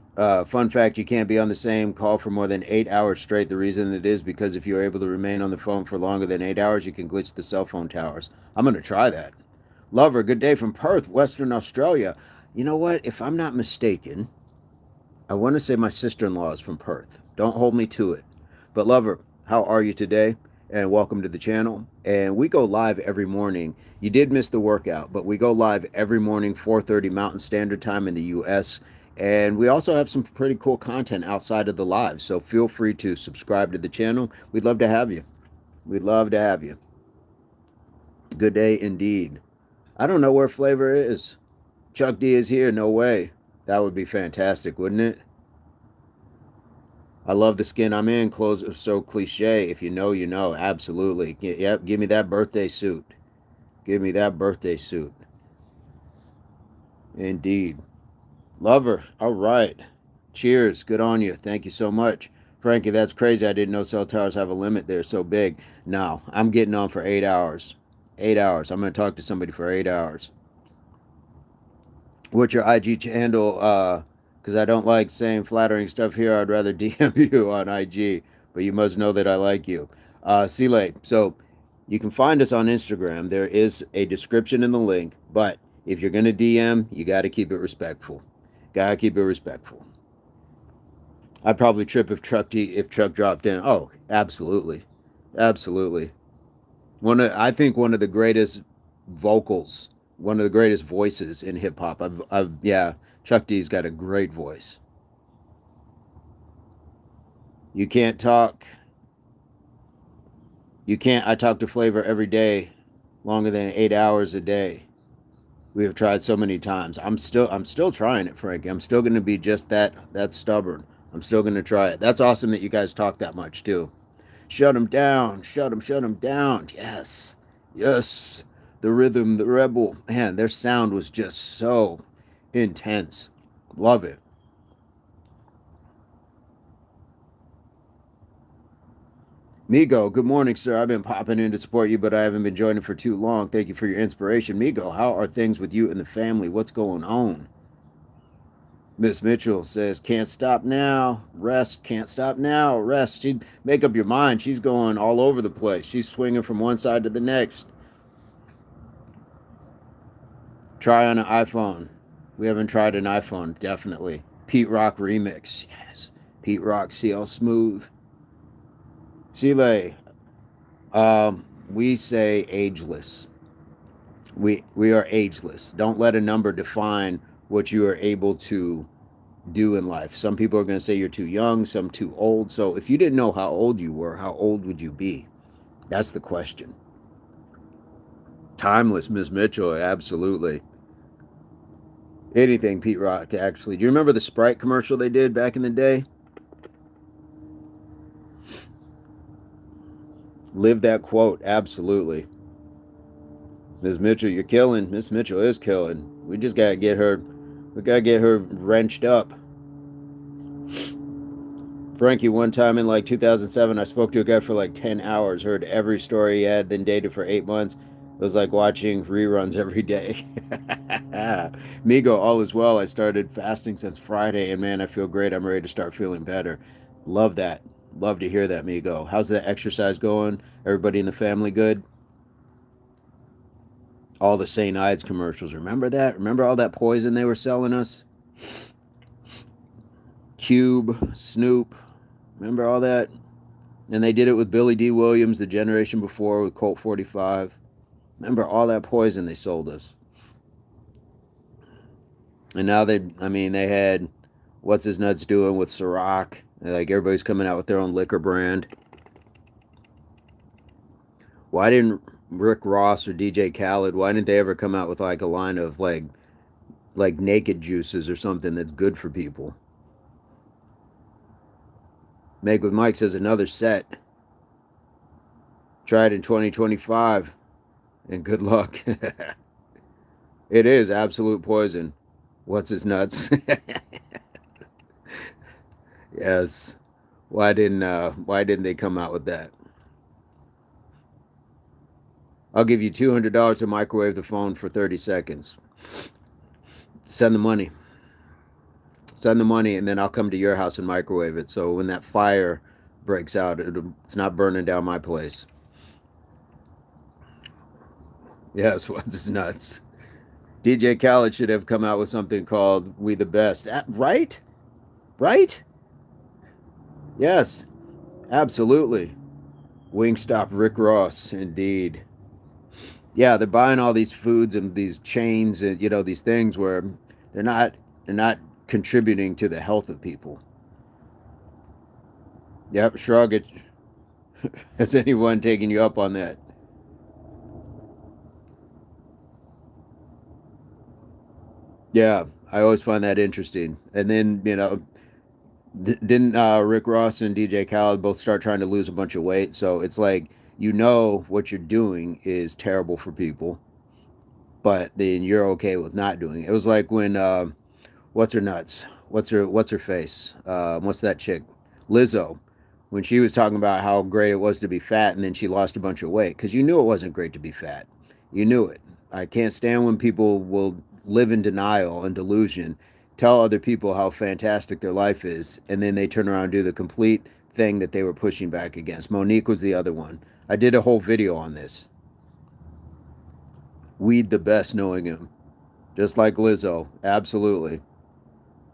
fun fact, you can't be on the same call for more than 8 hours straight. The reason it is because if you're able to remain on the phone for longer than 8 hours, you can glitch the cell phone towers. I'm going to try that. Lover, good day from Perth, Western Australia. You know what? If I'm not mistaken, I want to say my sister-in-law is from Perth. Don't hold me to it. But Lover, how are you today? And welcome to the channel. And we go live every morning. You did miss the workout, but we go live every morning, 4:30 Mountain Standard Time in the US. And we also have some pretty cool content outside of the live. So feel free to subscribe to the channel. We'd love to have you. We'd love to have you. Good day indeed. I don't know where Flavor is. Chuck D is here. No way. That would be fantastic, wouldn't it? I love the skin I'm in. Clothes are so cliche. If you know, you know. Absolutely. Yep. Give me that birthday suit. Give me that birthday suit. Indeed. Lover. All right. Cheers. Good on you. Thank you so much. Frankie, that's crazy. I didn't know cell towers have a limit. They're so big. No, I'm getting on for 8 hours. 8 hours. I'm going to talk to somebody for 8 hours. What's your IG handle? Because I don't like saying flattering stuff here. I'd rather DM you on IG, but you must know that I like you. Sile, so you can find us on Instagram. There is a description in the link, but if you're going to DM, you got to keep it respectful. Got to keep it respectful. I'd probably trip if Chuck dropped in. Oh, absolutely, absolutely. I think one of the greatest vocals, one of the greatest voices in hip hop. Yeah, Chuck D's got a great voice. You can't talk. You can't. I talk to Flavor every day, longer than 8 hours a day. We have tried so many times. I'm still trying it, Frankie. I'm still going to be just that stubborn. I'm still going to try it. That's awesome that you guys talk that much too. Shut him down. Shut him down. Yes. Yes. The rhythm, the rebel. Man, their sound was just so intense. Love it. Migo, good morning, sir. I've been popping in to support you, but I haven't been joining for too long. Thank you for your inspiration. Migo, how are things with you and the family? What's going on? Miss Mitchell says, can't stop now. Rest. Can't stop now. Rest. She'd make up your mind. She's going all over the place. She's swinging from one side to the next. Try on an iPhone. We haven't tried an iPhone, definitely. Pete Rock remix. Yes. Pete Rock, CL Smooth. Sile, we say ageless. We are ageless. Don't let a number define what you are able to do in life. Some people are going to say you're too young, some too old. So if you didn't know how old you were, how old would you be? That's the question. Timeless, Miss Mitchell, absolutely. Anything Pete Rock, actually. Do you remember the Sprite commercial they did back in the day? Live that quote, absolutely. Miss Mitchell, you're killing. Miss Mitchell is killing. We just gotta get her. We gotta get her wrenched up. Frankie, one time in like 2007, I spoke to a guy for like 10 hours, heard every story he had, then dated for 8 months. It was like watching reruns every day. Migo, all is well. I started fasting since Friday, and man, I feel great. I'm ready to start feeling better. Love that. Love to hear that, Migo. How's that exercise going? Everybody in the family good? All the St. Ides commercials. Remember that? Remember all that poison they were selling us? Cube, Snoop. Remember all that? And they did it with Billy D. Williams the generation before with Colt 45. Remember all that poison they sold us. And now they had what's his nuts doing with Ciroc. Like everybody's coming out with their own liquor brand. Why didn't Rick Ross or DJ Khaled, why didn't they ever come out with like a line of like naked juices or something that's good for people? Make with Mike says another set. Try it in 2025 and good luck. It is absolute poison. What's his nuts? Yes. Why didn't they come out with that? I'll give you $200 to microwave the phone for 30 seconds. Send the money. Send the money, and then I'll come to your house and microwave it. So when that fire breaks out, it's not burning down my place. Yes, what's his nuts? DJ Khaled should have come out with something called "We the Best." Right? Right? Yes, absolutely. Wingstop Rick Ross, indeed. Yeah, they're buying all these foods and these chains and these things where they're not they're not contributing to the health of people. Yep, shrug it. Has anyone taken you up on that? Yeah, I always find that interesting. And then, didn't Rick Ross and DJ Khaled both start trying to lose a bunch of weight? So it's like, what you're doing is terrible for people, but then you're okay with not doing it. It was like when what's her nuts? What's her face? What's that chick? Lizzo. When she was talking about how great it was to be fat, and then she lost a bunch of weight because you knew it wasn't great to be fat. You knew it. I can't stand when people will live in denial and delusion, tell other people how fantastic their life is, and then they turn around and do the complete thing that they were pushing back against. Monique was the other one. I did a whole video on this. Weed the best knowing him. Just like Lizzo. Absolutely.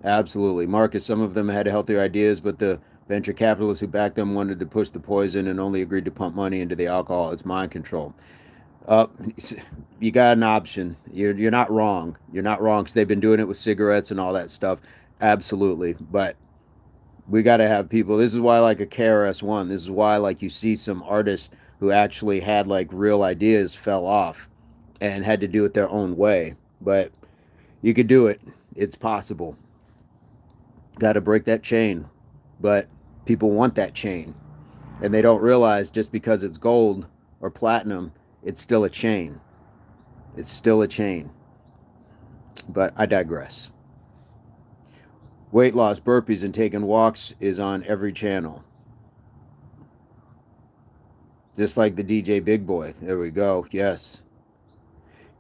Absolutely. Marcus, some of them had healthier ideas, but the venture capitalists who backed them wanted to push the poison and only agreed to pump money into the alcohol. It's mind control. Uh, you got an option. You're not wrong. You're not wrong because they've been doing it with cigarettes and all that stuff. Absolutely. But we got to have people. This is why, like a KRS-One, this is why, like, you see some artists who actually had, like, real ideas fell off and had to do it their own way. But you could do it, it's possible. Got to break that chain. But people want that chain. And they don't realize just because it's gold or platinum, it's still a chain. It's still a chain. But I digress. Weight loss, burpees, and taking walks is on every channel. Just like the DJ Big Boy. There we go. Yes.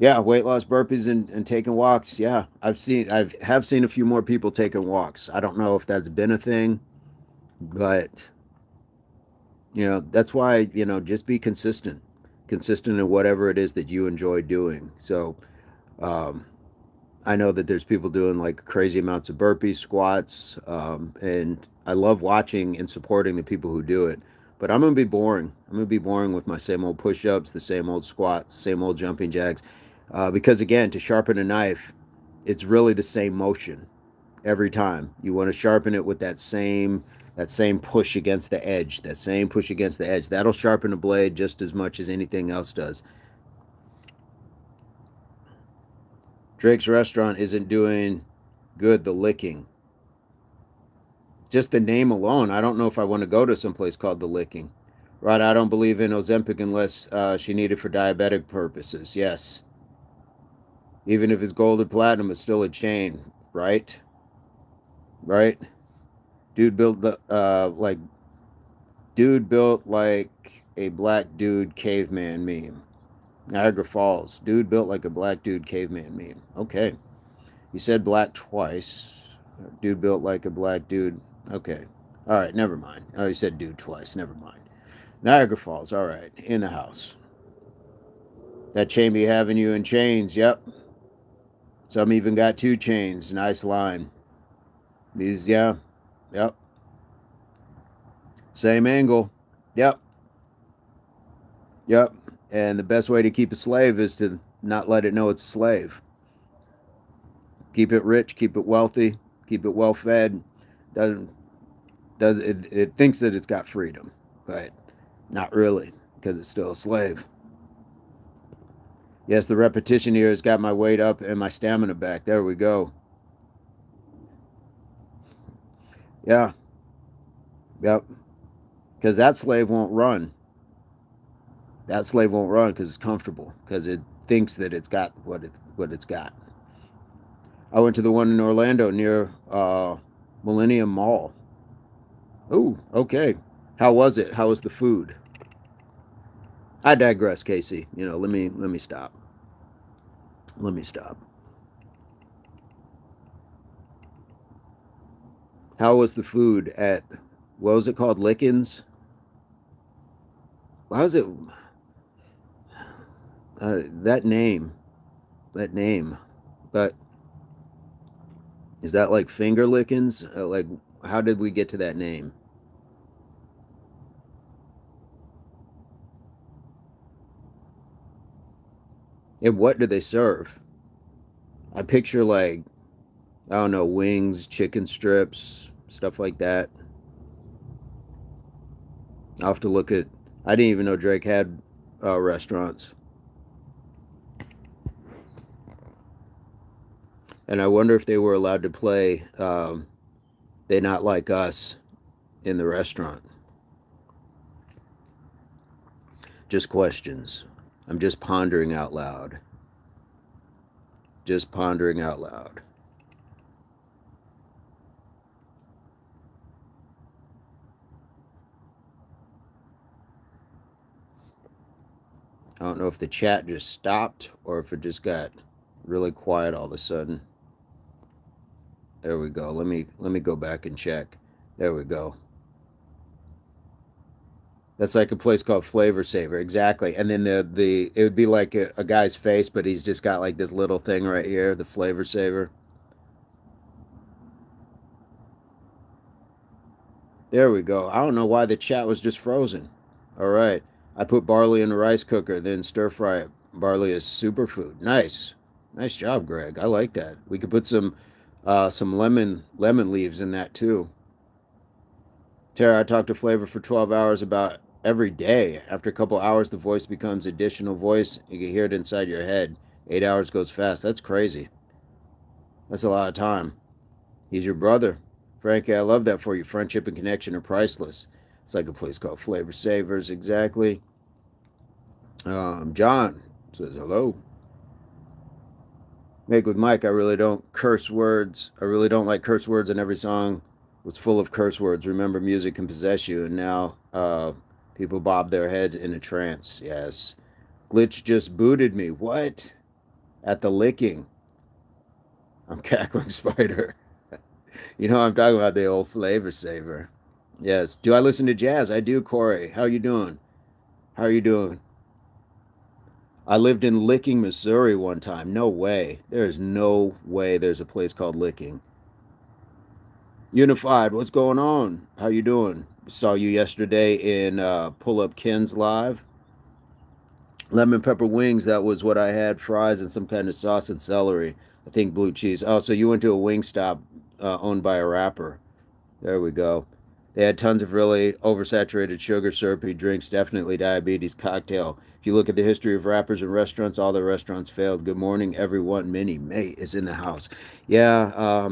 Yeah, weight loss, burpees, and taking walks. Yeah, have seen a few more people taking walks. I don't know if that's been a thing, but that's why just be consistent, consistent in whatever it is that you enjoy doing. So um, I know that there's people doing like crazy amounts of burpees, squats, and I love watching and supporting the people who do it. But I'm gonna be boring. I'm gonna be boring with my same old push-ups, the same old squats, same old jumping jacks, because again, to sharpen a knife, it's really the same motion every time. You want to sharpen it with that same push against the edge, that same push against the edge. That'll sharpen a blade just as much as anything else does. Drake's restaurant isn't doing good. The licking, just the name alone, I don't know if I want to go to some place called the licking. Right, I don't believe in Ozempic unless she needed for diabetic purposes. Yes, even if it's gold or platinum, it's still a chain. Right, right. Dude built like dude built like a black dude caveman meme. Niagara Falls. Dude built like a black dude caveman meme. Okay. You said black twice. Dude built like a black dude. Okay. All right, never mind. Oh, you said dude twice. Never mind. Niagara Falls. All right. In the house. That chain be having you in chains. Yep. Some even got two chains. Nice line. These, yeah. Yep. Same angle. Yep. Yep. And the best way to keep a slave is to not let it know it's a slave. Keep it rich, keep it wealthy, keep it well fed. Doesn't does it thinks that it's got freedom, but not really because it's still a slave. Yes, the repetition here has got my weight up and my stamina back. There we go. Yeah, yep. Because that slave won't run. That slave won't run because it's comfortable because it thinks that it's got what it's got. I went to the one in Orlando near Millennium Mall. Oh, okay. How was it? How was the food? I digress, Casey. Let me stop. Let me stop. How was the food at what was it called? Lickens? How was it? That name. That name. But is that like finger lickens? Like, how did we get to that name? And what do they serve? I picture like, I don't know, wings, chicken strips, stuff like that. I'll have to look at. I didn't even know Drake had restaurants. And I wonder if they were allowed to play They Not Like Us in the restaurant. Just questions. I'm just pondering out loud. Just pondering out loud. I don't know if the chat just stopped or if it just got really quiet all of a sudden. There we go. Let me go back and check. There we go. That's like a place called Flavor Saver, exactly. And then the it would be like a guy's face, but he's just got like this little thing right here, the Flavor Saver. There we go. I don't know why the chat was just frozen. All right. I put barley in the rice cooker, then stir fry it. Barley is superfood. Nice. Nice job, Greg. I like that. We could put some lemon leaves in that too. Tara, I talked to Flavor for 12 hours about every day. After a couple hours, the voice becomes additional voice. You can hear it inside your head. 8 hours goes fast. That's crazy. That's a lot of time. He's your brother. Frankie, I love that for you. Friendship and connection are priceless. It's like a place called Flavor Savers, exactly. John says hello. Make with Mike, I really don't curse words. I really don't like curse words, and every song was full of curse words. Remember, music can possess you, and now people bob their head in a trance. Yes. Glitch just booted me. What? At the licking. I'm cackling spider. You know, I'm talking about the old Flavor Saver. Yes. Do I listen to jazz? I do, Corey. How you doing? How are you doing? I lived in Licking, Missouri one time. No way. There's no way there's a place called Licking. Unified, what's going on? How you doing? Saw you yesterday in Pull Up Ken's live. Lemon pepper wings, that was what I had. Fries and some kind of sauce and celery. I think blue cheese. Oh, so you went to a wing stop owned by a rapper. There we go. They had tons of really oversaturated sugar syrupy drinks, definitely diabetes cocktail. If you look at the history of rappers and restaurants, all the restaurants failed. Good morning, everyone. Minnie May is in the house. Yeah,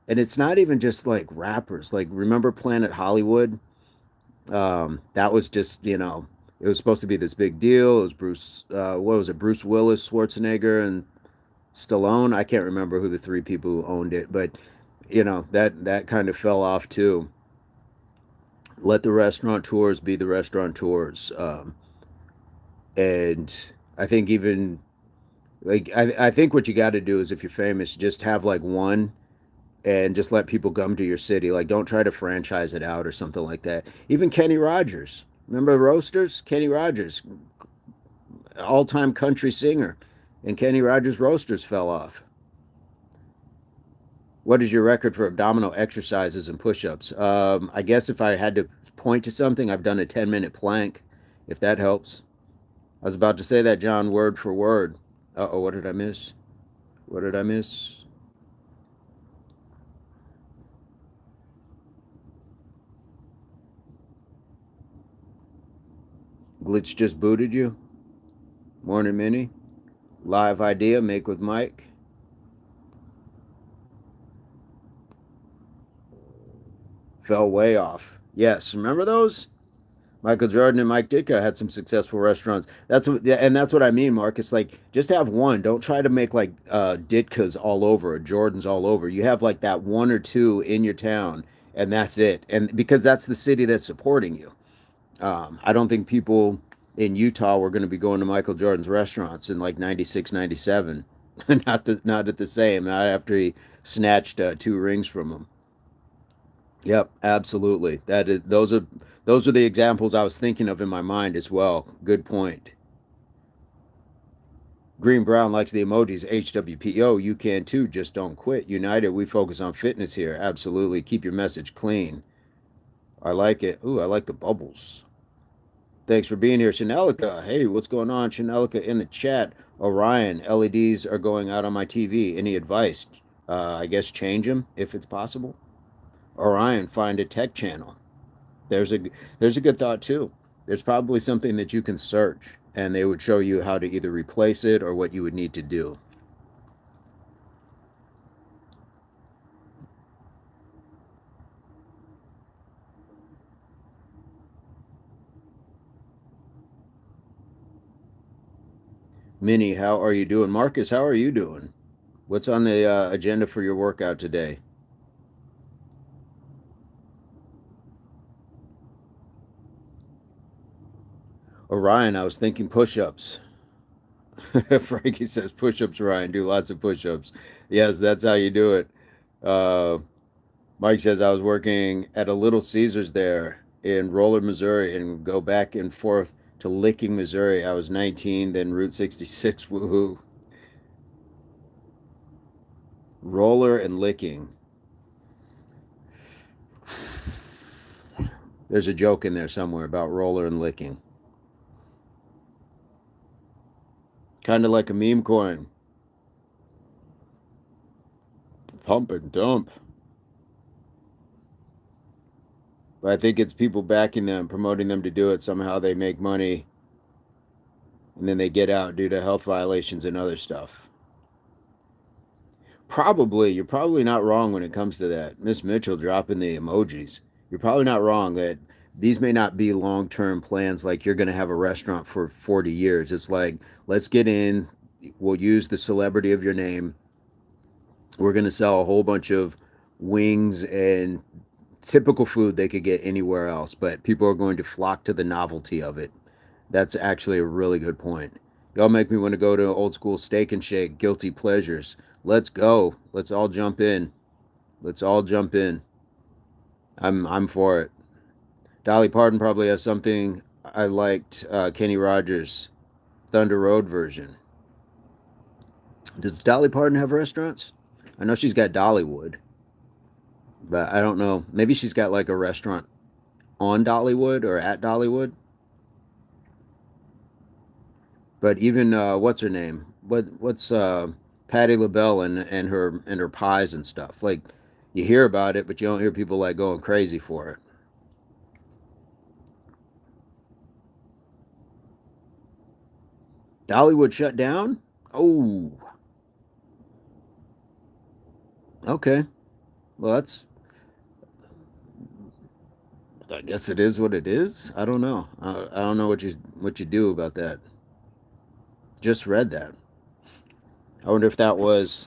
and it's not even just like rappers. Like, remember Planet Hollywood? That was just, it was supposed to be this big deal. It was what was it? Bruce Willis, Schwarzenegger, and Stallone. I can't remember who the three people who owned it, but that kind of fell off too. Let the restaurateurs be the restaurateurs. And I think even like I think what you got to do is if you're famous, just have like one and just let people come to your city. Like, don't try to franchise it out or something like that. Even Kenny Rogers, remember Roasters? Kenny Rogers, all-time country singer, and Kenny Rogers Roasters fell off. What is your record for abdominal exercises and push-ups? I guess if I had to point to something, I've done a 10-minute plank, if that helps. I was about to say that, John, word for word. Uh-oh, what did I miss? What did I miss? Glitch just booted you? Morning, Minnie. Live idea, make with Mike. Fell way off. Yes, remember those? Michael Jordan and Mike Ditka had some successful restaurants. That's what I mean, Mark. It's like just have one. Don't try to make like Ditkas all over or Jordans all over. You have like that one or two in your town, and that's it. And because that's the city that's supporting you. I don't think people in Utah were going to be going to Michael Jordan's restaurants in like 96, 97. Not at the same. Not after he snatched 2 rings from him. Yep, absolutely. Those are the examples I was thinking of in my mind as well. Good point. Green Brown likes the emojis. HWPO, you can too. Just don't quit. United, we focus on fitness here. Absolutely. Keep your message clean. I like it. Ooh, I like the bubbles. Thanks for being here, Chanelica. Hey, what's going on, Chanelica in the chat? Orion, LEDs are going out on my TV. Any advice? I guess change them if it's possible. Orion, find a tech channel. There's a good thought too. There's probably something that you can search and they would show you how to either replace it or what you would need to do. Minnie, how are you doing? Marcus, how are you doing? What's on the agenda for your workout today? Orion, I was thinking push-ups. Frankie says push-ups, Ryan. Do lots of push-ups. Yes, that's how you do it. Uh, Mike says I was working at a Little Caesars there in Roller, Missouri, and go back and forth to Licking, Missouri. I was 19, then Route 66. Woohoo! Roller and Licking. There's a joke in there somewhere about roller and licking. Kind of like a meme coin. Pump and dump. But I think it's people backing them, promoting them to do it. Somehow they make money and then they get out due to health violations and other stuff. Probably, you're probably not wrong when it comes to that. Miss Mitchell dropping the emojis. You're probably not wrong that these may not be long term plans like you're going to have a restaurant for 40 years. It's like, let's get in, we'll use the celebrity of your name. We're going to sell a whole bunch of wings and typical food they could get anywhere else, but people are going to flock to the novelty of it. That's actually a really good point. Y'all make me want to go to old school steak and shake, guilty pleasures. Let's go. Let's all jump in. Let's all jump in. I'm for it. Dolly Parton probably has something I liked. Kenny Rogers, Thunder Road version. Does Dolly Parton have restaurants? I know she's got Dollywood, but I don't know. Maybe she's got like a restaurant on Dollywood or at Dollywood. But even what's her name? What's Patti LaBelle and her pies and stuff. Like you hear about it, but you don't hear people like going crazy for it. Dollywood shut down? Oh, okay. Well, that's. I guess it is what it is. I don't know. I don't know what you do about that. Just read that. I wonder if that was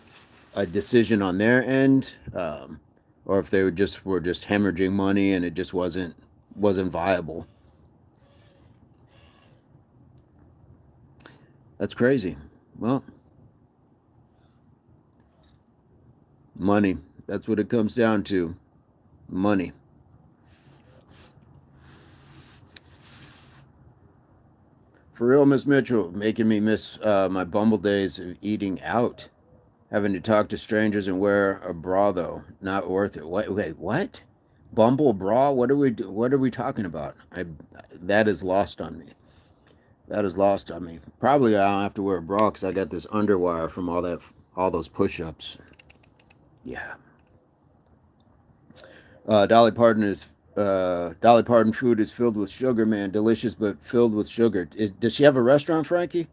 a decision on their end, or if they were just hemorrhaging money and it just wasn't viable. That's crazy. Well, money. That's what it comes down to. Money. For real, Miss Mitchell, making me miss my Bumble days of eating out, having to talk to strangers and wear a bra though. Not worth it. What? Wait, what? Bumble bra? What are we talking about? That is lost on me. That is lost on me. Probably I don't have to wear a bra because I got this underwire from all those push-ups. Yeah. Dolly Parton food is filled with sugar, man. Delicious, but filled with sugar. Does she have a restaurant, Frankie?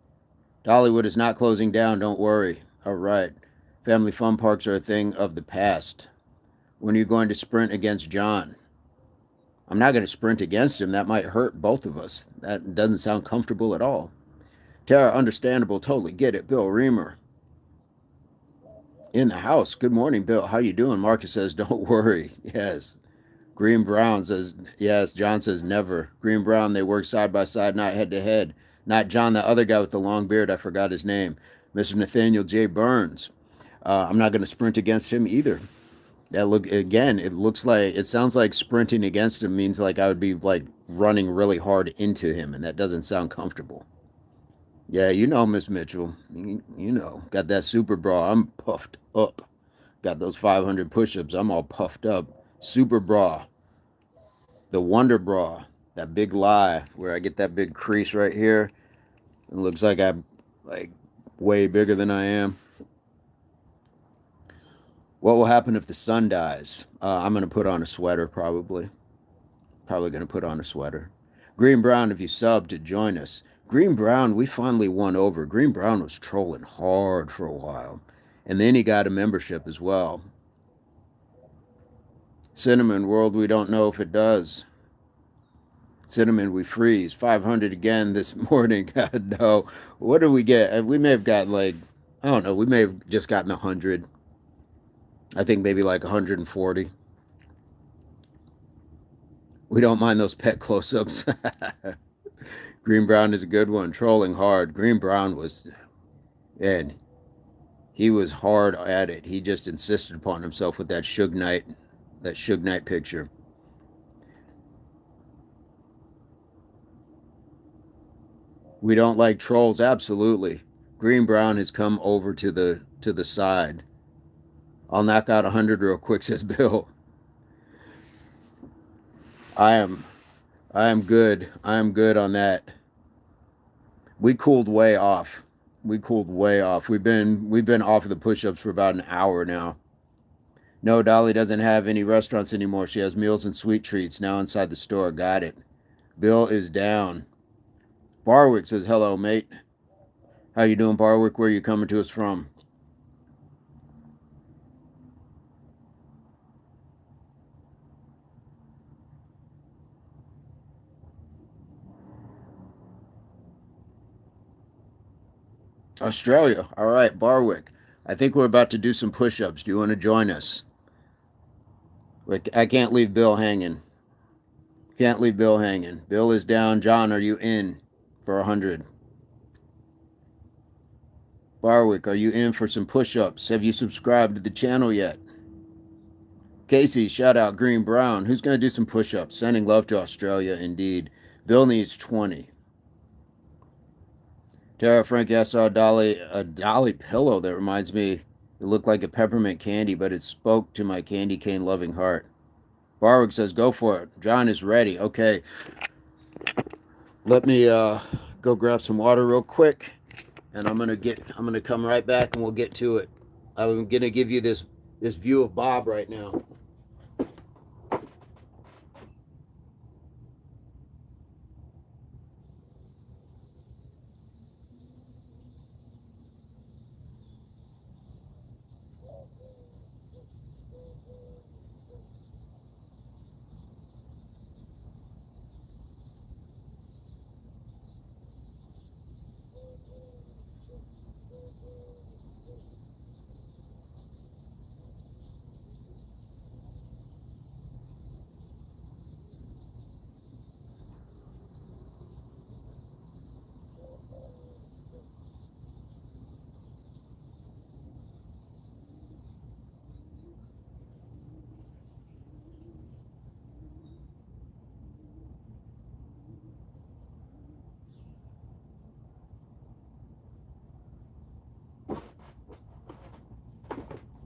Dollywood is not closing down. Don't worry. All right. Family fun parks are a thing of the past. When are you going to sprint against John? I'm not going to sprint against him. That might hurt both of us. That doesn't sound comfortable at all. Tara, understandable. Totally get it. Bill Reamer in the house. Good morning, Bill. How you doing? Marcus says, don't worry. Yes. Green Brown says, yes. John says, never. Green Brown, they work side by side, not head to head. Not John, the other guy with the long beard. I forgot his name. Mr. Nathaniel J Burns. I'm not going to sprint against him either. That look again. It sounds like sprinting against him means like I would be like running really hard into him, and that doesn't sound comfortable. Yeah, you know, Miss Mitchell. You know, got that super bra. I'm puffed up. Got those 500 push-ups. I'm all puffed up. Super bra, the Wonder Bra, that big lie where I get that big crease right here. It looks like I'm like way bigger than I am. What will happen if the sun dies? I'm gonna put on a sweater probably. Probably gonna put on a sweater. Green Brown, if you sub to join us. Green Brown, we finally won over. Green Brown was trolling hard for a while, and then he got a membership as well. Cinnamon World, we don't know if it does. Cinnamon, we freeze. 500 again this morning. God, no. What did we get? We may have gotten like, I don't know. We may have just gotten 100. I think maybe like 140. We don't mind those pet close-ups. Green Brown is a good one. Trolling hard. Green Brown was, and he was hard at it. He just insisted upon himself with that Suge Knight picture. We don't like trolls, absolutely. Green Brown has come over to the side. I'll knock out 100 real quick, says Bill. I am good. I am good on that. We cooled way off. We've been off of the push-ups for about an hour now. No, Dolly doesn't have any restaurants anymore. She has meals and sweet treats now inside the store. Got it. Bill is down. Barwick says, hello, mate. How you doing, Barwick? Where are you coming to us from? Australia. All right, Barwick. I think we're about to do some push-ups. Do you want to join us? I can't leave Bill hanging. Can't leave Bill hanging. Bill is down. John, are you in for 100? Barwick, are you in for some push-ups? Have you subscribed to the channel yet? Casey, shout out Green Brown. Who's going to do some push-ups? Sending love to Australia, indeed. Bill needs 20. Tara Frank, I saw a dolly pillow that reminds me, it looked like a peppermint candy, but it spoke to my candy cane loving heart. Barwick says, go for it. John is ready. Okay. Let me go grab some water real quick, and I'm gonna come right back and we'll get to it. I'm gonna give you this view of Bob right now.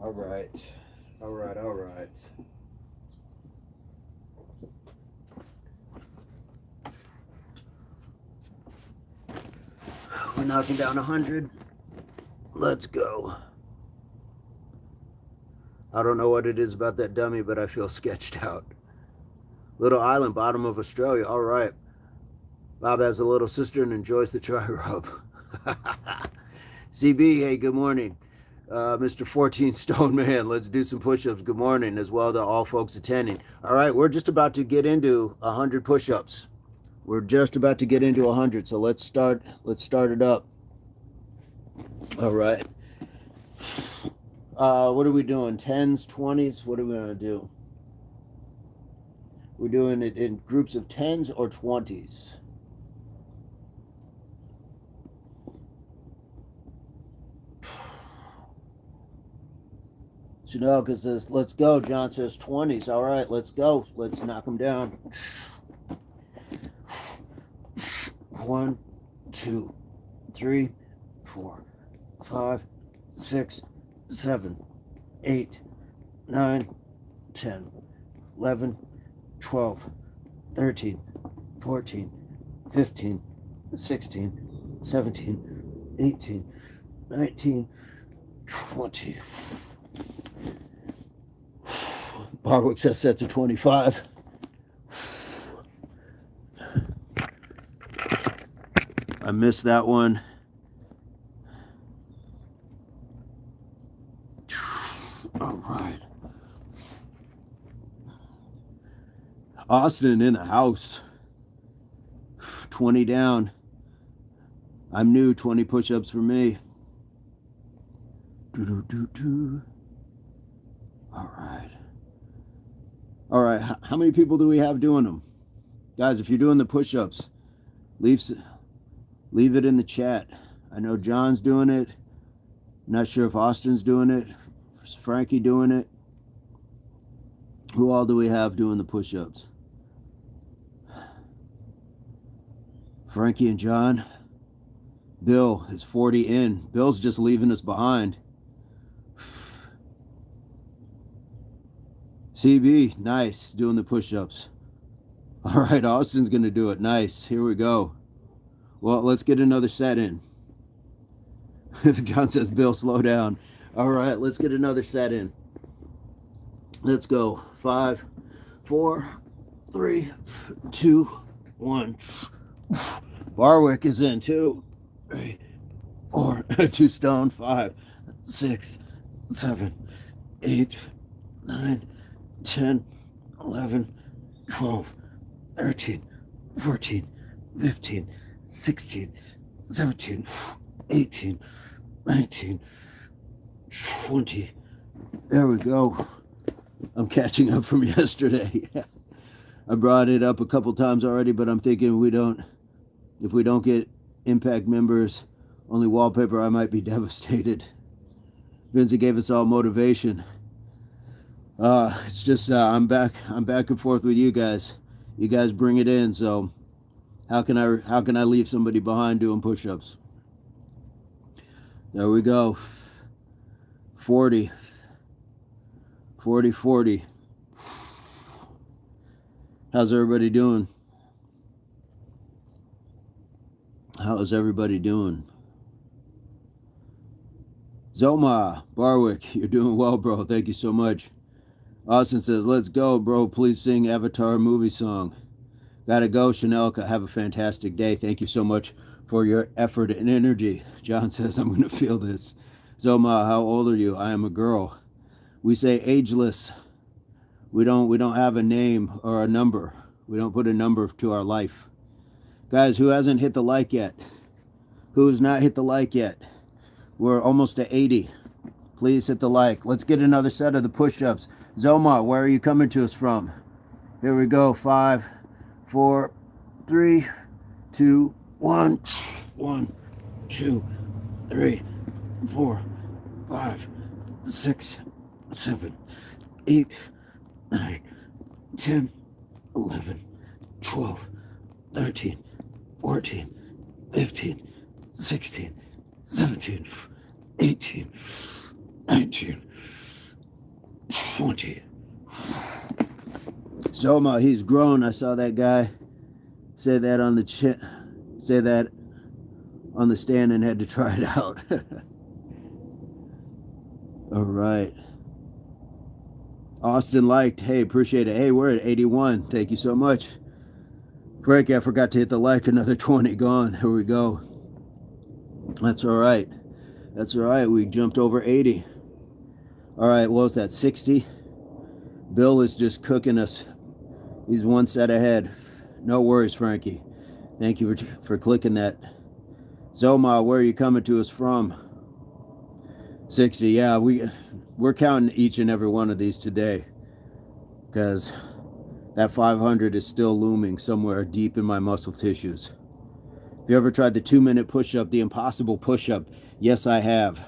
All right. We're knocking down 100. Let's go. I don't know what it is about that dummy, but I feel sketched out. Little island, bottom of Australia. All right. Bob has a little sister and enjoys the dry rub. CB, hey, good morning. Mr. 14 Stone Man, let's do some push-ups. Good morning, as well to all folks attending. All right, we're just about to get into 100 push-ups. We're just about to get into 100, so let's start it up. All right. What are we doing? 10s, 20s? What are we going to do? We're doing it in groups of 10s or 20s. Janelka says, let's go. John says 20s. All right, let's go. Let's knock them down. 1, 2, 3, 4, 5, 6, 7, 8, 9, 10, 11, 12, 13, 14, 15, 16, 17, 18, 19, 20. Barwick says set to 25. I missed that one. All right. Austin in the house. 20 down. I'm new. 20 push-ups for me. All right. All right. How many people do we have doing them? Guys, if you're doing the push-ups, leave it in the chat. I know John's doing it. Not sure if Austin's doing it. Is Frankie doing it? Who all do we have doing the push-ups? Frankie and John. Bill is 40 in. Bill's just leaving us behind. CB, nice, doing the push-ups. All right, Austin's going to do it. Nice. Here we go. Well, let's get another set in. John says, Bill, slow down. All right, let's get another set in. Let's go. 5, 4, 3, 2, 1. Barwick is in. 2, 3, 4. 2 stone. 5, 6, 7, 8, 9, 10, 11, 12, 13, 14, 15, 16, 17, 18, 19, 20. There we go. I'm catching up from yesterday. I brought it up a couple times already, but I'm thinking if we don't get Impact members, only wallpaper, I might be devastated. Vince gave us all motivation. It's just I'm back and forth with you guys. You guys bring it in, so how can I leave somebody behind doing push-ups? There we go. 40. 40, 40. How's everybody doing? How is everybody doing? Zoma, Barwick, you're doing well, bro. Thank you so much. Austin says, let's go, bro. Please sing Avatar movie song. Gotta go, Chanelka. Have a fantastic day. Thank you so much for your effort and energy. John says, I'm going to feel this. Zoma, how old are you? I am a girl. We say ageless. We don't have a name or a number. We don't put a number to our life. Guys, who hasn't hit the like yet? Who's not hit the like yet? We're almost to 80. Please hit the like. Let's get another set of the push-ups. Zoma, where are you coming to us from? Here we go. 5, 4, 3, 2, 1. 1, 2, 3, 4, 5, 6, 7, 8, 9, 10, 11, 12, 13, 14, 15, 16, 17, 18, 19, 20. Zoma, he's grown. I saw that guy say that on the stand and had to try it out. All right. Austin liked. Hey, appreciate it. Hey, we're at 81. Thank you so much. Frankie, I forgot to hit the like. Another 20 gone. Here we go. That's all right. That's all right. We jumped over 80. All right, what was that, 60? Bill is just cooking us. He's one set ahead. No worries, Frankie. Thank you for clicking that. Zoma, where are you coming to us from? 60, yeah, we're counting each and every one of these today, because that 500 is still looming somewhere deep in my muscle tissues. Have you ever tried the 2-minute push-up, the impossible push-up? Yes, I have.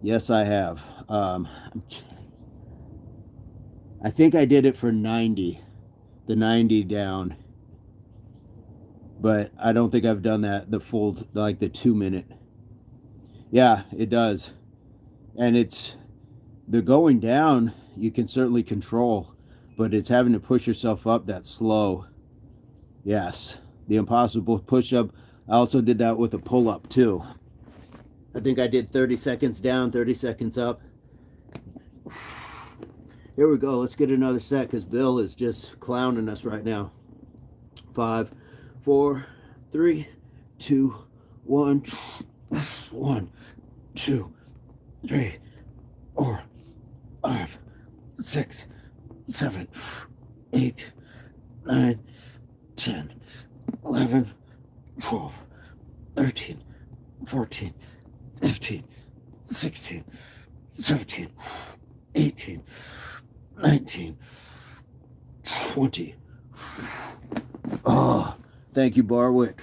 Yes, I have. I think I did it for 90, the 90 down, but I don't think I've done that the full, like the 2-minute. Yeah, it does. And it's the going down, you can certainly control, but it's having to push yourself up that slow. Yes, the impossible push-up. I also did that with a pull-up too. I think I did 30 seconds down, 30 seconds up. Here we go. Let's get another set because Bill is just clowning us right now. 5, 4, 3, 2, 1. 1, 2, 3, 4, 5, 6, 7, 8, 9, 10, 11, 12, 13, 14, 15, 16, 17, 18, 19, 20. Oh, thank you, Barwick.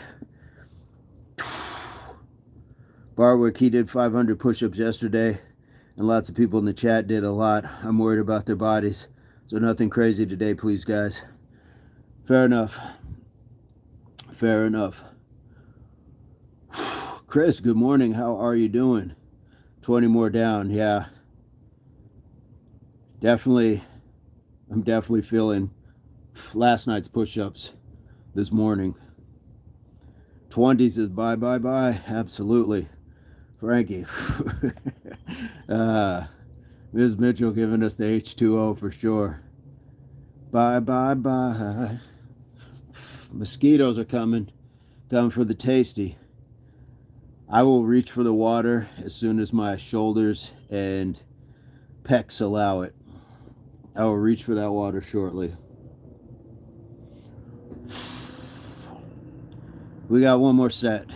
Barwick, he did 500 push-ups yesterday, and lots of people in the chat did a lot. I'm worried about their bodies, so nothing crazy today, please, guys. Fair enough. Fair enough. Chris, good morning. How are you doing? 20 more down. Yeah. I'm definitely feeling last night's push-ups this morning. 20 says bye, bye, bye. Absolutely. Frankie. Ms. Mitchell giving us the H2O for sure. Bye, bye, bye. Mosquitoes are coming for the tasty. I will reach for the water as soon as my shoulders and pecs allow it. I will reach for that water shortly. We got one more set.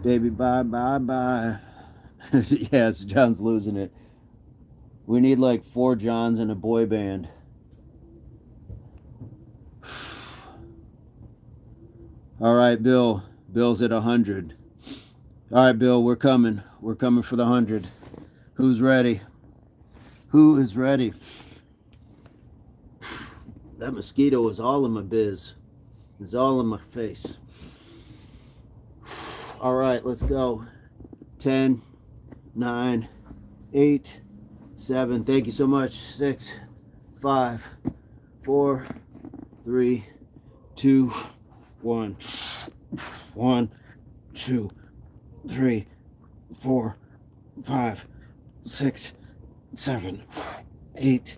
Baby, bye, bye, bye. Yes, John's losing it. We need like 4 Johns and a boy band. All right, Bill. Bill's at 100. All right, Bill, we're coming. We're coming for the 100. Who's ready? Who is ready? That mosquito is all in my biz. It's all in my face. All right, let's go. 10, 9, 8, 7. Thank you so much. 6, 5, 4, 3, 2, 1. 1, 2, 3, 4, 5, 6, 7, 8,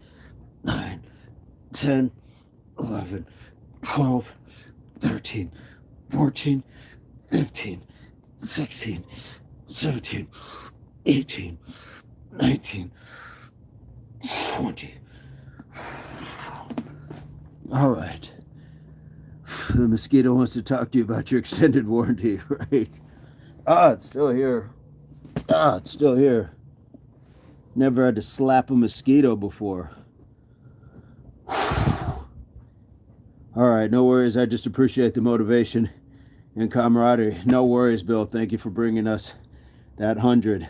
9, 10, 11, 12, 13, 14, 15, 16, 17, 18, 19, 20. All right. The mosquito wants to talk to you about your extended warranty, right? It's still here. It's still here. Never had to slap a mosquito before. All right, no worries. I just appreciate the motivation and camaraderie. No worries, Bill. Thank you for bringing us that 100.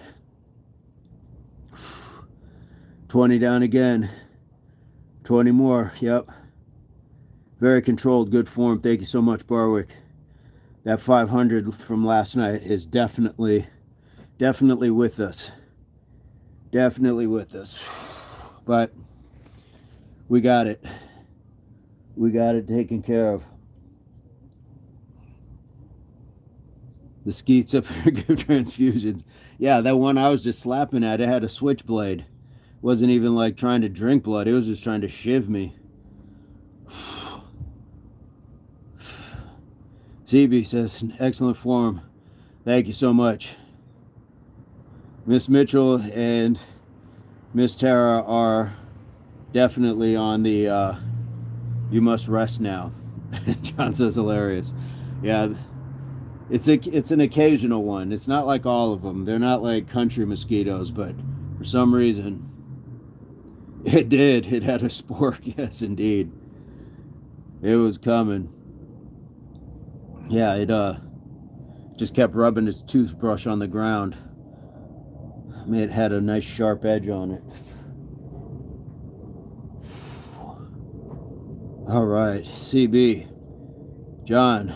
20 down again. 20 more. Yep. Very controlled, good form. Thank you so much, Barwick. That 500 from last night is definitely with us. Definitely with us. But we got it. We got it taken care of. The skeets up here give transfusions. Yeah, that one I was just slapping at, it had a switchblade. Wasn't even like trying to drink blood. It was just trying to shiv me. CB says, excellent form. Thank you so much. Miss Mitchell and Miss Tara are definitely on the you must rest now. John says hilarious. Yeah, it's an occasional one. It's not like all of them. They're not like country mosquitoes, but for some reason it did. It had a spork. Yes, indeed. It was coming. Yeah, it just kept rubbing his toothbrush on the ground. I mean, it had a nice sharp edge on it. All right, CB, John,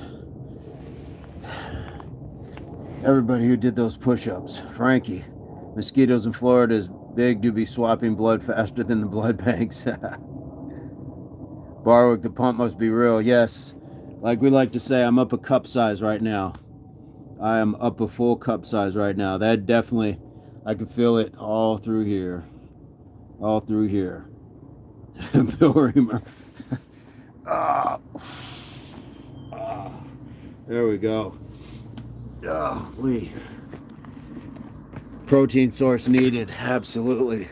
everybody who did those push-ups, Frankie, mosquitoes in Florida is big to be swapping blood faster than the blood banks. Barwick, the pump must be real. Yes, like we like to say, I'm up a cup size right now. I am up a full cup size right now. That definitely, I can feel it all through here. All through here. Bill Reamer. There we go. Protein source needed. Absolutely.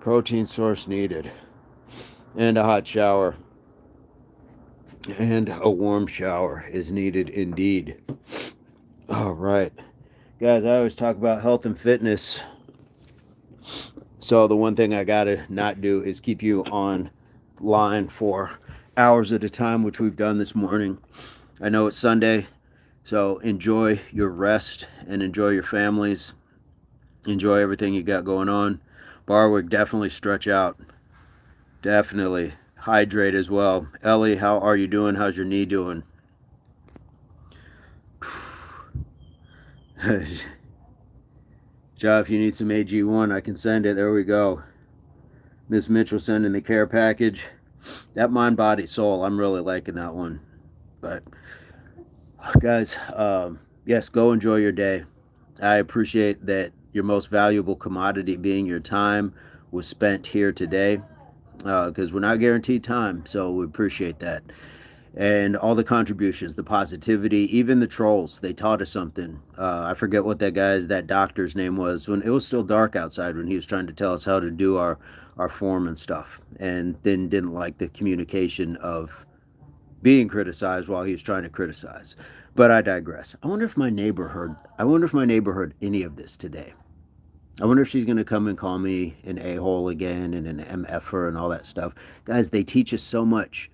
Protein source needed. And a hot shower. And a warm shower is needed indeed. All right. Guys, I always talk about health and fitness. So the one thing I gotta not do is keep you on line for hours at a time, which we've done this morning. I know it's Sunday, so enjoy your rest and enjoy your families. Enjoy everything you got going on. Barwick, definitely stretch out. Definitely hydrate as well. Ellie, how are you doing? How's your knee doing? John, if you need some AG1, I can send it. There we go. Miss Mitchell sending the care package. That mind, body, soul, I'm really liking that one. But guys, yes, go enjoy your day. I appreciate that your most valuable commodity being your time was spent here today, because we're not guaranteed time, so we appreciate that. And all the contributions, the positivity, even the trolls, they taught us something. I forget what that doctor's name was, when it was still dark outside, when he was trying to tell us how to do our form and stuff, and then didn't like the communication of being criticized while he was trying to criticize. But I digress. I wonder if my neighbor heard any of this today. I wonder if she's going to come and call me an a-hole again and an MFer and all that stuff. Guys, they teach us so much.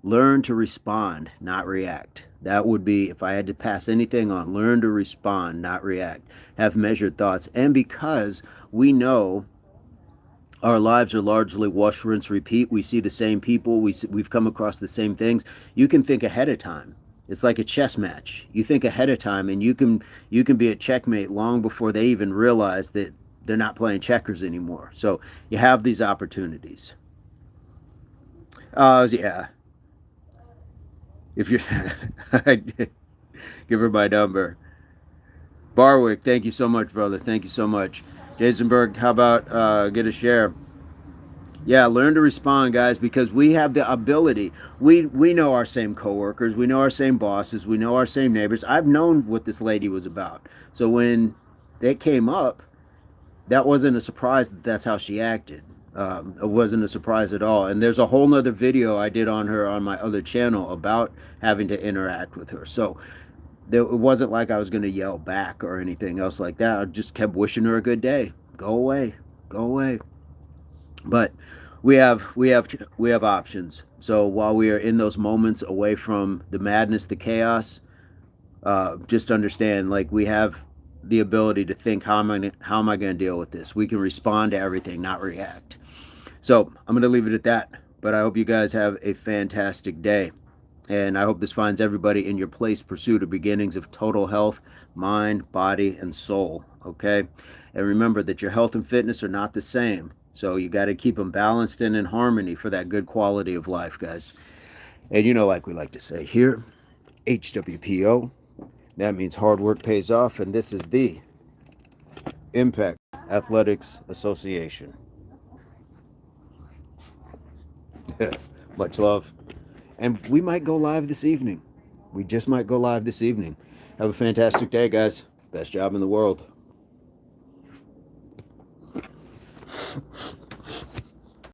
Learn to respond, not react. That would be, if I had to pass anything on, learn to respond, not react. Have measured thoughts. And because we know our lives are largely wash, rinse, repeat, we see the same people, we've come across the same things, you can think ahead of time. It's like a chess match. You think ahead of time, and you can be a checkmate long before they even realize that they're not playing checkers anymore. So you have these opportunities. Yeah. If you're give her my number. Barwick, thank you so much, brother. Thank you so much. Jason Berg, how about get a share? Yeah, learn to respond, guys, because we have the ability. We know our same coworkers, we know our same bosses, we know our same neighbors. I've known what this lady was about. So when they came up, that wasn't a surprise that that's how she acted. It wasn't a surprise at all. And there's a whole nother video I did on her on my other channel about having to interact with her. So it wasn't like I was going to yell back or anything else like that. I just kept wishing her a good day. Go away, go away. But we have options. So while we are in those moments away from the madness, the chaos, just understand, like, we have the ability to think, how am I going to deal with this? We can respond to everything, not react. So I'm going to leave it at that. But I hope you guys have a fantastic day. And I hope this finds everybody in your place, pursuit of beginnings of total health, mind, body, and soul. Okay? And remember that your health and fitness are not the same. So you got to keep them balanced and in harmony for that good quality of life, guys. And like we like to say here, HWPO, that means hard work pays off. And this is the Impact Athletics Association. Much love. And we might go live this evening. We just might go live this evening. Have a fantastic day, guys. Best job in the world.